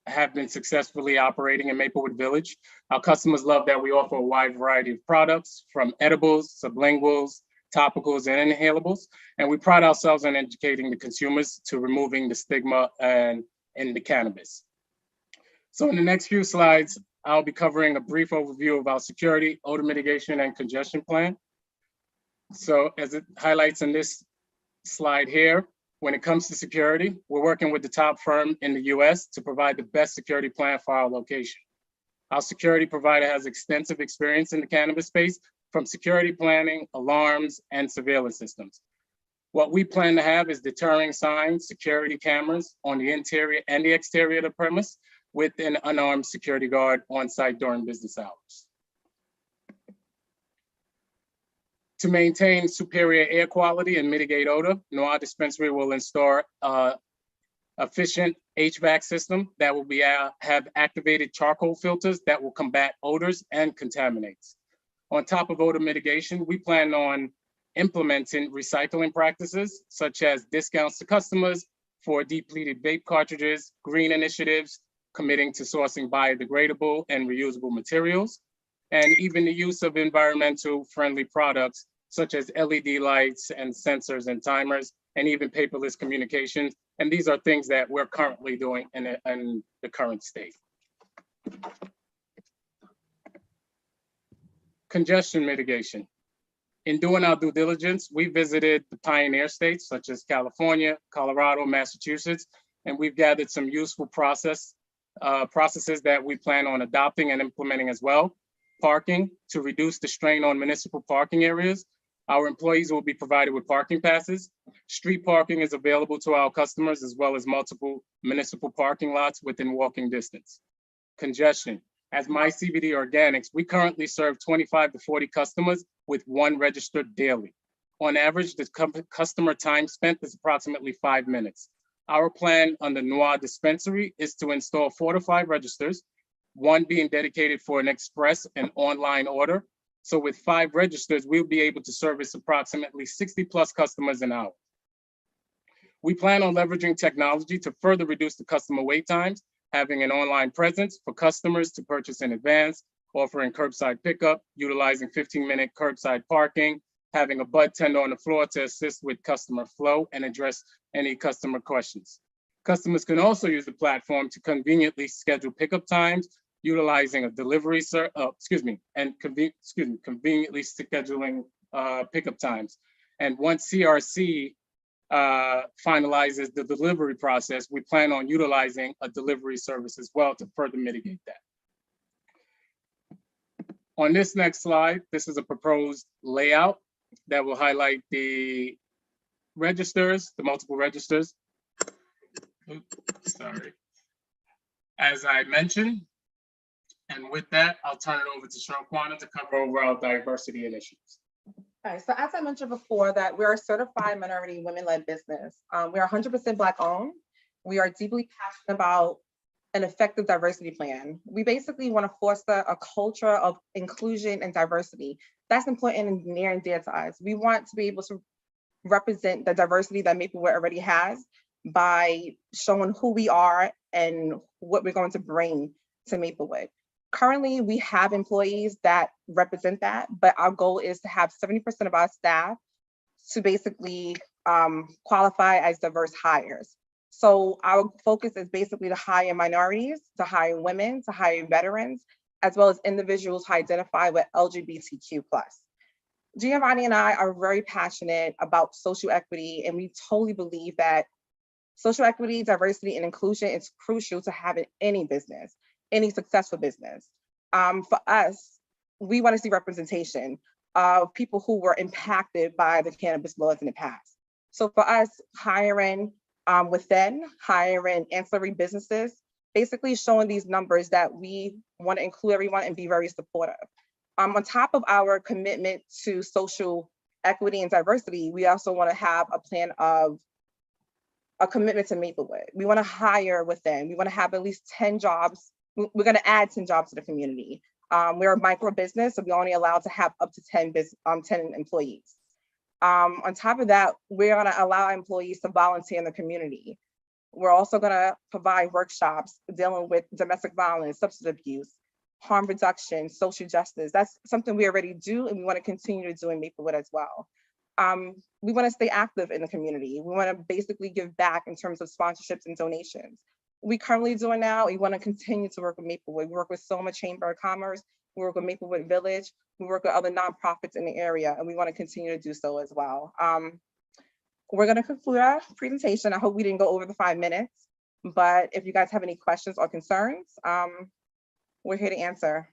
have been successfully operating in Maplewood Village. Our customers love that we offer a wide variety of products from edibles, sublinguals, topicals, and inhalables. And we pride ourselves on educating the consumers to removing the stigma in the cannabis. So in the next few slides, I'll be covering a brief overview of our security, odor mitigation, and congestion plan. So as it highlights in this slide here, when it comes to security, we're working with the top firm in the US to provide the best security plan for our location. Our security provider has extensive experience in the cannabis space, from security planning, alarms, and surveillance systems. What we plan to have is deterring signs, security cameras on the interior and the exterior of the premise with an unarmed security guard on site during business hours. To maintain superior air quality and mitigate odor, Noir Dispensary will install efficient HVAC system that will have activated charcoal filters that will combat odors and contaminants. On top of odor mitigation, we plan on implementing recycling practices such as discounts to customers for depleted vape cartridges, green initiatives, committing to sourcing biodegradable and reusable materials, and even the use of environmental friendly products such as LED lights and sensors and timers, and even paperless communications. And these are things that we're currently doing in the current state. Congestion mitigation. In doing our due diligence, we visited the pioneer states such as California, Colorado, Massachusetts, and we've gathered some useful processes that we plan on adopting and implementing as well. Parking, to reduce the strain on municipal parking areas. Our employees will be provided with parking passes. Street parking is available to our customers as well as multiple municipal parking lots within walking distance. Congestion. As My CBD Organics, we currently serve 25 to 40 customers with one registered daily. On average, the customer time spent is approximately 5 minutes. Our plan on the Noir Dispensary is to install 4 to 5 registers, one being dedicated for an express and online order. So with 5 registers, we'll be able to service approximately 60 plus customers an hour. We plan on leveraging technology to further reduce the customer wait times, having an online presence for customers to purchase in advance, offering curbside pickup, utilizing 15-minute curbside parking, having a bud tender on the floor to assist with customer flow and address any customer questions. Customers can also use the platform to conveniently schedule pickup times, utilizing a delivery, conveniently scheduling pickup times. And once CRC finalizes the delivery process, we plan on utilizing a delivery service as well to further mitigate that. On this next slide, this is a proposed layout that will highlight the registers, the multiple registers. Oops, sorry. As I mentioned, and with that, I'll turn it over to Sharquana to cover overall diversity initiatives. All right, so as I mentioned before, that we're a certified minority women-led business. We are 100% Black owned. We are deeply passionate about an effective diversity plan. We basically want to foster a culture of inclusion and diversity. That's important and near and dear to us. We want to be able to represent the diversity that Maplewood already has by showing who we are and what we're going to bring to Maplewood. Currently, we have employees that represent that, but our goal is to have 70% of our staff to basically qualify as diverse hires. So our focus is basically to hire minorities, to hire women, to hire veterans, as well as individuals who identify with LGBTQ+. Giovanni and I are very passionate about social equity, and we totally believe that social equity, diversity, and inclusion is crucial to having any business, any successful business. For us, we want to see representation of people who were impacted by the cannabis laws in the past. So for us, hiring hiring ancillary businesses, basically showing these numbers that we want to include everyone and be very supportive. On top of our commitment to social equity and diversity, we also want to have a plan of a commitment to Maplewood. We want to hire within. We want to have at least 10 jobs. We're going to add 10 jobs to the community. We're a micro business, so we're only allowed to have up to 10 employees. On top of that, we're going to allow employees to volunteer in the community. We're also going to provide workshops dealing with domestic violence, substance abuse, harm reduction, social justice. That's something we already do, and we want to continue to do in Maplewood as well. We want to stay active in the community. We want to basically give back in terms of sponsorships and donations. We currently doing now, we want to continue to work with Maplewood. We work with Soma Chamber of Commerce, we work with Maplewood Village, we work with other nonprofits in the area, and we want to continue to do so as well. We're going to conclude our presentation. I hope we didn't go over the 5 minutes, but if you guys have any questions or concerns, we're here to answer.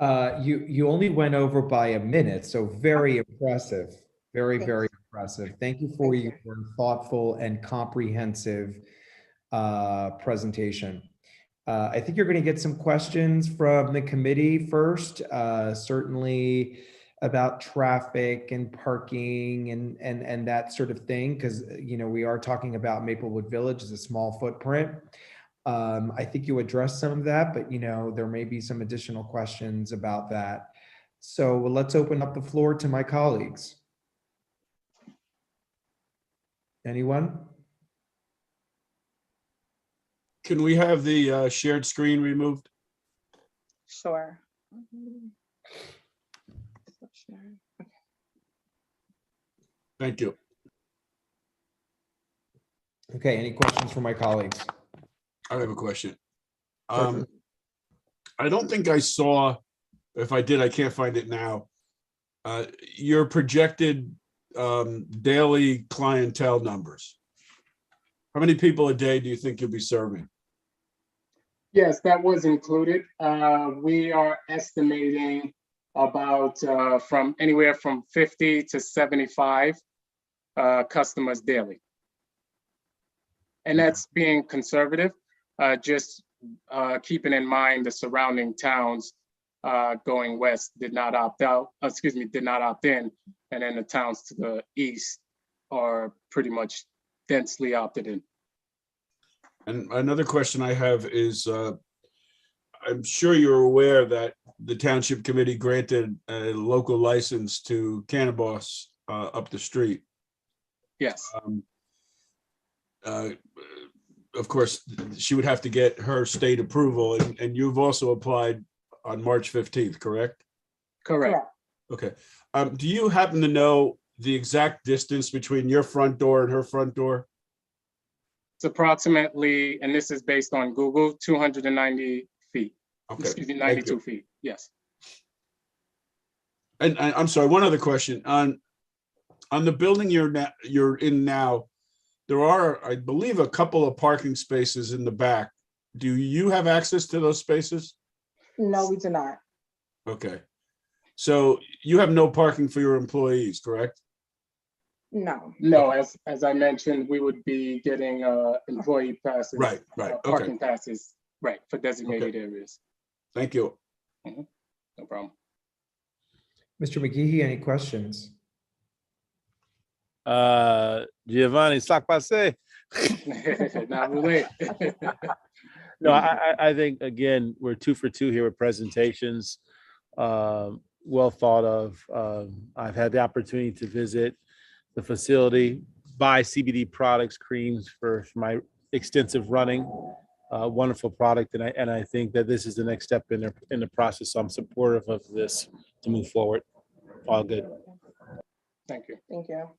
You only went over by a minute, so very impressive. Very, very impressive. Thank you for your thoughtful and comprehensive presentation. I think you're going to get some questions from the committee first, certainly about traffic and parking and that sort of thing, because we are talking about Maplewood Village as a small footprint. I think you addressed some of that, but there may be some additional questions about that. So let's open up the floor to my colleagues. Anyone? Can we have the shared screen removed? Sure. Thank you. Okay, any questions from my colleagues? I have a question. I don't think I saw, if I did, I can't find it now. Your projected daily clientele numbers. How many people a day do you think you'll be serving? Yes, that was included. We are estimating about from anywhere from 50 to 75 customers daily. And that's being conservative, just keeping in mind the surrounding towns going west did not opt out, did not opt in. And then the towns to the east are pretty much densely opted in. And another question I have is, I'm sure you're aware that the Township Committee granted a local license to Cannabis up the street. Yes. Of course, she would have to get her state approval, and you've also applied on March 15th, correct? Correct. Okay. Do you happen to know the exact distance between your front door and her front door? It's approximately, and this is based on Google, 290 feet. Okay. Excuse me, 92 feet. Yes. And I'm sorry, one other question. On the building you're in now, there are, I believe, a couple of parking spaces in the back. Do you have access to those spaces? No, we do not. Okay. So you have no parking for your employees, correct? No. No, as I mentioned, we would be getting employee passes. Right. Parking passes, right, for designated areas. Thank you. No problem. Mr. McGehee, any questions? Giovanni, sac passe. Not really. No, I think, again, we're 2 for 2 here with presentations. Well thought of. I've had the opportunity to visit the facility, buy CBD products, creams for my extensive running. Wonderful product, and I think that this is the next step in the process. So I'm supportive of this to move forward. All good. Thank you. Thank you.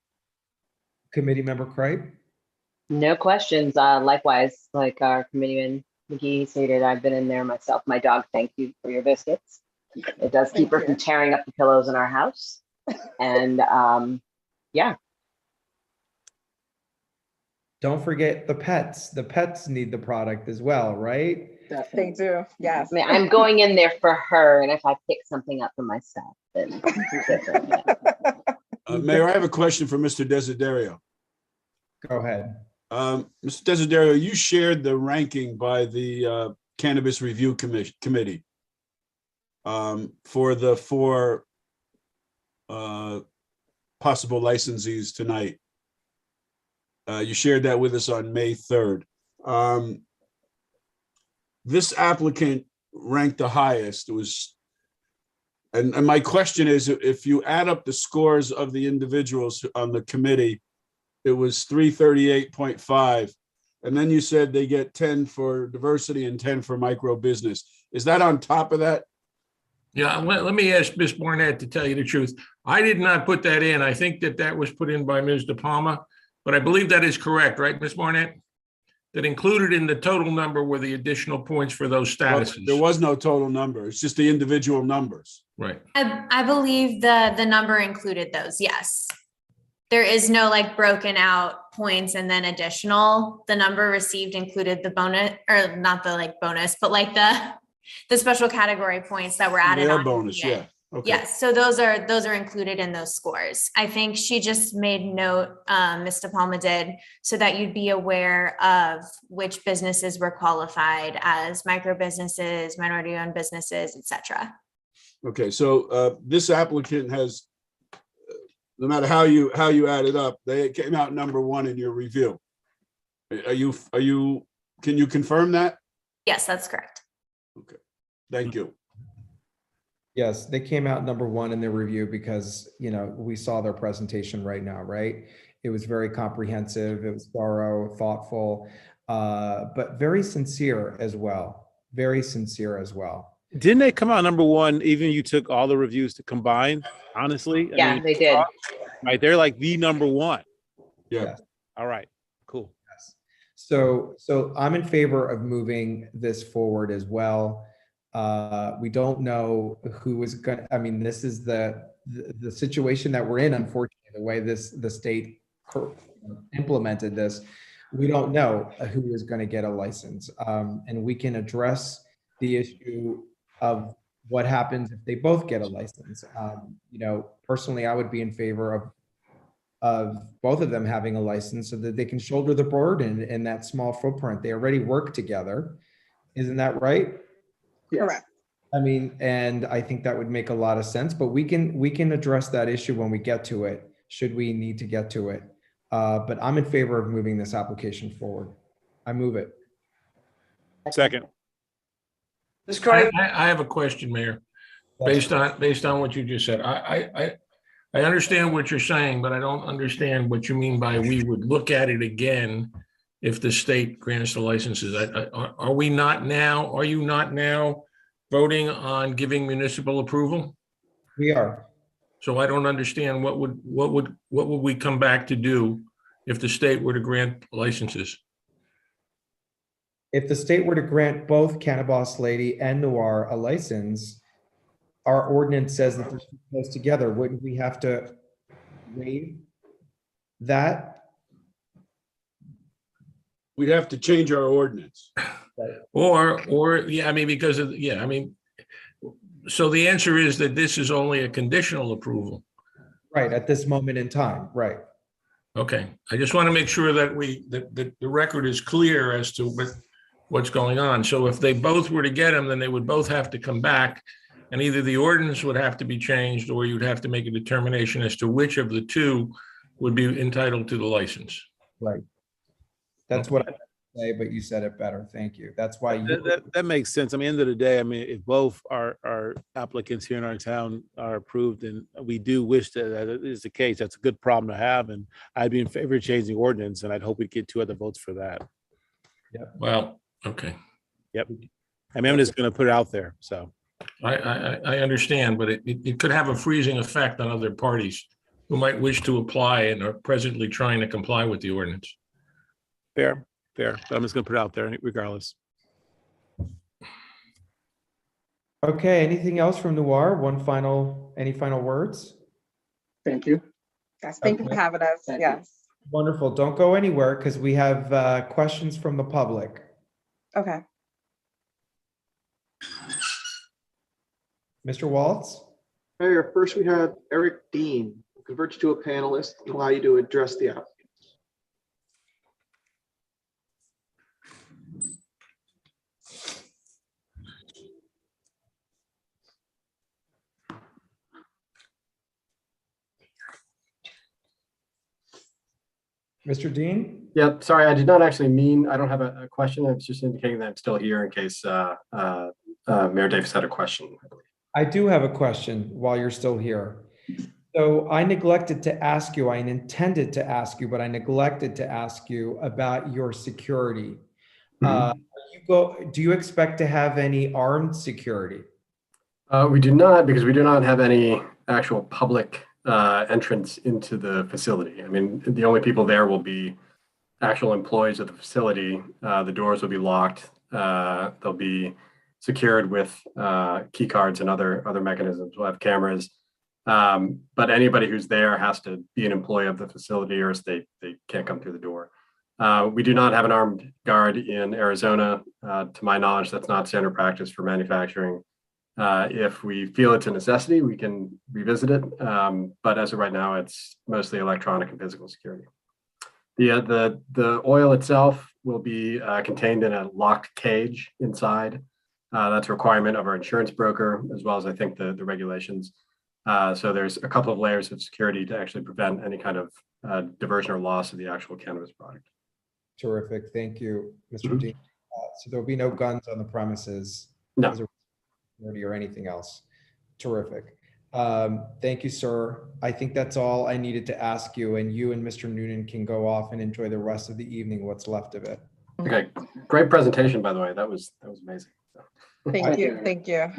Committee member Cripe? No questions. Likewise, like our committeeman McGee stated, I've been in there myself. My dog, thank you for your biscuits. It does keep her from tearing up the pillows in our house. And yeah. Don't forget the pets. The pets need the product as well, right? They do, yes. I mean, I'm going in there for her, and if I pick something up for myself, then it's different. Mayor, I have a question for Mr. Desiderio. Go ahead. Mr. Desiderio, you shared the ranking by the Cannabis Review Committee for the 4 possible licensees tonight. You shared that with us on May 3rd. This applicant ranked the highest. It was, and my question is, if you add up the scores of the individuals on the committee, it was 338.5. And then you said they get 10 for diversity and 10 for micro business. Is that on top of that? Yeah, let me ask Ms. Barnett to tell you the truth. I did not put that in. I think that was put in by Ms. De Palma, but I believe that is correct, right, Ms. Barnett? That included in the total number were the additional points for those statuses. Well, there was no total number. It's just the individual numbers. Right. I believe the number included those, yes. There is no like broken out points and then additional. The number received included the bonus, or not the like bonus, but like the the special category points that were added Their on. bonus, yeah. Okay. Yes, so those are included in those scores. I think she just made note, Ms. De Palma did, so that you'd be aware of which businesses were qualified as micro businesses, minority-owned businesses, et cetera. Okay, so this applicant has, no matter how you add it up, they came out number one in your review. Can you confirm that? Yes, that's correct. Okay, thank you. Yes, they came out number one in their review because, you know, we saw their presentation right now, right? It was very comprehensive, it was thorough, thoughtful, but very sincere as well. Very sincere as well. Didn't they come out number one, even you took all the reviews to combine, honestly? I Yeah, mean, they did. Right, they're like the number one. Yeah. All right, cool. So I'm in favor of moving this forward as well. We don't know who is going to, I mean, this is the situation that we're in, unfortunately, the way the state implemented this. We don't know who is going to get a license. And we can address the issue of what happens if they both get a license. You know, personally, I would be in favor of both of them having a license so that they can shoulder the burden in that small footprint. They already work together. Isn't that right? Correct. I mean, and I think that would make a lot of sense, but we can address that issue when we get to it, should we need to get to it. But I'm in favor of moving this application forward. I move it. Second. Ms. Craig? I have a question, Mayor, based on what you just said. I understand what you're saying, but I don't understand what you mean by we would look at it again if the state grants the licenses. Are we not now, are you not now voting on giving municipal approval? We are. So I don't understand what would we come back to do if the state were to grant licenses? If the state were to grant both Cannabis Lady and Noir a license, our ordinance says that they're close together. Wouldn't we have to waive that? We'd have to change our ordinance. Or yeah, I mean, because of, yeah, I mean, so the answer is that this is only a conditional approval. Right, at this moment in time, right. Okay, I just want to make sure that that the record is clear as to what's going on. So if they both were to get them, then they would both have to come back, and either the ordinance would have to be changed, or you'd have to make a determination as to which of the two would be entitled to the license. Right. That's what I say, but you said it better. Thank you. That's why that makes sense. I mean, end of the day, I mean, if both our applicants here in our town are approved, and we do wish that is the case, that's a good problem to have. And I'd be in favor of changing the ordinance, and I'd hope we'd get 2 other votes for that. Yeah. Well, okay. Yep. I mean, I'm just going to put it out there. So I understand, but it could have a freezing effect on other parties who might wish to apply and are presently trying to comply with the ordinance. Fair. But I'm just going to put it out there regardless. Okay, anything else from Noir? Any final words? Thank you. Yes, thank you for having us. Yes. Wonderful. Don't go anywhere because we have questions from the public. Okay. Mr. Waltz? Mayor, first we have Eric Dean, who converts to a panelist and allow you to address the applicant. Mr. Dean? Yep, sorry, I did not actually mean, I don't have a question. I was just indicating that I'm still here in case Mayor Davis had a question, I believe. I do have a question while you're still here. So I neglected to ask you, I intended to ask you, but I neglected to ask you about your security. Do you expect to have any armed security? We do not, because we do not have any actual public entrance into the facility. I mean, the only people there will be actual employees of the facility. The doors will be locked. They'll be secured with key cards and other mechanisms. We'll have cameras. But anybody who's there has to be an employee of the facility, or else they can't come through the door. We do not have an armed guard in Arizona. To my knowledge, that's not standard practice for manufacturing. If we feel it's a necessity, we can revisit it. But as of right now, it's mostly electronic and physical security. The oil itself will be contained in a locked cage inside. That's a requirement of our insurance broker, as well as I think the regulations. So there's a couple of layers of security to actually prevent any kind of diversion or loss of the actual cannabis product. Terrific. Thank you, Mr. Dean. So there'll be no guns on the premises? No. Or anything else? Terrific. Thank you, sir. I think that's all I needed to ask you, and you and Mr. Noonan can go off and enjoy the rest of the evening, what's left of it. Okay, great presentation, by the way. That was amazing. Thank you. Thank you.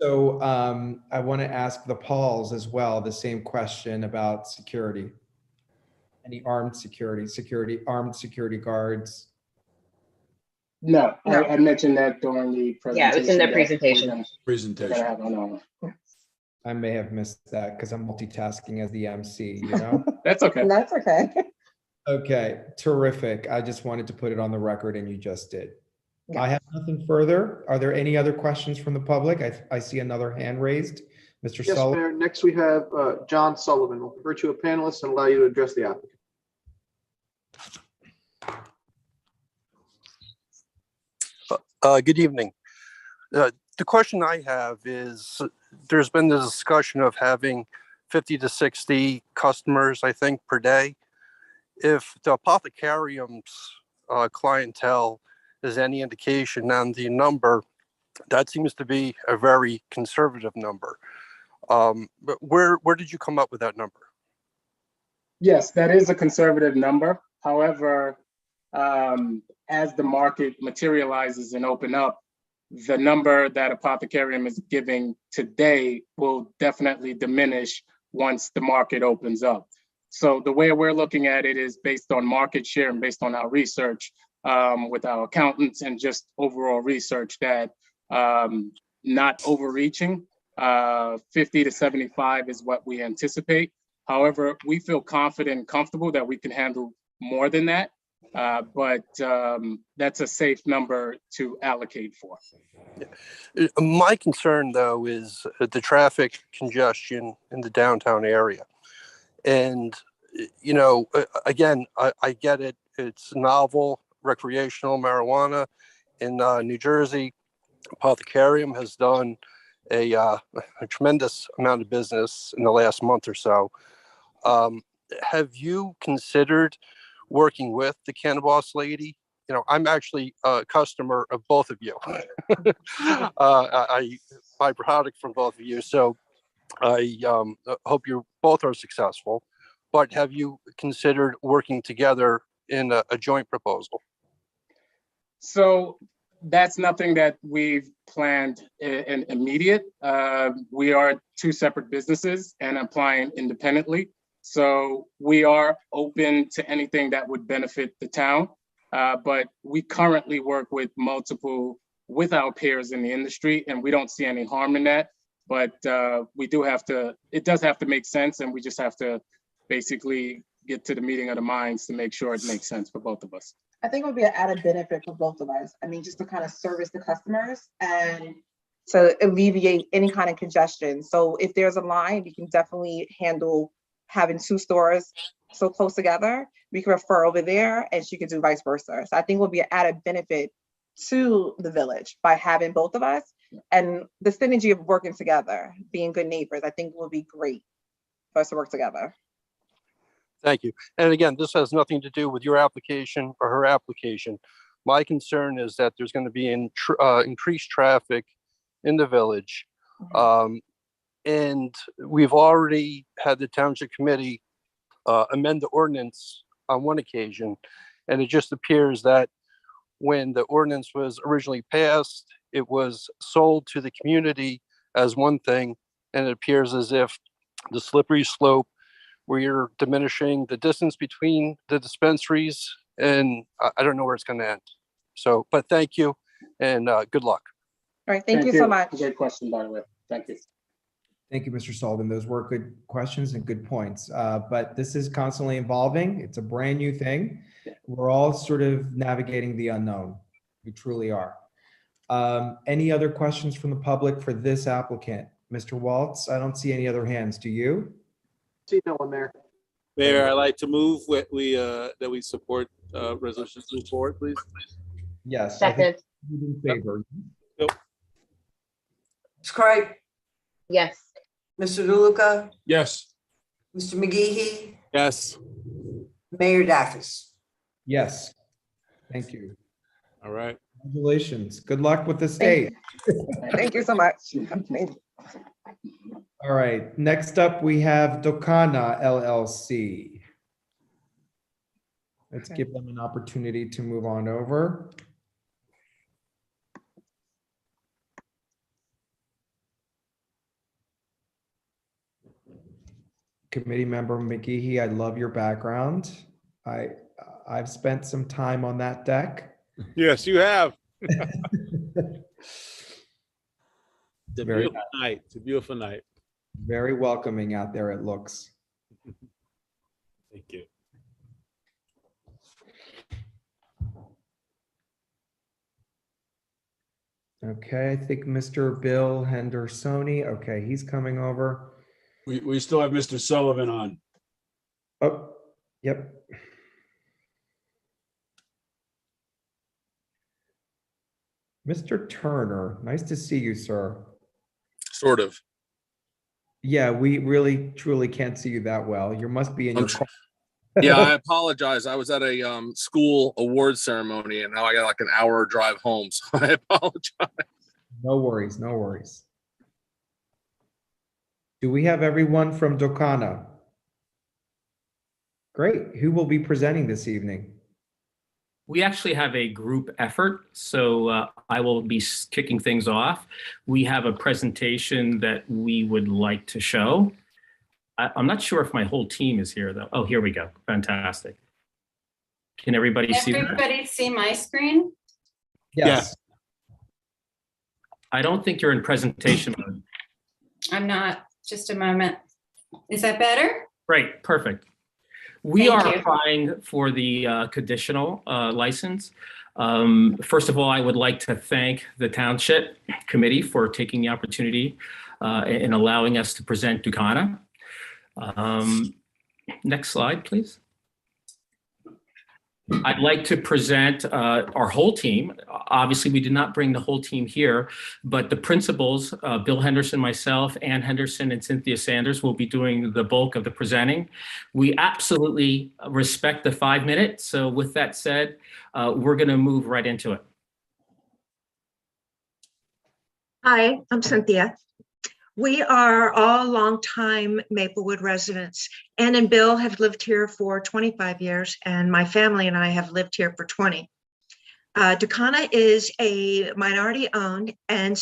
So I want to ask the Pauls as well the same question about security. Any armed security guards? No, I mentioned that during the presentation. Yeah, it was in their presentation. Presentation. I may have missed that because I'm multitasking as the MC, you know? That's okay. That's okay. Okay, terrific. I just wanted to put it on the record and you just did. I have nothing further. Are there any other questions from the public? I see another hand raised. Mr. Yes, Sullivan. Mayor. Next, we have John Sullivan. We'll convert you a panelist and allow you to address the applicant. Good evening. The question I have is, there's been the discussion of having 50 to 60 customers, I think, per day. If the Apothecarium's clientele is any indication on the number, that seems to be a very conservative number. But where did you come up with that number? Yes, that is a conservative number. However, as the market materializes and open up, the number that Apothecarium is giving today will definitely diminish once the market opens up. So the way we're looking at it is based on market share and based on our research with our accountants and just overall research that not overreaching, 50 to 75 is what we anticipate. However, we feel confident and comfortable that we can handle more than that. But that's a safe number to allocate for. My concern, though, is the traffic congestion in the downtown area. And, you know, again, I get it. It's novel recreational marijuana in New Jersey. Apothecarium has done a tremendous amount of business in the last month or so. Have you considered working with the Cannabis lady? You know, I'm actually a customer of both of you. I buy product from both of you, so I hope you both are successful. But have you considered working together in a joint proposal? So that's nothing that we've planned in immediate. We are two separate businesses and applying independently. So we are open to anything that would benefit the town. But we currently work with our peers in the industry, and we don't see any harm in that. But it does have to make sense, and we just have to basically get to the meeting of the minds to make sure it makes sense for both of us. I think it would be an added benefit for both of us. I mean, just to kind of service the customers and to alleviate any kind of congestion. So if there's a line, we can definitely handle having two stores so close together. We can refer over there and she can do vice versa. So I think it will be an added benefit to the village by having both of us, and the synergy of working together, being good neighbors, I think will be great for us to work together. Thank you. And again, this has nothing to do with your application or her application. My concern is that there's going to be increased traffic in the village. And we've already had the Township Committee amend the ordinance on one occasion. And it just appears that when the ordinance was originally passed, it was sold to the community as one thing. And it appears as if the slippery slope, where you're diminishing the distance between the dispensaries, and I don't know where it's going to end. So, but thank you and good luck. All right, thank you so much. Great question, by the way. Thank you. Thank you, Mr. Sullivan. Those were good questions and good points. But this is constantly evolving. It's a brand new thing. we're all sort of navigating the unknown. We truly are. Any other questions from the public for this applicant? Mr. Waltz, I don't see any other hands. Do you? See no one there. Mayor, I'd like to move that we support resolutions move forward, please. Yes. I think Second, who's in favor? Ms. Craig, yes. Mr. DeLuca, Yes. Mr. McGehee, Yes. Mayor Daffis. Yes. Thank you. All right. Congratulations. Good luck with the state. Thank you so much. All right. Next up, we have Docana LLC. Let's give them an opportunity to move on over. Committee member McGehee, I love your background. I've spent some time on that deck. Yes, you have. It's a Very beautiful night. It's a beautiful night. Very welcoming out there, it looks. Thank you. Okay, I think Mr. Bill Hendersoni, okay, he's coming over. We still have Mr. Sullivan on. Oh, yep. Mr. Turner, nice to see you, sir. Sort of. Yeah, we really truly can't see you that well. You must be in your car. Yeah, I apologize. I was at a school award ceremony and now I got like an hour drive home. So I apologize. No worries, no worries. Do we have everyone from Docana? Great. Who will be presenting this evening? We actually have a group effort, so I will be kicking things off. We have a presentation that we would like to show. I'm not sure if my whole team is here, though. Oh, here we go. Fantastic. Can everybody see that? Everybody see my screen? Yes. I don't think you're in presentation mode. I'm not. Just a moment. Is that better? Great, perfect. We Thank are you. applying for the conditional license. First of all, I would like to thank the Township Committee for taking the opportunity and allowing us to present Docana. Next slide, please. I'd like to present our whole team. Obviously, we did not bring the whole team here, but the principals, Bill Henderson, myself, Ann Henderson, and Cynthia Sanders will be doing the bulk of the presenting. We absolutely respect the 5 minutes. So with that said, we're going to move right into it. Hi, I'm Cynthia. We are all longtime Maplewood residents. Ann and Bill have lived here for 25 years, and my family and I have lived here for 20. Docana is a minority-owned and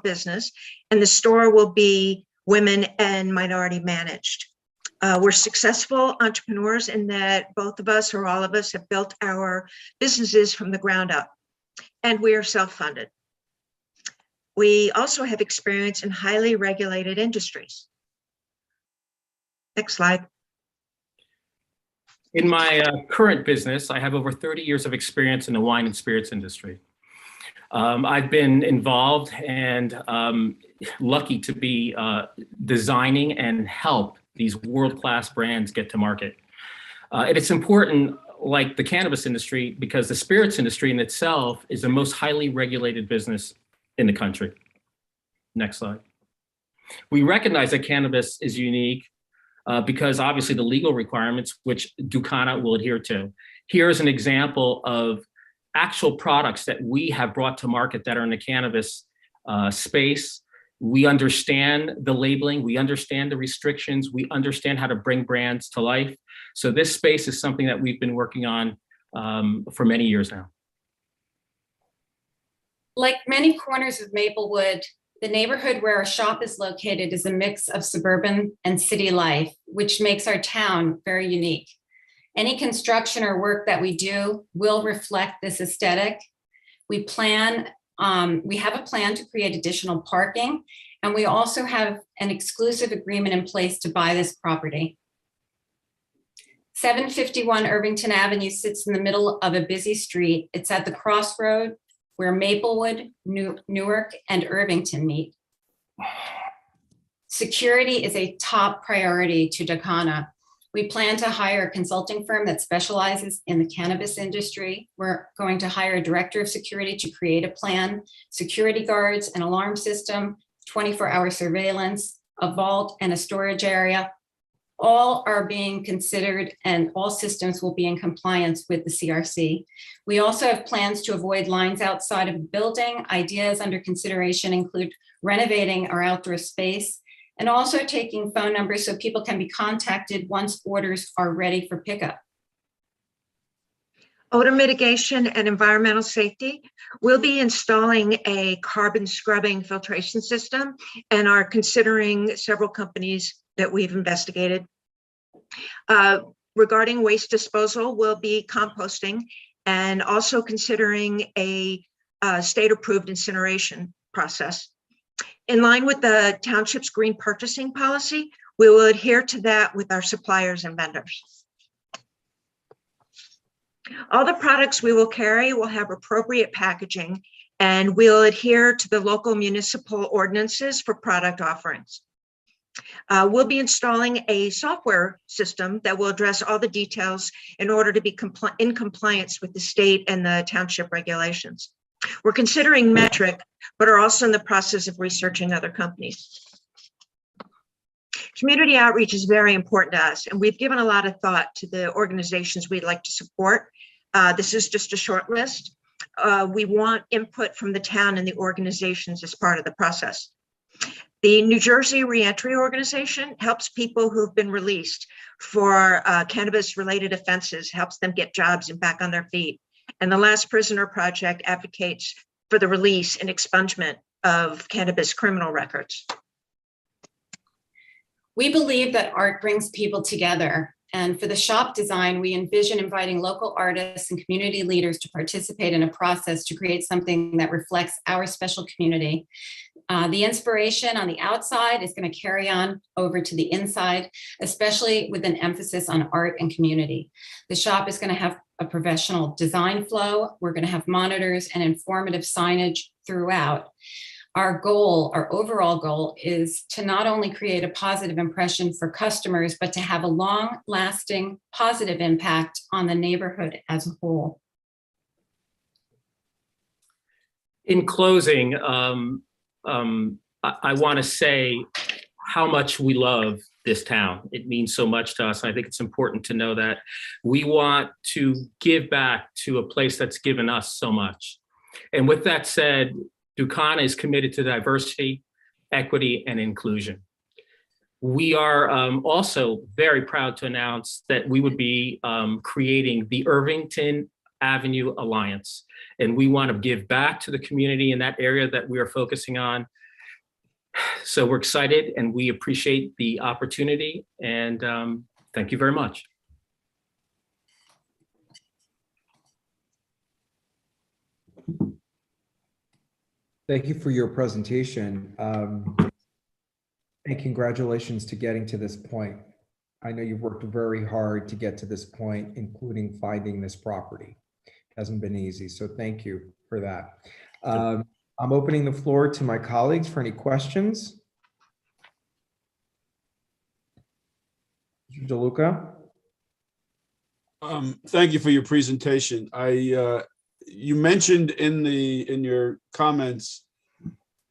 business, and the store will be women and minority managed. We're successful entrepreneurs in that both of us, or all of us, have built our businesses from the ground up, and we are self-funded. We also have experience in highly regulated industries. Next slide. In my current business, I have over 30 years of experience in the wine and spirits industry. I've been involved and lucky to be designing and help these world-class brands get to market. And it's important, like the cannabis industry, because the spirits industry in itself is the most highly regulated business in the country. Next slide. We recognize that cannabis is unique because obviously the legal requirements which Docana will adhere to. Here is an example of actual products that we have brought to market that are in the cannabis space. We understand the labeling, we understand the restrictions, we understand how to bring brands to life. So this space is something that we've been working on for many years now. Like many corners of Maplewood, the neighborhood where our shop is located is a mix of suburban and city life, which makes our town very unique. Any construction or work that we do will reflect this aesthetic. We have a plan to create additional parking, and we also have an exclusive agreement in place to buy this property. 751 Irvington Avenue sits in the middle of a busy street. It's at the crossroad where Maplewood, Newark, and Irvington meet. Security is a top priority to Dakana. We plan to hire a consulting firm that specializes in the cannabis industry. We're going to hire a director of security to create a plan, security guards, an alarm system, 24-hour surveillance, a vault, and a storage area. All are being considered and all systems will be in compliance with the CRC. We also have plans to avoid lines outside of the building. Ideas under consideration include renovating our outdoor space and also taking phone numbers so people can be contacted once orders are ready for pickup. Odor mitigation and environmental safety. We'll be installing a carbon scrubbing filtration system and are considering several companies that we've investigated. Regarding waste disposal, we'll be composting and also considering a state-approved incineration process. In line with the township's green purchasing policy, we will adhere to that with our suppliers and vendors. All the products we will carry will have appropriate packaging, and we'll adhere to the local municipal ordinances for product offerings. We'll be installing a software system that will address all the details in order to be in compliance with the state and the township regulations. We're considering Metric, but are also in the process of researching other companies. Community outreach is very important to us, and we've given a lot of thought to the organizations we'd like to support. This is just a short list. We want input from the town and the organizations as part of the process. The New Jersey Reentry Organization helps people who've been released for cannabis-related offenses, helps them get jobs and back on their feet. And the Last Prisoner Project advocates for the release and expungement of cannabis criminal records. We believe that art brings people together. And for the shop design, we envision inviting local artists and community leaders to participate in a process to create something that reflects our special community. The inspiration on the outside is going to carry on over to the inside, especially with an emphasis on art and community. The shop is going to have a professional design flow. We're going to have monitors and informative signage throughout. Our goal, our overall goal, is to not only create a positive impression for customers, but to have a long-lasting positive impact on the neighborhood as a whole. In closing, I want to say how much we love this town. It means so much to us. And I think it's important to know that we want to give back to a place that's given us so much. And with that said, Dakana is committed to diversity, equity, and inclusion. We are also very proud to announce that we would be creating the Irvington Avenue Alliance. And we want to give back to the community in that area that we are focusing on. So we're excited and we appreciate the opportunity, and thank you very much. Thank you for your presentation. And congratulations to getting to this point. I know you've worked very hard to get to this point, including finding this property. It hasn't been easy, so thank you for that. I'm opening the floor to my colleagues for any questions. Mr. DeLuca. Thank you for your presentation. You mentioned in your comments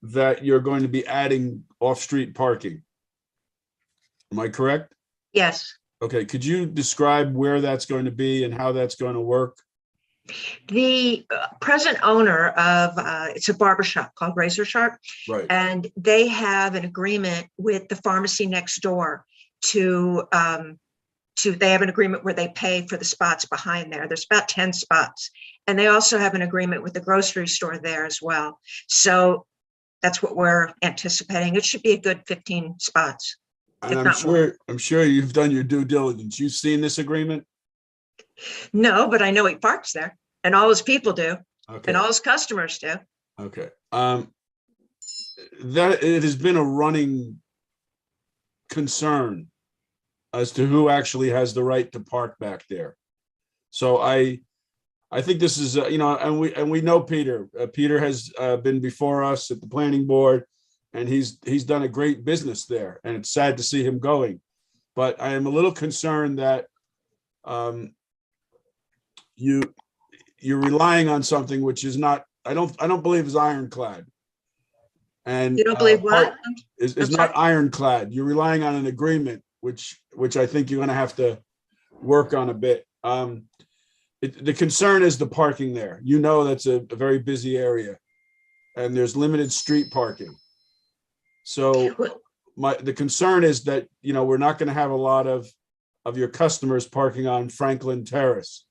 that you're going to be adding off-street parking. Am I correct? Yes. Okay, could you describe where that's going to be and how that's going to work? The present owner of, it's a barbershop called Razor Sharp. Right. And they have an agreement with the pharmacy next door they have an agreement where they pay for the spots behind there. There's about 10 spots. And they also have an agreement with the grocery store there as well. So that's what we're anticipating. It should be a good 15 spots. And I'm sure you've done your due diligence. You've seen this agreement? No, but I know he parks there, and all his people do, Okay. and all his customers do. Okay. That it has been a running concern as to who actually has the right to park back there. So I think this is, and we know Peter. Peter has been before us at the planning board, and he's done a great business there, and it's sad to see him going. But I am a little concerned that you're relying on something which is not, I don't believe is ironclad. And You don't believe what? Is not ironclad. You're relying on an agreement, which I think you're going to have to work on a bit. The concern is the parking there. You know, that's a very busy area, and there's limited street parking. So the concern is that, we're not going to have a lot of your customers parking on Franklin Terrace.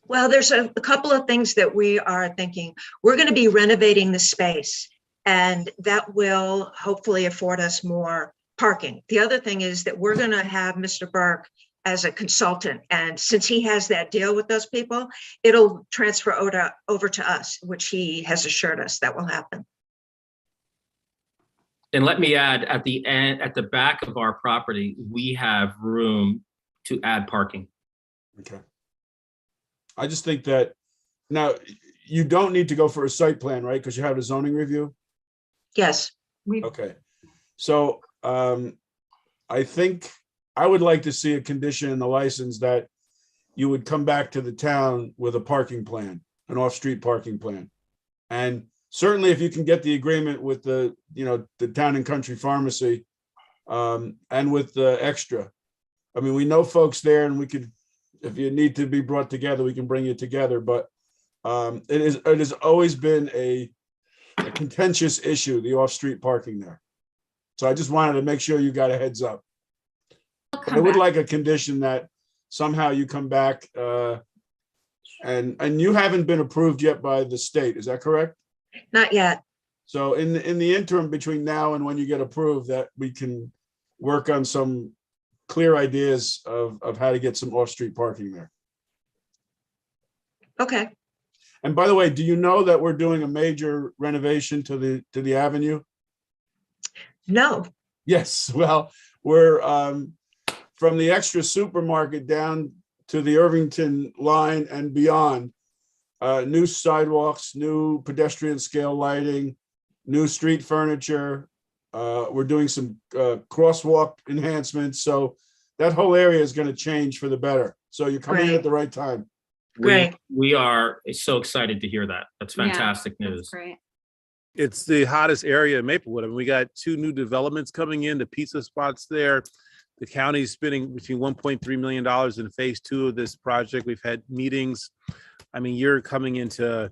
Well, there's a couple of things that we are thinking. We're going to be renovating the space, and that will hopefully afford us more parking. The other thing is that we're going to have Mr. Burke as a consultant, and since he has that deal with those people, it'll transfer over to us, which he has assured us that will happen. And let me add, at the end, at the back of our property, we have room to add parking. Okay. I just think that now you don't need to go for a site plan, right? Because you have a zoning review. Yes. Okay. So I think I would like to see a condition in the license that you would come back to the town with a parking plan, an off-street parking plan. And certainly if you can get the agreement with the Town and Country Pharmacy and with the Extra. I mean, we know folks there, and we could, if you need to be brought together, we can bring you together. But it has always been a contentious issue, the off-street parking there. So I just wanted to make sure you got a heads up. But I would like a condition that somehow you come back and you haven't been approved yet by the state. Is that correct? Not yet. So in the interim between now and when you get approved, that we can work on some clear ideas of how to get some off-street parking there. Okay. And by the way, do you know that we're doing a major renovation to the avenue? No. Yes. Well, we're from the Extra supermarket down to the Irvington line and beyond. New sidewalks, new pedestrian scale lighting, new street furniture. We're doing some crosswalk enhancements. So that whole area is going to change for the better. So you're coming in at the right time. Great. We are so excited to hear that. That's fantastic news. That's great. It's the hottest area in Maplewood. I mean, we got 2 new developments coming in, the pizza spots there. The county's spending between $1.3 million in phase 2 of this project. We've had meetings. I mean, you're coming into,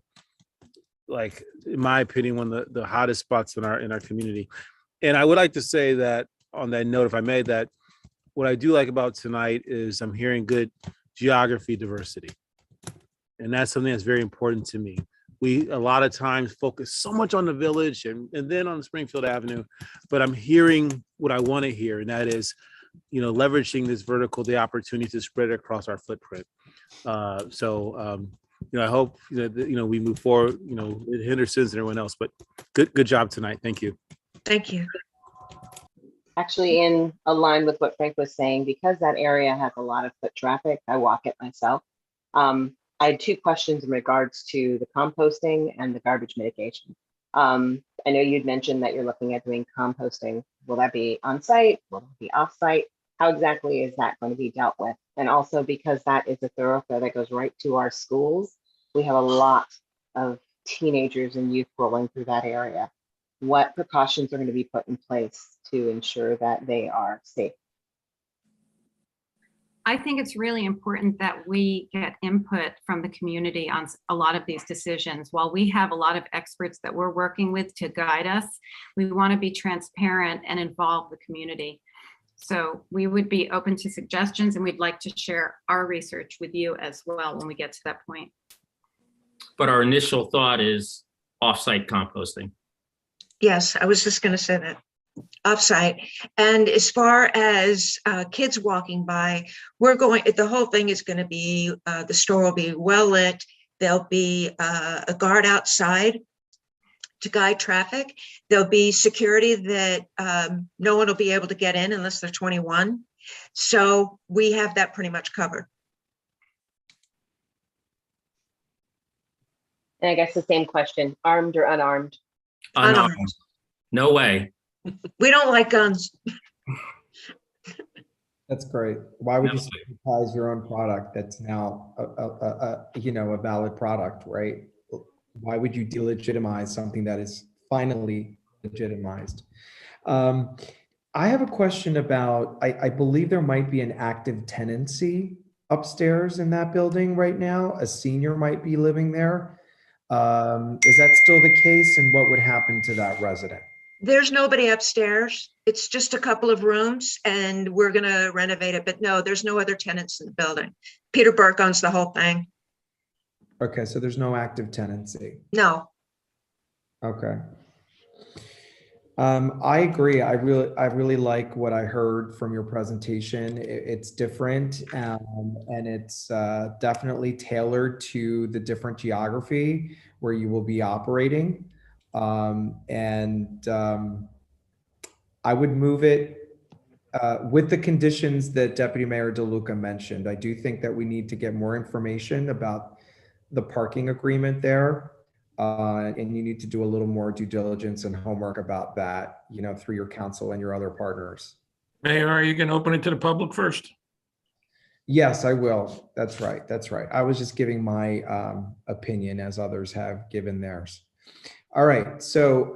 like, in my opinion, one of the hottest spots in our community. And I would like to say that on that note, if I may, that what I do like about tonight is I'm hearing good geography diversity. And that's something that's very important to me. We a lot of times focus so much on the village and then on Springfield Avenue, but I'm hearing what I want to hear, and that is, leveraging this vertical, the opportunity to spread it across our footprint. I hope we move forward, at Henderson's and everyone else, but good job tonight. Thank you. Thank you. Actually, in line with what Frank was saying, because that area has a lot of foot traffic, I walk it myself. I had 2 questions in regards to the composting and the garbage mitigation. I know you'd mentioned that you're looking at doing composting. Will that be on site? Will it be off site? How exactly is that going to be dealt with? And also, because that is a thoroughfare that goes right to our schools, we have a lot of teenagers and youth rolling through that area. What precautions are going to be put in place to ensure that they are safe? I think it's really important that we get input from the community on a lot of these decisions. While we have a lot of experts that we're working with to guide us, we want to be transparent and involve the community. So we would be open to suggestions, and we'd like to share our research with you as well when we get to that point. But our initial thought is off-site composting. Yes, I was just going to say that. Offsite. And as far as kids walking by, the whole thing is going to be, the store will be well lit. There'll be a guard outside. to guide traffic. There'll be security that no one will be able to get in unless they're 21. So we have that pretty much covered. And I guess the same question, armed or unarmed? Unarmed. No way. We don't like guns. That's great. Why would you stigmatize your own product that's now a valid product, right? Why would you delegitimize something that is finally legitimized? I have a question about, I believe there might be an active tenancy upstairs in that building right now. A senior might be living there. Is that still the case? And what would happen to that resident? There's nobody upstairs. It's just a couple of rooms and we're gonna renovate it, but no, there's no other tenants in the building. Peter Burke owns the whole thing. Okay, so there's no active tenancy. No. Okay. I agree. I really like what I heard from your presentation. It's different and it's definitely tailored to the different geography where you will be operating. I would move it with the conditions that Deputy Mayor DeLuca mentioned. I do think that we need to get more information about the parking agreement there. And you need to do a little more due diligence and homework about that, through your council and your other partners. Mayor, are you going to open it to the public first? Yes, I will. That's right. That's right. I was just giving my opinion as others have given theirs. All right. So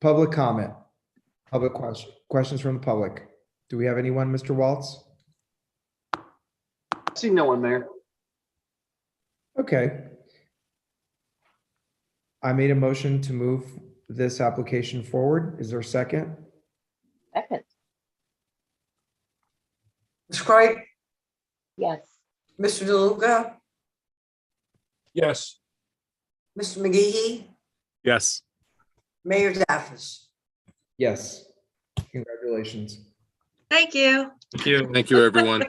public comment, public questions from the public. Do we have anyone, Mr. Waltz? I see no one, Mayor. Okay. I made a motion to move this application forward. Is there a second? Second. Ms. Craig? Yes. Mr. DeLuca? Yes. Mr. McGehee? Yes. Mayor Daffis? Yes. Congratulations. Thank you. Thank you. Thank you, everyone.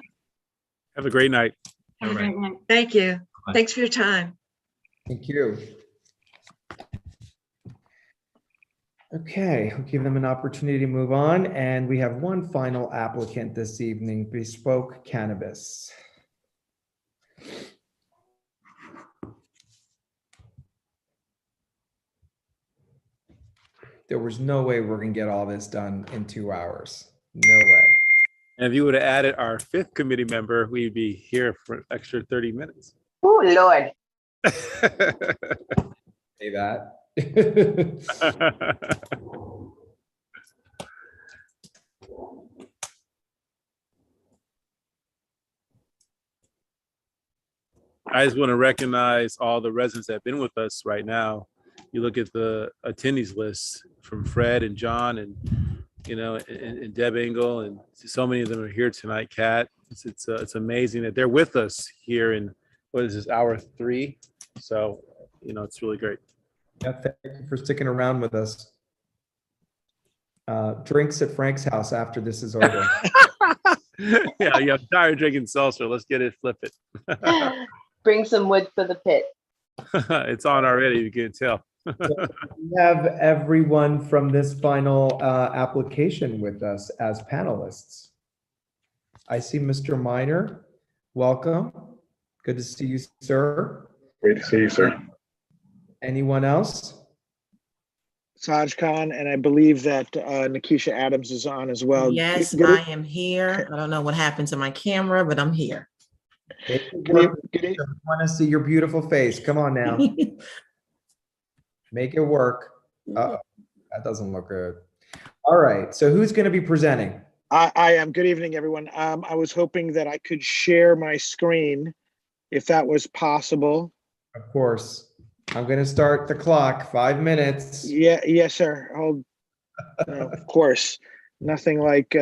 Have a great night. Have a great night. Thank you. Thanks for your time. Thank you. Okay, we'll give them an opportunity to move on. And we have one final applicant this evening, Bespoke Cannabis. There was no way we're gonna get all this done in 2 hours. No way. And if you would have added our 5th committee member, we'd be here for an extra 30 minutes. Oh, Lord. Say that. I just want to recognize all the residents that have been with us right now. You look at the attendees list from Fred and John and and Deb Engel, and so many of them are here tonight. Kat, it's amazing that they're with us here in what is this, hour 3. So it's really great. Yeah, thank you for sticking around with us. Drinks at Frank's house after this is over. Yeah, I'm tired of drinking seltzer. Let's get it, flip it. Bring some wood for the pit. It's on already, you can tell. We have everyone from this final application with us as panelists. I see Mr. Minor. Welcome. Good to see you, sir. Great to see you, sir. Anyone else? Saj Khan, and I believe that Nikisha Adams is on as well. Yes, I am here. I don't know what happened to my camera, but I'm here. I want to see your beautiful face. Come on now. Make it work. Uh-oh, that doesn't look good. All right, so who's going to be presenting? I am. Good evening, everyone. I was hoping that I could share my screen, if that was possible. Of course. I'm going to start the clock. 5 minutes. Yeah, yes, sir. Hold. Of course, nothing like.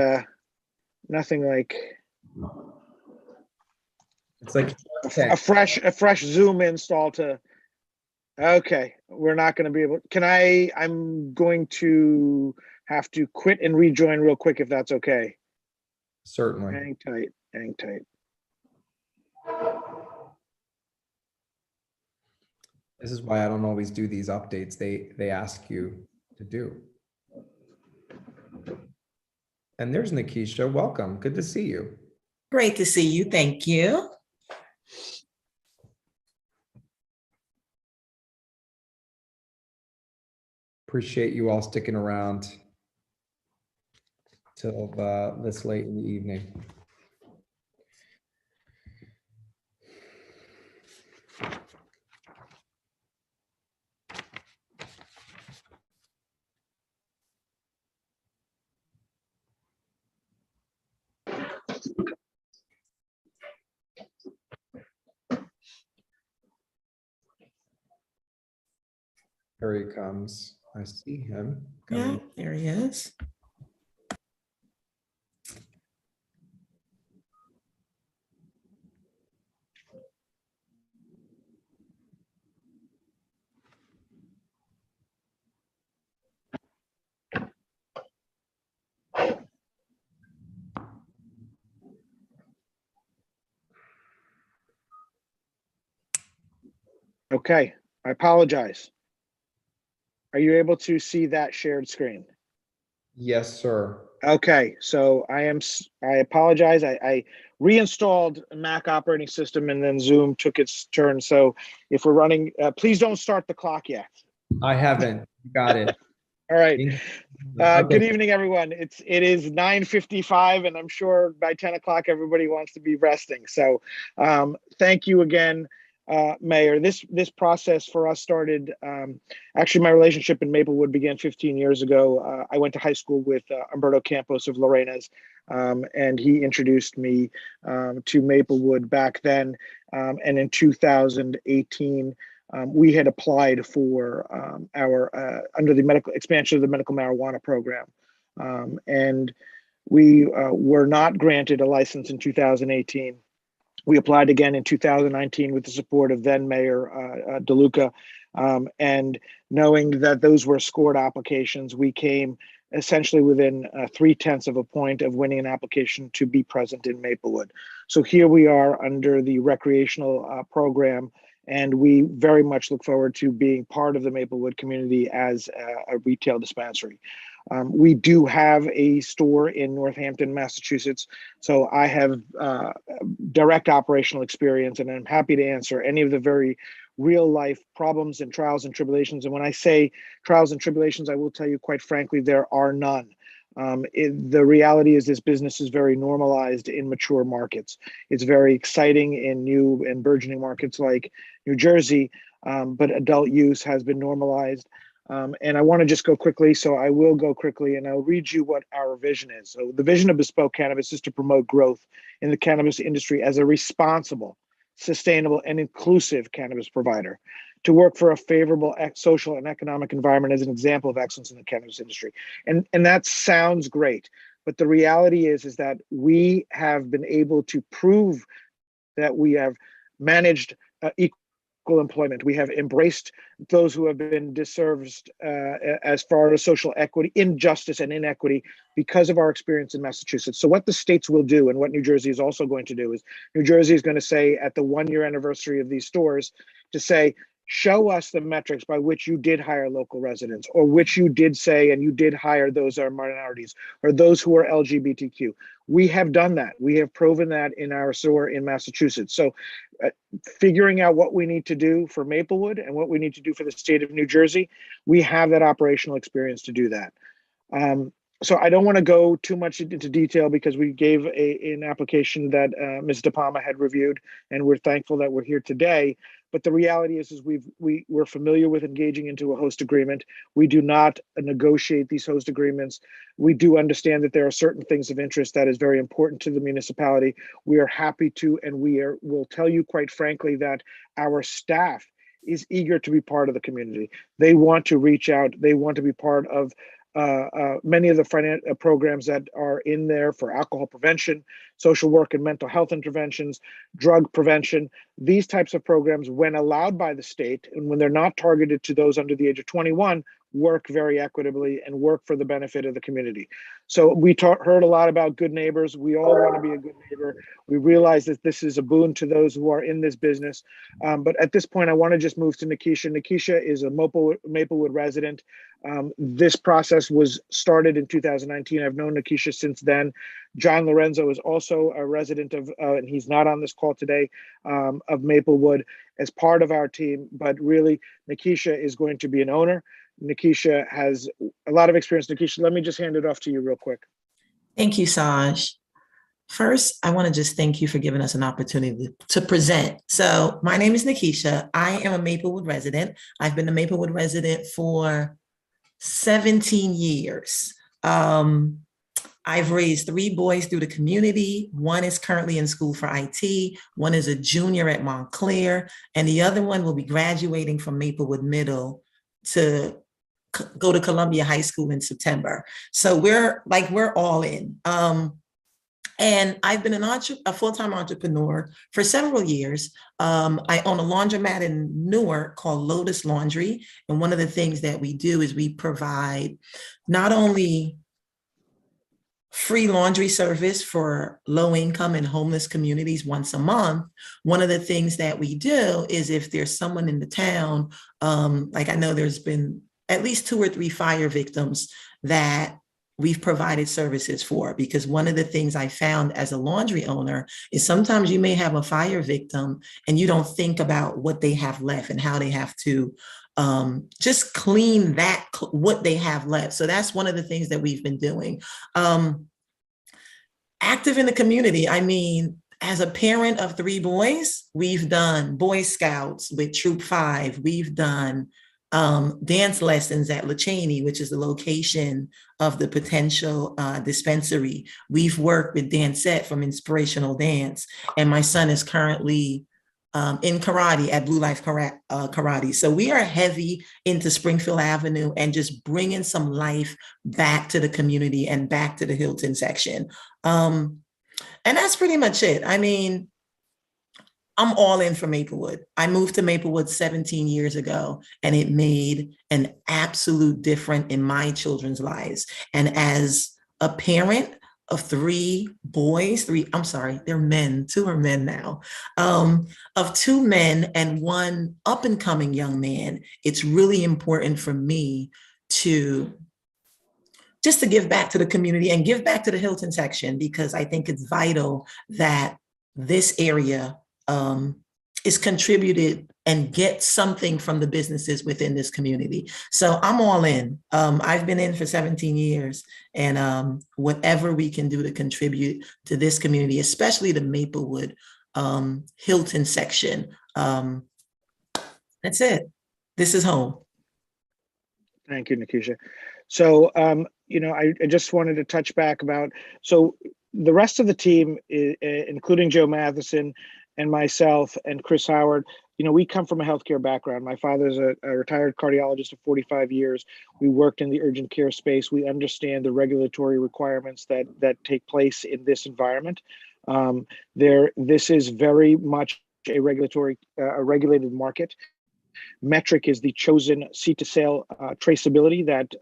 It's like a fresh Zoom install to. Okay, we're not going to be able. I'm going to have to quit and rejoin real quick if that's okay. Certainly. Hang tight. Hang tight. This is why I don't always do these updates they ask you to do. And there's Nikisha. Welcome. Good to see you. Great to see you. Thank you. Appreciate you all sticking around till this late in the evening. Here he comes. I see him coming. Yeah, there he is. Okay, I apologize. Are you able to see that shared screen? Yes, sir. Okay, so I apologize. I reinstalled a Mac operating system and then Zoom took its turn. So if we're running, please don't start the clock yet. I haven't. Got it. All right. Okay. Good evening, everyone. It is 9:55, and I'm sure by 10 o'clock everybody wants to be resting. So thank you again, Mayor. This process for us started. Actually, my relationship in Maplewood began 15 years ago. I went to high school with Umberto Campos of Lorenas, and he introduced me to Maplewood back then. And in 2018. We had applied for our under the medical expansion of the medical marijuana program, and we were not granted a license in 2018. We applied again in 2019 with the support of then Mayor DeLuca, and knowing that those were scored applications, we came essentially within 0.3 of a point of winning an application to be present in Maplewood. So here we are under the recreational program. And we very much look forward to being part of the Maplewood community as a retail dispensary. We do have a store in Northampton, Massachusetts. So I have direct operational experience, and I'm happy to answer any of the very real life problems and trials and tribulations. And when I say trials and tribulations, I will tell you quite frankly, there are none. The reality is this business is very normalized in mature markets. It's very exciting in new and burgeoning markets like New Jersey, but adult use has been normalized. And I want to just go quickly, so I will go quickly and I'll read you what our vision is. So the vision of Bespoke Cannabis is to promote growth in the cannabis industry as a responsible, sustainable, and inclusive cannabis provider, to work for a favorable social and economic environment as an example of excellence in the cannabis industry. And that sounds great, but the reality is that we have been able to prove that we have managed equal employment. We have embraced those who have been disserviced as far as social equity, injustice, and inequity because of our experience in Massachusetts. So what the states will do, and what New Jersey is also going to do, is New Jersey is going to say at the 1-year anniversary of these stores to say, show us the metrics by which you did hire local residents, or which you did say and you did hire those are minorities or those who are LGBTQ. We have done that. We have proven that in our store in Massachusetts. So figuring out what we need to do for Maplewood and what we need to do for the state of New Jersey, we have that operational experience to do that. So I don't want to go too much into detail because we gave an application that Ms. De Palma had reviewed, and we're thankful that we're here today. But the reality is we're familiar with engaging into a host agreement. We do not negotiate these host agreements. We do understand that there are certain things of interest that is very important to the municipality. We are happy to, and will tell you quite frankly that our staff is eager to be part of the community. They want to reach out. They want to be part of many of the programs that are in there for alcohol prevention, social work and mental health interventions, drug prevention. These types of programs, when allowed by the state and when they're not targeted to those under the age of 21, work very equitably and work for the benefit of the community. So we heard a lot about good neighbors. We all want to be a good neighbor. We realize that this is a boon to those who are in this business. But at this point, I want to just move to Nikisha. Nikisha is a Maplewood resident. This process was started in 2019. I've known Nikisha since then. John Lorenzo is also a resident of, and he's not on this call today, of Maplewood as part of our team, but really Nikisha is going to be an owner. Nikisha has a lot of experience. Nikisha, let me just hand it off to you real quick. Thank you, Saj. First, I want to just thank you for giving us an opportunity to present. So my name is Nikisha. I am a Maplewood resident. I've been a Maplewood resident for 17 years. I've raised 3 boys through the community. One is currently in school for IT. One is a junior at Montclair, and the other one will be graduating from Maplewood Middle to go to Columbia High School in September. So we're all in. And I've been a full-time entrepreneur for several years. I own a laundromat in Newark called Lotus Laundry. And one of the things that we do is we provide not only free laundry service for low income and homeless communities once a month. One of the things that we do is if there's someone in the town, like I know there's been at least 2 or 3 fire victims that we've provided services for, because one of the things I found as a laundry owner is sometimes you may have a fire victim and you don't think about what they have left and how they have to just clean what they have left. So that's one of the things that we've been doing. Active in the community. I mean, as a parent of 3 boys, we've done Boy Scouts with Troop 5. We've done dance lessons at La Cheney, which is the location of the potential dispensary. We've worked with Dancette from Inspirational Dance, and my son is currently in karate at Blue Life Karate. So we are heavy into Springfield Avenue and just bringing some life back to the community and back to the Hilton section. And that's pretty much it. I mean, I'm all in for Maplewood. I moved to Maplewood 17 years ago, and it made an absolute difference in my children's lives. And as a parent of 3 boys, they're men, 2 are men now, of 2 men and 1 up and coming young man, it's really important for me to give back to the community and give back to the Hilton section, because I think it's vital that this area is contributed and get something from the businesses within this community. So I'm all in. I've been in for 17 years, and whatever we can do to contribute to this community, especially the Maplewood Hilton section, that's it. This is home. Thank you, Nikisha. So, I just wanted to touch back about, so the rest of the team, including Joe Matheson and myself and Chris Howard, we come from a healthcare background. My father's a retired cardiologist of 45 years. We worked in the urgent care space. We understand the regulatory requirements that take place in this environment. This is very much a regulated market. Metric is the chosen seed to sale traceability that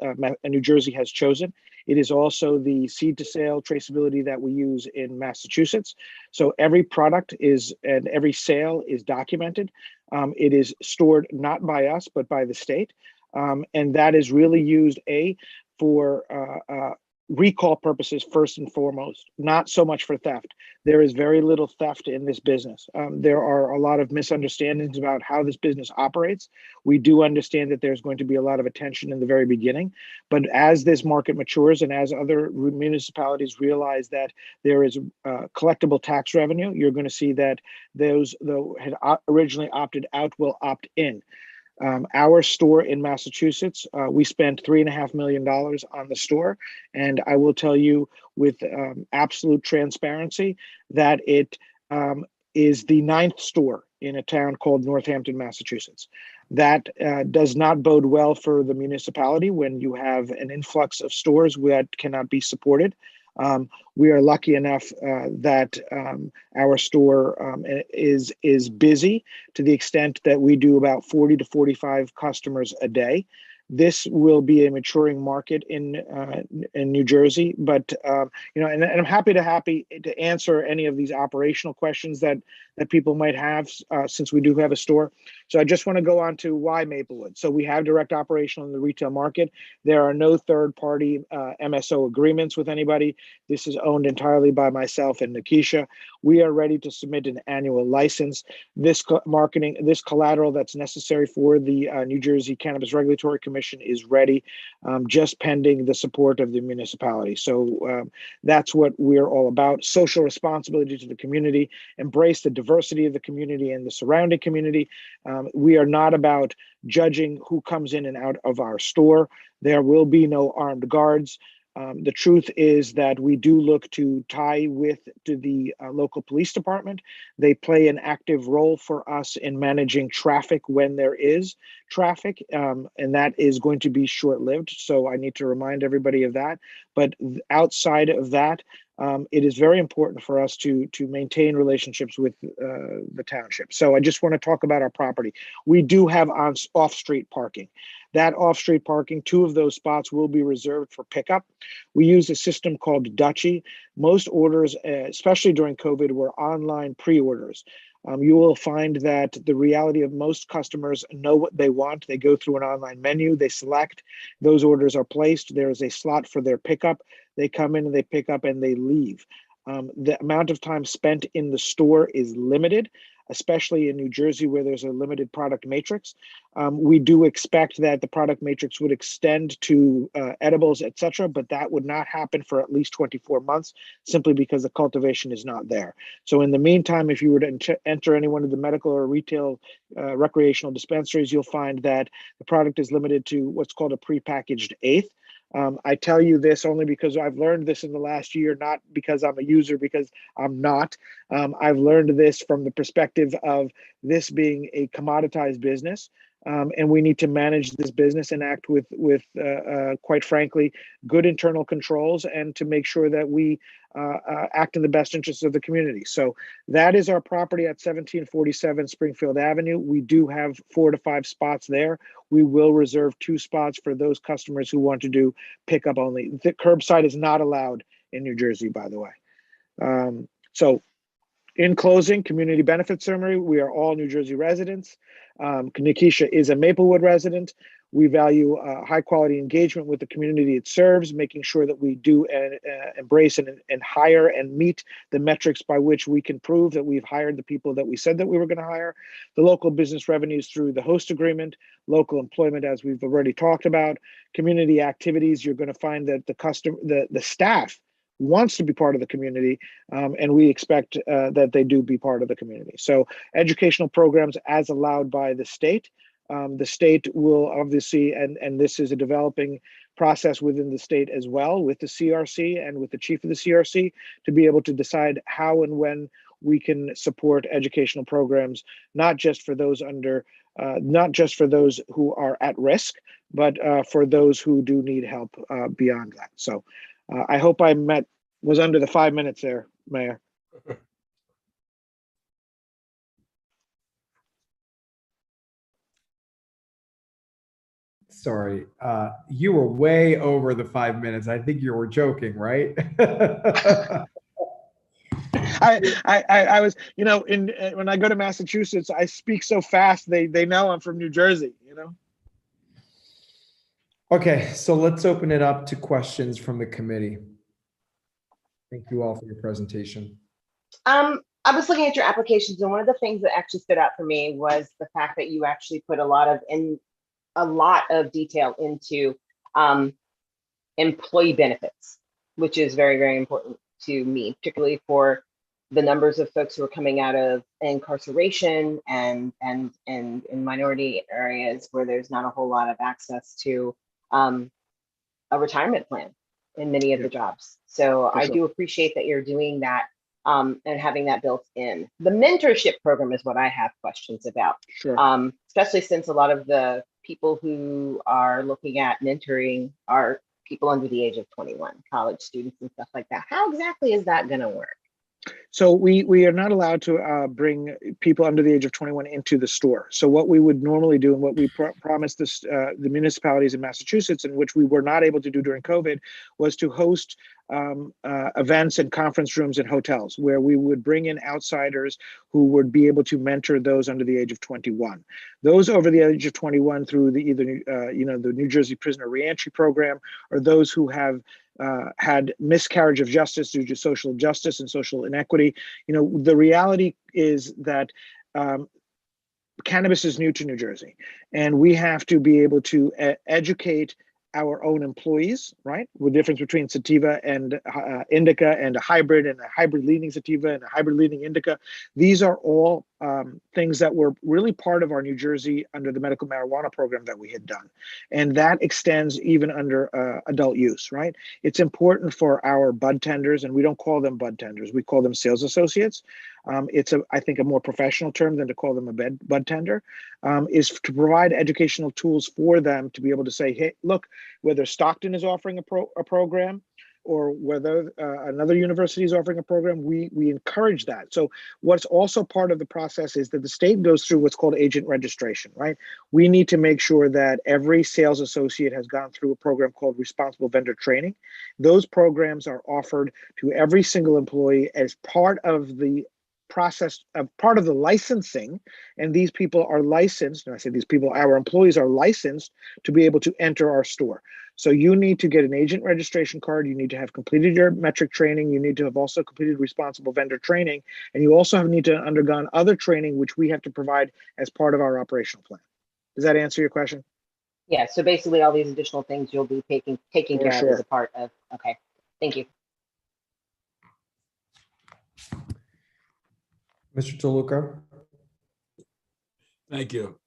New Jersey has chosen. It is also the seed to sale traceability that we use in Massachusetts. So every product and every sale is documented. It is stored not by us, but by the state. And that is really used for recall purposes first and foremost, not so much for theft. There is very little theft in this business. There are a lot of misunderstandings about how this business operates. We do understand that there's going to be a lot of attention in the very beginning, but as this market matures and as other municipalities realize that there is collectible tax revenue, you're going to see that those that had originally opted out will opt in. Our store in Massachusetts, we spent $3.5 million on the store. And I will tell you with absolute transparency that it is the 9th store in a town called Northampton, Massachusetts. That does not bode well for the municipality when you have an influx of stores that cannot be supported. We are lucky enough that our store is busy to the extent that we do about 40 to 45 customers a day. This will be a maturing market in New Jersey, but you know, and I'm happy to answer any of these operational questions that people might have since we do have a store. So I just want to go on to why Maplewood. So we have direct operation in the retail market. There are no third-party MSO agreements with anybody. This is owned entirely by myself and Nikisha. We are ready to submit an annual license. This collateral that's necessary for the New Jersey Cannabis Regulatory Commission is ready, just pending the support of the municipality. So that's what we're all about. Social responsibility to the community, embrace the diversity of the community and the surrounding community. We are not about judging who comes in and out of our store. There will be no armed guards. The truth is that we do look to tie to the local police department. They play an active role for us in managing traffic when there is traffic, and that is going to be short-lived. So I need to remind everybody of that. But outside of that, it is very important for us to maintain relationships with the township. So I just want to talk about our property. We do have off-street parking. That off-street parking, 2 of those spots will be reserved for pickup. We use a system called Dutchie. Most orders, especially during COVID, were online pre-orders. You will find that the reality of most customers know what they want. They go through an online menu, they select, those orders are placed. There is a slot for their pickup. They come in and they pick up and they leave. The amount of time spent in the store is limited, especially in New Jersey where there's a limited product matrix. We do expect that the product matrix would extend to edibles, etc., but that would not happen for at least 24 months simply because the cultivation is not there. So in the meantime, if you were to enter any one of the medical or retail recreational dispensaries, you'll find that the product is limited to what's called a prepackaged eighth. I tell you this only because I've learned this in the last year, not because I'm a user, because I'm not. I've learned this from the perspective of this being a commoditized business. And we need to manage this business and act with quite frankly, good internal controls and to make sure that we act in the best interests of the community. So that is our property at 1747 Springfield Avenue. We do have 4 to 5 spots there. We will reserve 2 spots for those customers who want to do pickup only. The curbside is not allowed in New Jersey, by the way. So in closing, community benefit summary, we are all New Jersey residents. Nikisha is a Maplewood resident. We value high quality engagement with the community it serves, making sure that we do embrace and hire and meet the metrics by which we can prove that we've hired the people that we said that we were going to hire. The local business revenues through the host agreement, local employment, as we've already talked about, community activities. You're going to find that the staff wants to be part of the community, and we expect that they do be part of the community. So educational programs as allowed by the state. The state will obviously, and this is a developing process within the state as well with the CRC and with the chief of the CRC to be able to decide how and when we can support educational programs, not just for those who are at risk, but for those who do need help beyond that. So I hope I was under the 5 minutes there, Mayor. Sorry, you were way over the 5 minutes. I think you were joking, right? I was, you know, when I go to Massachusetts, I speak so fast they know I'm from New Jersey, you know. Okay, so let's open it up to questions from the committee. Thank you all for your presentation. I was looking at your applications, and one of the things that actually stood out for me was the fact that you actually put a lot of detail into employee benefits, which is very, very important to me, particularly for the numbers of folks who are coming out of incarceration and in minority areas where there's not a whole lot of access to a retirement plan in many of the jobs. So I do appreciate that you're doing that and having that built in. The mentorship program is what I have questions about. Sure. Especially since a lot of the people who are looking at mentoring are people under the age of 21, college students and stuff like that. How exactly is that going to work? So we are not allowed to bring people under the age of 21 into the store. So what we would normally do, and what we promised this, the municipalities in Massachusetts, and which we were not able to do during COVID, was to host events and conference rooms in hotels where we would bring in outsiders who would be able to mentor those under the age of 21. Those over the age of 21 through the either the New Jersey Prisoner Reentry Program, or those who have had miscarriage of justice due to social justice and social inequity. The reality is that cannabis is new to New Jersey, and we have to be able to educate our own employees, right? The difference between sativa and indica, and a hybrid leaning sativa and a hybrid leaning indica. These are all things that were really part of our New Jersey under the medical marijuana program that we had done. And that extends even under adult use, right? It's important for our bud tenders, and we don't call them bud tenders, we call them sales associates. It's I think a more professional term than to call them a bud tender, is to provide educational tools for them to be able to say, hey, look, whether Stockton is offering a program, or whether another university is offering a program, we encourage that. So what's also part of the process is that the state goes through what's called agent registration, right? We need to make sure that every sales associate has gone through a program called responsible vendor training. Those programs are offered to every single employee as part of the process of part of the licensing, and these people are licensed, and I say these people, our employees are licensed to be able to enter our store. So you need to get an agent registration card, you need to have completed your metric training, you need to have also completed responsible vendor training, and you also need to have undergone other training, which we have to provide as part of our operational plan. Does that answer your question? Yeah, so basically all these additional things you'll be taking care of as a part of, okay, thank you. Mr. Toluca. Thank you.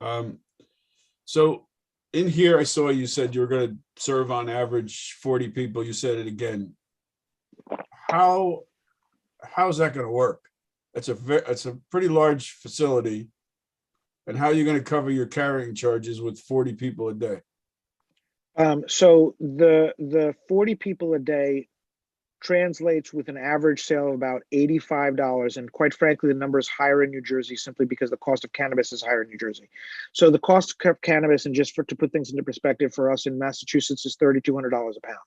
So in here, I saw you said you were going to serve on average 40 people. You said it again. How's that going to work? It's a pretty large facility. And how are you going to cover your carrying charges with 40 people a day? So the 40 people a day translates with an average sale of about $85. And quite frankly, the number is higher in New Jersey simply because the cost of cannabis is higher in New Jersey. So the cost of cannabis, and just to put things into perspective for us in Massachusetts, is $3,200 a pound.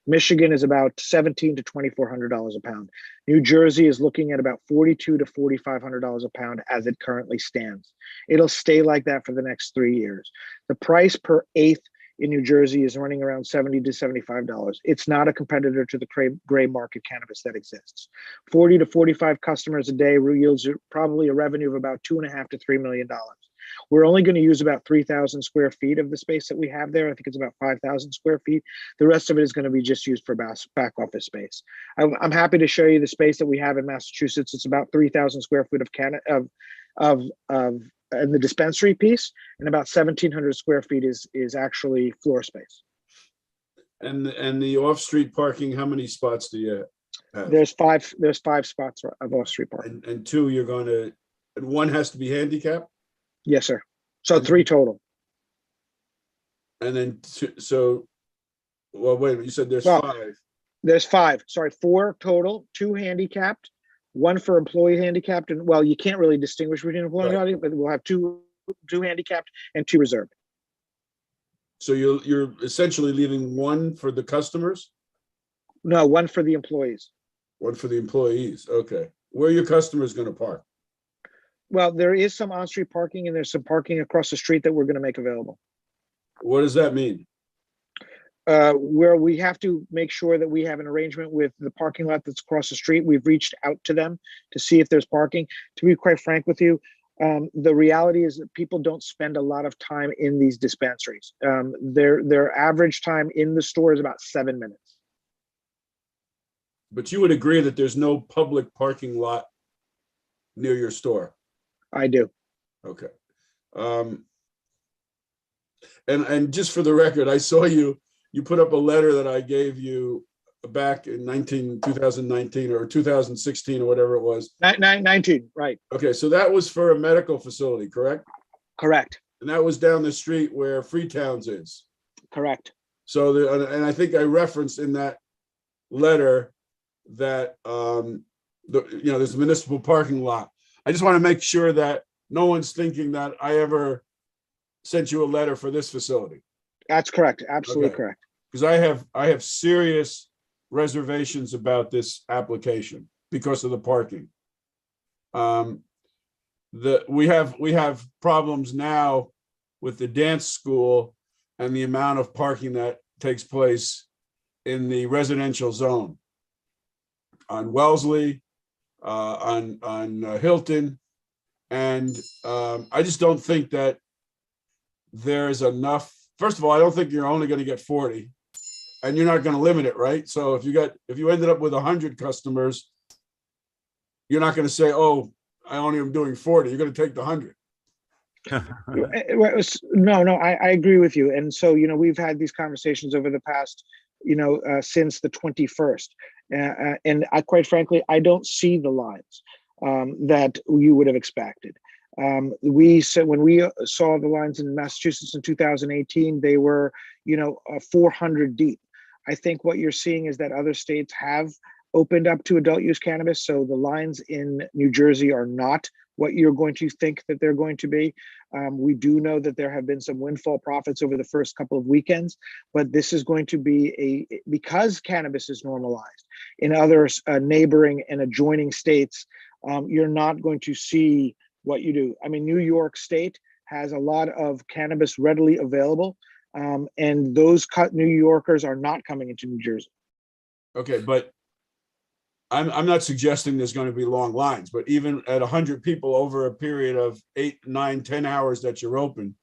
Michigan is about $1,700 to $2,400 a pound. New Jersey is looking at about $4,200 to $4,500 a pound as it currently stands. It'll stay like that for the next 3 years. The price per eighth in New Jersey is running around $70 to $75. It's not a competitor to the gray market cannabis that exists. 40 to 45 customers a day yields probably a revenue of about $2.5 to $3 million. We're only going to use about 3,000 square feet of the space that we have there. I think it's about 5,000 square feet. The rest of it is going to be just used for back office space. I'm happy to show you the space that we have in Massachusetts. It's about 3,000 square feet of in the dispensary piece, and about 1,700 square feet is actually floor space. And the off-street parking, how many spots do you have? There's five spots of off-street parking. And two, and one has to be handicapped? Yes, sir. So 3 total. And then well, wait, you said there's 5. There's 5, sorry, 4 total, 2 handicapped, 1 for employee handicapped, and well, you can't really distinguish between employee and handicapped, but we'll have two handicapped and 2 reserved. So you're essentially leaving 1 for the customers? No, 1 for the employees. 1 for the employees. Okay. Where are your customers going to park? Well, there is some on-street parking, and there's some parking across the street that we're going to make available. What does that mean? Where we have to make sure that we have an arrangement with the parking lot that's across the street. We've reached out to them to see if there's parking. To be quite frank with you, the reality is that people don't spend a lot of time in these dispensaries. Their average time in the store is about 7 minutes. But you would agree that there's no public parking lot near your store? I do. Okay. And just for the record, I saw you put up a letter that I gave you back in 2019 or 2016 or whatever it was. 19, right? Okay, so that was for a medical facility, correct? Correct. And that was down the street where Freetowns is. Correct. So, and I think I referenced in that letter that there's a municipal parking lot. I just want to make sure that no one's thinking that I ever sent you a letter for this facility. That's correct. Absolutely Okay. correct. Because I have serious reservations about this application because of the parking. We have problems now with the dance school and the amount of parking that takes place in the residential zone on Wellesley, on Hilton, and I just don't think that there is enough. First of all, I don't think you're only going to get 40, and you're not going to limit it, right? So if you ended up with 100 customers, you're not going to say, "Oh, I only am doing 40." You're going to take the 100. No, I agree with you. And so, we've had these conversations over the past, since the 21st. And quite frankly, I don't see the lines that you would have expected. We said when we saw the lines in Massachusetts in 2018, they were, 400 deep. I think what you're seeing is that other states have opened up to adult use cannabis. So the lines in New Jersey are not what you're going to think that they're going to be. We do know that there have been some windfall profits over the first couple of weekends, but this is going to be because cannabis is normalized in other neighboring and adjoining states, you're not going to see what you do. I mean, New York State has a lot of cannabis readily available, and those New Yorkers are not coming into New Jersey. Okay, but I'm not suggesting there's going to be long lines, but even at 100 people over a period of 8, 9, 10 hours that you're open,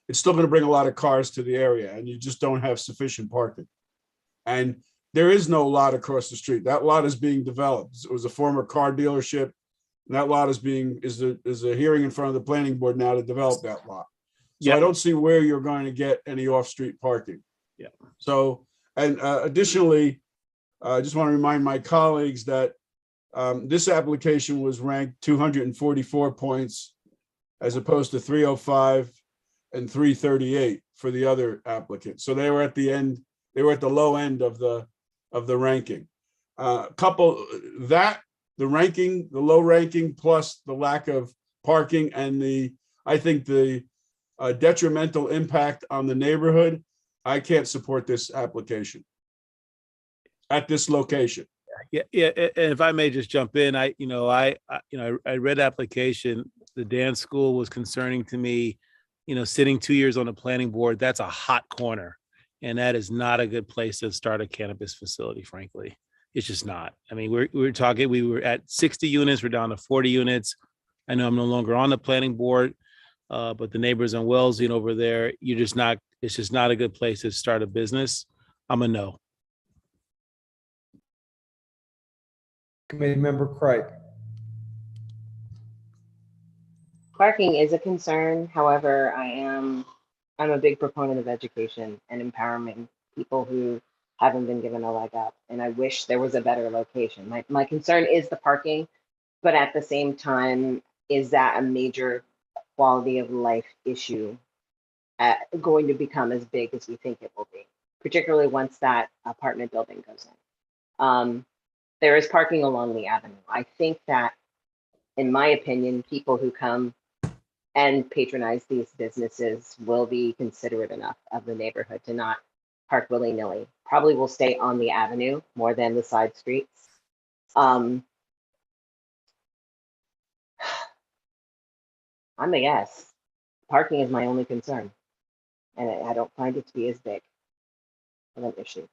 it's still going to bring a lot of cars to the area, and you just don't have sufficient parking. And there is no lot across the street. That lot is being developed. It was a former car dealership, and that lot is a hearing in front of the planning board now to develop that lot. So I don't see where you're going to get any off-street parking. Yeah. So, and additionally, I just want to remind my colleagues that this application was ranked 244 points as opposed to 305 and 338 for the other applicants. So they were at the end, they were at the low end of the ranking. The ranking, the low ranking, plus the lack of parking and I think the detrimental impact on the neighborhood, I can't support this application at this location. Yeah. And if I may just jump in, I read the application. The dance school was concerning to me. Sitting 2 years on the planning board, that's a hot corner, and that is not a good place to start a cannabis facility. Frankly, it's just not. I mean, we were at 60 units, we're down to 40 units. I know I'm no longer on the planning board, but the neighbors on Wellesley and over there, it's just not a good place to start a business. I'm a no. Committee member Cripe. Parking is a concern. However, I'm a big proponent of education and empowering people who haven't been given a leg up. And I wish there was a better location. My concern is the parking, but at the same time, is that a major quality of life issue going to become as big as we think it will be, particularly once that apartment building goes in. There is parking along the avenue. I think that, in my opinion, people who come and patronize these businesses will be considerate enough of the neighborhood to not park willy-nilly. Probably will stay on the avenue more than the side streets. I'm a yes. Parking is my only concern, and I don't find it to be as big of an issue.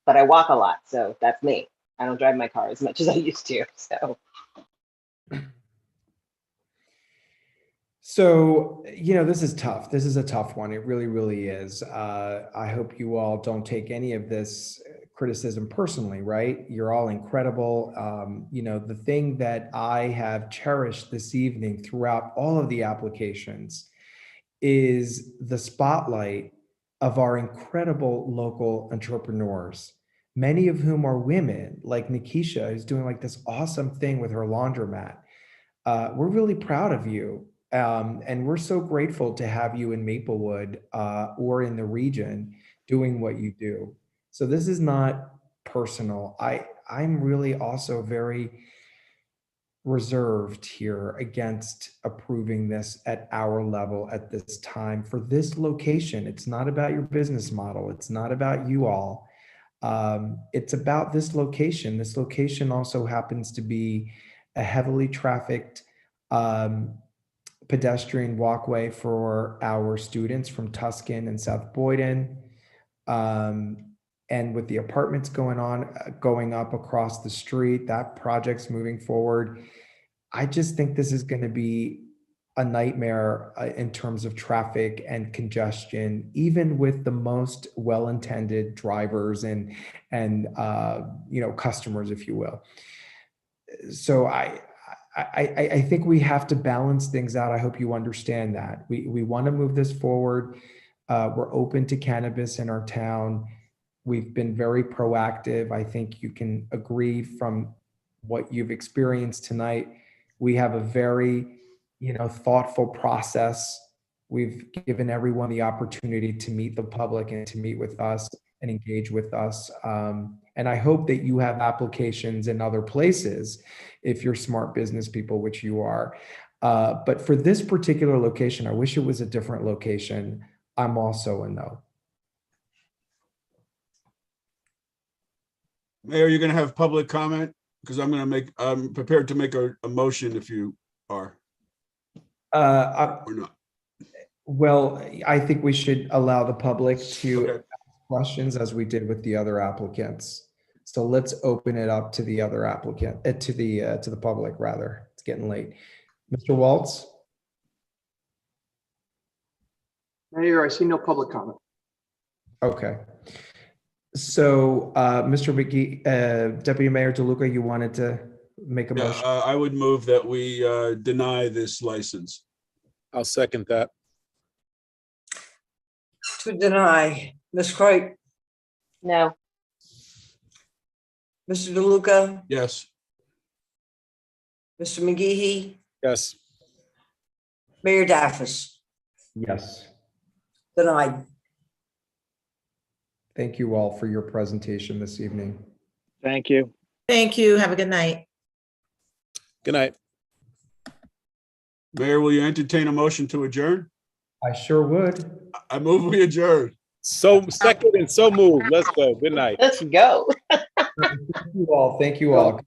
But I walk a lot, so that's me. I don't drive my car as much as I used to, so. So, this is tough. This is a tough one. It really, really is. I hope you all don't take any of this criticism personally, right? You're all incredible. The thing that I have cherished this evening throughout all of the applications is the spotlight of our incredible local entrepreneurs, many of whom are women, like Nikisha, who's doing like this awesome thing with her laundromat. We're really proud of you. And we're so grateful to have you in Maplewood or in the region doing what you do. So this is not personal. I'm really also very reserved here against approving this at our level at this time for this location. It's not about your business model. It's not about you all. It's about this location. This location also happens to be a heavily trafficked pedestrian walkway for our students from Tuscan and South Boyden. And with the apartments going up across the street, that project's moving forward. I just think this is going to be a nightmare in terms of traffic and congestion, even with the most well-intended drivers and customers, if you will. So I think we have to balance things out. I hope you understand that. We want to move this forward. We're open to cannabis in our town. We've been very proactive. I think you can agree from what you've experienced tonight. We have a very, thoughtful process. We've given everyone the opportunity to meet the public and to meet with us and engage with us. And I hope that you have applications in other places if you're smart business people, which you are. But for this particular location, I wish it was a different location. I'm also a no. Mayor, you're going to have public comment? Because I'm prepared to make a motion if you are. Or not. Well, I think we should allow the public to ask questions as we did with the other applicants. So let's open it up to the other applicant, to the public rather. It's getting late. Mr. Waltz? Mayor, I see no public comment. Okay. So, Mr. McGee, Deputy Mayor DeLuca, you wanted to make a motion? I would move that we deny this license. I'll second that. To deny, Ms. Croy, No. Mr. DeLuca, Yes. Mr. McGee, Yes. Mayor Daffis, Yes. denied. Thank you all for your presentation this evening. Thank you. Thank you. Have a good night. Good night. Mayor, will you entertain a motion to adjourn? I sure would. I move we adjourn. So second and so moved. Let's go. Good night. Let's go. Thank you all. Thank you all.